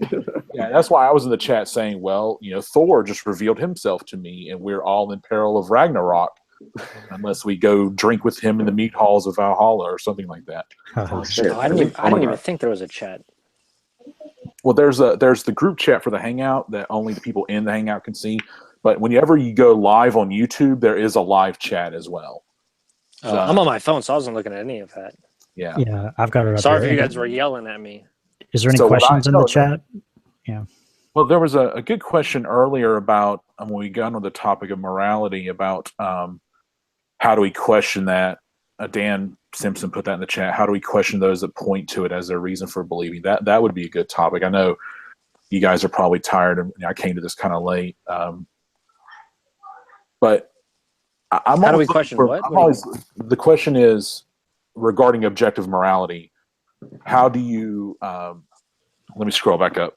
Yeah, that's why I was in the chat saying, well, Thor just revealed himself to me, and we're all in peril of Ragnarok unless we go drink with him in the meat halls of Valhalla or something like that. Oh, shit. I didn't even think there was a chat. Well, there's the group chat for the Hangout that only the people in the Hangout can see. But whenever you go live on YouTube, there is a live chat as well. So, I'm on my phone, so I wasn't looking at any of that. Yeah. Yeah, I've got it up Sorry here. if you guys were yelling at me. Is there any questions in the chat? Yeah. Well, there was a good question earlier about, when we got on the topic of morality, about how do we question that? Dan Simpson put that in the chat. How do we question those that point to it as their reason for believing? That would be a good topic. I know you guys are probably tired, and I came to this kind of late. But how do we question what? The question is regarding objective morality. How do you? Let me scroll back up.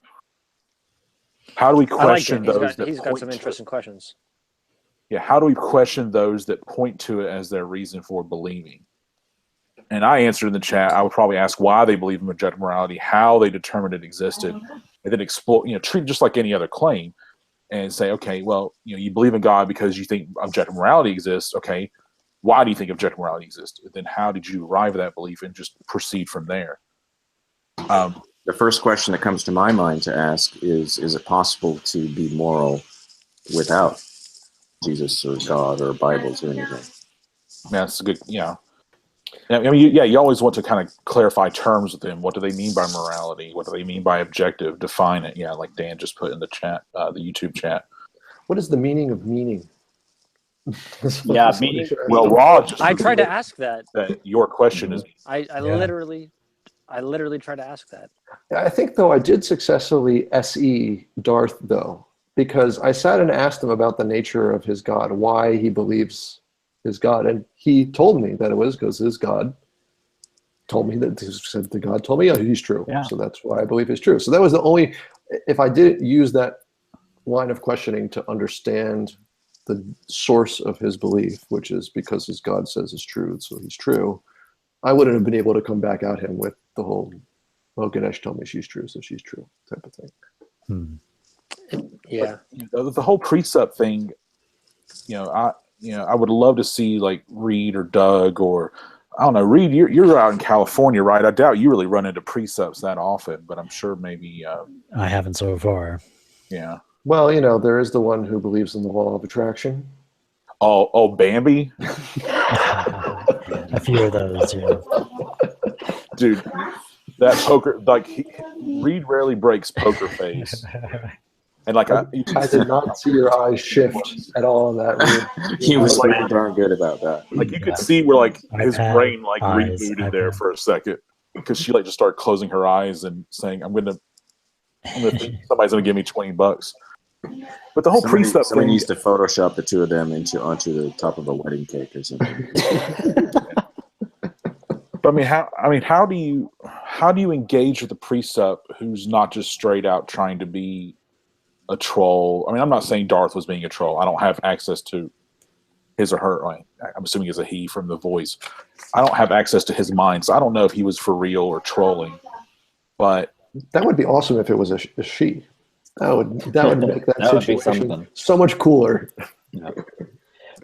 How do we question those that he's got some interesting questions. Yeah, how do we question those that point to it as their reason for believing? And I answered in the chat. I would probably ask why they believe in objective morality, how they determined it existed, and then explore. Treat it just like any other claim. And say, okay, well, you believe in God because you think objective morality exists. Okay, why do you think objective morality exists? Then how did you arrive at that belief, and just proceed from there? The first question that comes to my mind to ask is it possible to be moral without Jesus or God or Bibles or anything? Yeah, that's a good, I mean, you always want to kind of clarify terms with them. What do they mean by morality? What do they mean by objective? Define it. Yeah, like Dan just put in the chat, the YouTube chat. What is the meaning of meaning? Yeah, meaning. Well, Rod, I tried to ask that. Your question is. I literally tried to ask that. I think, though, I did successfully SE Darth, though, because I sat and asked him about the nature of his God, why he believes his God, and he told me that it was because his God told me that. Said the God told me, yeah, he's true. Yeah. So that's why I believe he's true. So that was the only. If I didn't use that line of questioning to understand the source of his belief, which is because his God says is true, so he's true, I wouldn't have been able to come back at him with the whole, well, Ganesh told me she's true, so she's true type of thing. Yeah. But, the whole precept thing, I would love to see like Reed or Doug or, I don't know, Reed, you're out in California, right? I doubt you really run into precepts that often, but I'm sure maybe. I haven't so far. Yeah. Well, there is the one who believes in the law of attraction. Oh, Bambi? A few of those, yeah. Dude, that poker, Reed rarely breaks poker face. And I did not see your eyes shift at all on that. Reed. He was pretty darn good about that. You could see where his brain rebooted there for a second, because she just started closing her eyes and saying, I'm gonna think somebody's gonna give me $20. But the whole precept thing needs to Photoshop the two of them onto the top of a wedding cake or something. But how do you engage with the precept who's not just straight out trying to be a troll? I mean, I'm not saying Darth was being a troll. I don't have access to his or her. I'm assuming it's a he from the voice. I don't have access to his mind, so I don't know if he was for real or trolling. But that would be awesome if it was a she. That would make that situation so much cooler. Yeah.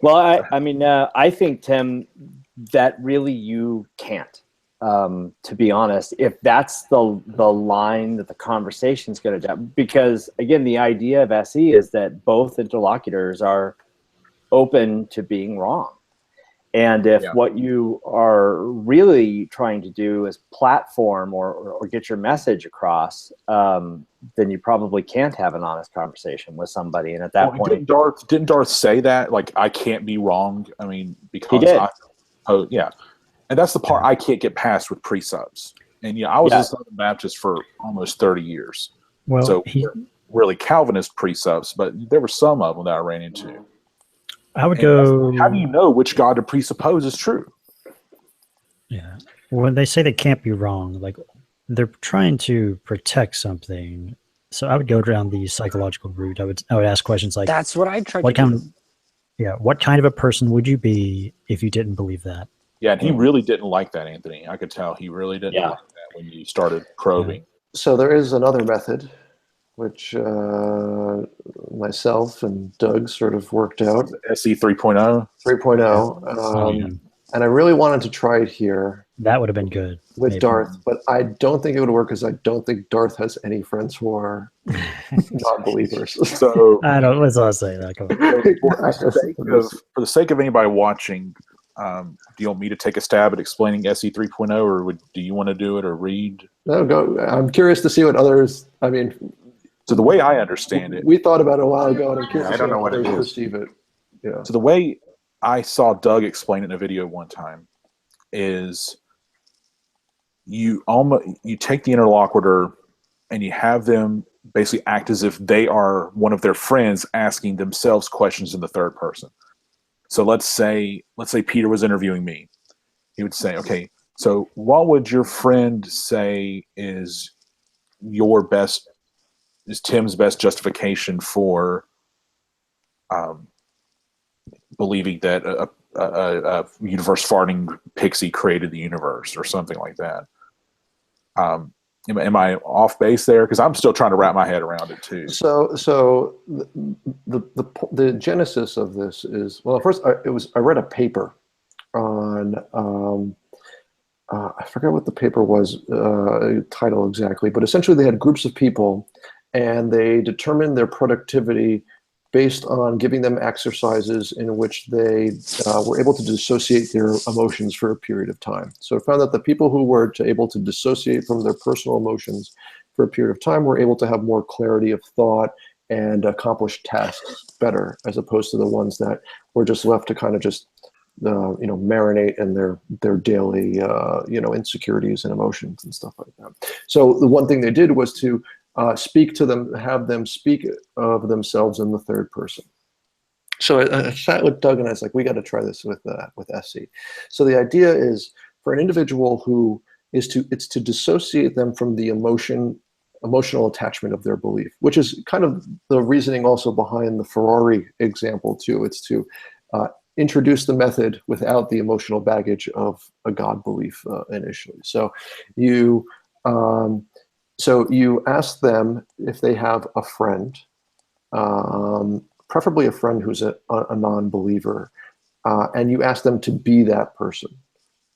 Well, I mean, I think, Tim, that really you can't. To be honest, if that's the line that the conversation's going to do, because again, the idea of SE is that both interlocutors are open to being wrong. And if what you are really trying to do is platform or get your message across, then you probably can't have an honest conversation with somebody. And at that point, didn't Darth say that? Like, I can't be wrong. I mean, because he did. And that's the part I can't get past with pre-subs. And I was a Southern Baptist for almost 30 years. Well, so really Calvinist pre-subs, but there were some of them that I ran into. I would go. How do you know which God to presuppose is true? Yeah. When they say they can't be wrong, like they're trying to protect something. So I would go down the psychological route. I would ask questions like, that's what I tried what to kind, do. Yeah. What kind of a person would you be if you didn't believe that? Yeah. And he really didn't like that, Anthony. I could tell he really didn't like that when you started probing. So there is another method, which myself and Doug sort of worked out. SE 3.0? 3.0. And I really wanted to try it here. That would have been good. With maybe. Darth, but I don't think it would work because I don't think Darth has any friends who are non-believers. So I don't, let's not say that. Come on. For the sake of anybody watching, do you want me to take a stab at explaining SE 3.0, or do you want to do it or read? No, go. I'm curious to see what others, I mean. So the way I understand it. We thought about it a while ago, and I'm curious I don't know what it is. Perceive it. Yeah. So the way I saw Doug explain it in a video one time is you take the interlocutor and you have them basically act as if they are one of their friends asking themselves questions in the third person. So let's say Peter was interviewing me. He would say, okay, so what would your friend say is Tim's best justification for believing that a universe farting pixie created the universe or something like that? Am I off base there? Because I'm still trying to wrap my head around it too. So the genesis of this is, well, first I read a paper on I forget what the paper was title exactly, but essentially they had groups of people and they determined their productivity based on giving them exercises in which they were able to dissociate their emotions for a period of time. So it found that the people who were able to dissociate from their personal emotions for a period of time were able to have more clarity of thought and accomplish tasks better, as opposed to the ones that were just left to kind of just marinate in their daily insecurities and emotions and stuff like that. So the one thing they did was to speak to them, have them speak of themselves in the third person. So I sat with Doug and I was like, we got to try this with SE. So the idea is for an individual who it's to dissociate them from the emotional attachment of their belief, which is kind of the reasoning also behind the Ferrari example too. It's to introduce the method without the emotional baggage of a God belief initially. So you ask them if they have a friend, preferably a friend who's a non-believer, and you ask them to be that person.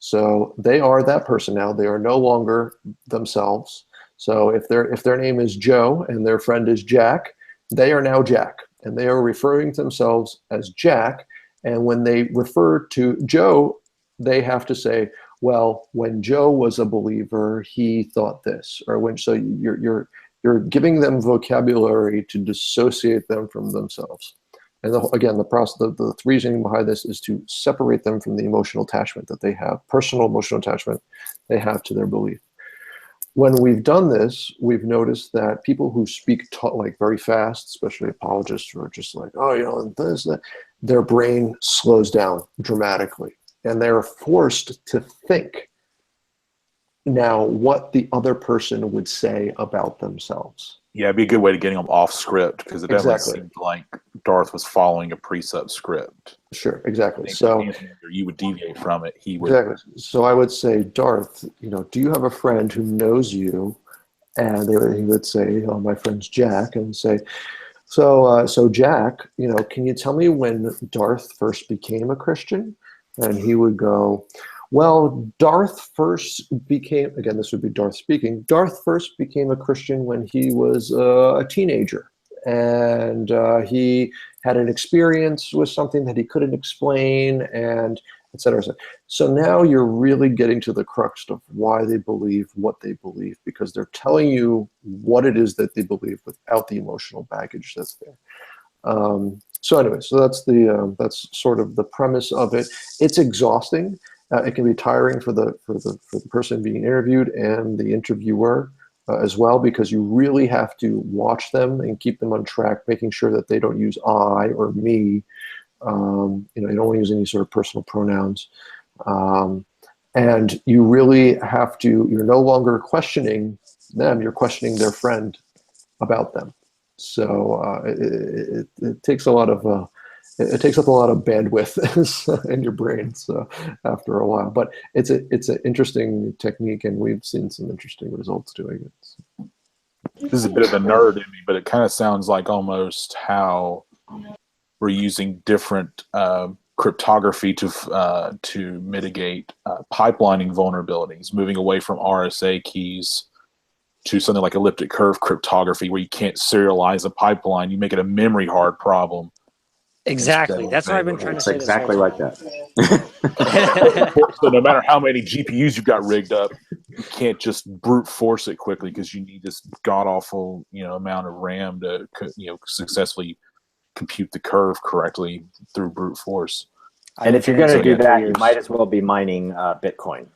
So they are that person now. They are no longer themselves. So if their name is Joe and their friend is Jack, they are now Jack, and they are referring to themselves as Jack. And when they refer to Joe, they have to say, well, when Joe was a believer, he thought this, or so you're giving them vocabulary to dissociate them from themselves. And again, the reasoning behind this is to separate them from the emotional attachment that they have, personal emotional attachment they have to their belief. When we've done this, we've noticed that people who speak like very fast, especially apologists who are just like, their brain slows down dramatically. And they're forced to think now what the other person would say about themselves. Yeah, it'd be a good way to getting them off script, because it definitely Exactly. seemed like Darth was following a precept script. Sure, exactly. And So you would deviate from it. He would. exactly. So I would say, Darth, do you have a friend who knows you? And he would say, oh, my friend's Jack, and say, So Jack, can you tell me when Darth first became a Christian? And he would go, well, Darth first became, again, this would be Darth speaking, Darth first became a Christian when he was a teenager. And he had an experience with something that he couldn't explain, and et cetera, et cetera. So now you're really getting to the crux of why they believe what they believe, because they're telling you what it is that they believe without the emotional baggage that's there. So anyway, so that's sort of the premise of it. It's exhausting. It can be tiring for the person being interviewed and the interviewer as well, because you really have to watch them and keep them on track, making sure that they don't use I or me. You don't want to use any sort of personal pronouns. And you really have to, you're no longer questioning them, you're questioning their friend about them. So it takes a lot of, it takes up a lot of bandwidth in your brain, so after a while. But it's an interesting technique, and we've seen some interesting results doing it. So. This is a bit of a nerd in me, but it kind of sounds like almost how we're using different cryptography to mitigate pipelining vulnerabilities, moving away from RSA keys to something like elliptic curve cryptography, where you can't serialize a pipeline. You make it a memory hard problem. Exactly. That's what I've been trying to say. It's exactly like that. So no matter how many GPUs you've got rigged up, you can't just brute force it quickly, because you need this god awful amount of RAM to successfully compute the curve correctly through brute force. And if you're going to do that, you might as well be mining Bitcoin.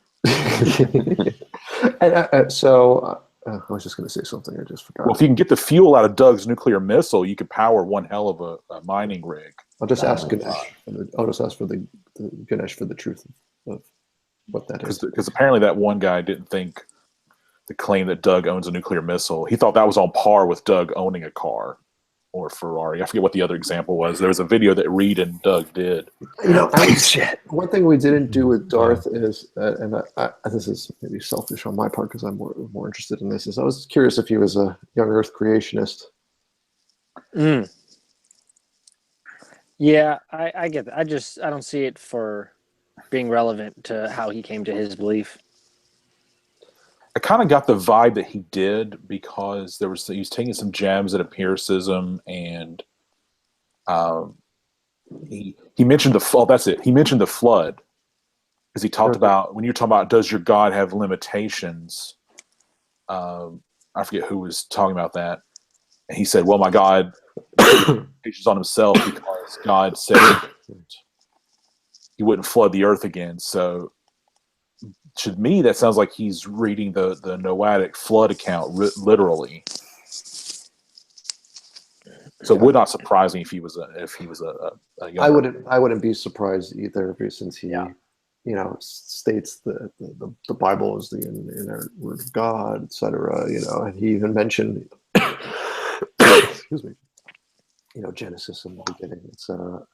And so I was just going to say something. I just forgot. Well, if you can get the fuel out of Doug's nuclear missile, you could power one hell of a mining rig. I'll just ask Ganesh. I'll just ask for the Ganesh for the truth of what that is. Because apparently that one guy didn't think the claim that Doug owns a nuclear missile. He thought that was on par with Doug owning a car or a Ferrari. I forget what the other example was. There was a video that Reed and Doug did. One thing we didn't do with Darth is, and this is maybe selfish on my part because I'm more interested in this, is I was curious if he was a young Earth creationist. Yeah, I get that. I don't see it for being relevant to how he came to his belief. I kind of got the vibe that he did, because he was taking some jabs at empiricism, and he mentioned the flood. That's it. He mentioned the flood, because he talked about, when you're talking about does your God have limitations, I forget who was talking about that. And he said, well, my God limitations on himself, because God said he wouldn't flood the earth again. So to me, that sounds like he's reading the Noahic flood account literally. So it would not surprise me if he was a young I wouldn't be surprised either, since he states that the Bible is the inerrant word of God, etc. And he even mentioned excuse me, Genesis in the beginning, etc.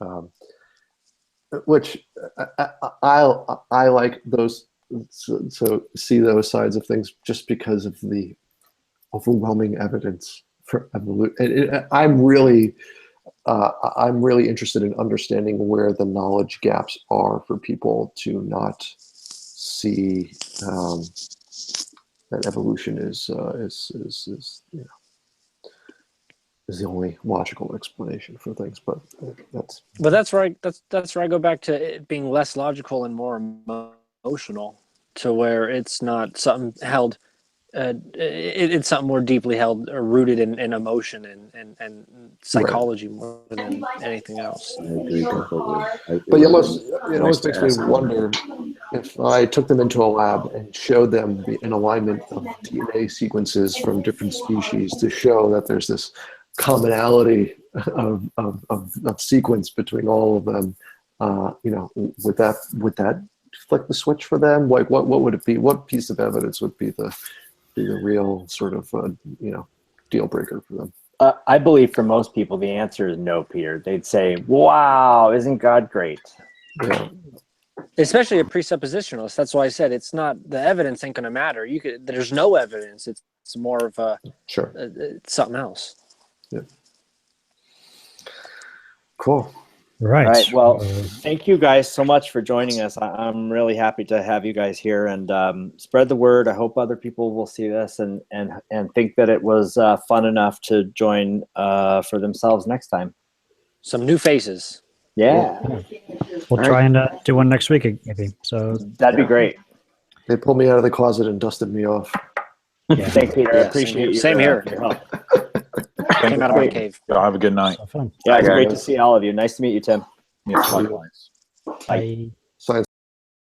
Which I like those. So see those sides of things, just because of the overwhelming evidence for evolution. I'm really interested in understanding where the knowledge gaps are for people to not see that evolution is the only logical explanation for things. But that's where I go back to it being less logical and more emotional, to where it's not something held, it's something more deeply held or rooted in emotion and psychology, right, more than anything else. I agree completely. But it almost makes me wonder if I took them into a lab and showed them an alignment of DNA sequences from different species to show that there's this commonality of sequence between all of them. Would that flick the switch for them? Like, what would it be? What piece of evidence would be the real sort of deal breaker for them? I believe for most people the answer is no, Peter. They'd say, "Wow, isn't God great?" Yeah. Especially a presuppositionalist. That's why I said it's not, the evidence ain't going to matter. There's no evidence. It's more of a sure something else. Yeah. Cool. Right. All right. Well, Uh, thank you guys so much for joining us. I'm really happy to have you guys here, and spread the word. I hope other people will see this and think that it was fun enough to join for themselves next time. Some new faces. Yeah, we'll try and do one next week, maybe. So that'd be great. They pulled me out of the closet and dusted me off. yeah, Thanks, Peter. I Yeah, appreciate same your, here. your help. Came out of my cave. Y'all have a good night. so fun. Yeah, it's Bye, great guys. to see all of you. Nice to meet you, Tim. Yes, likewise. Bye.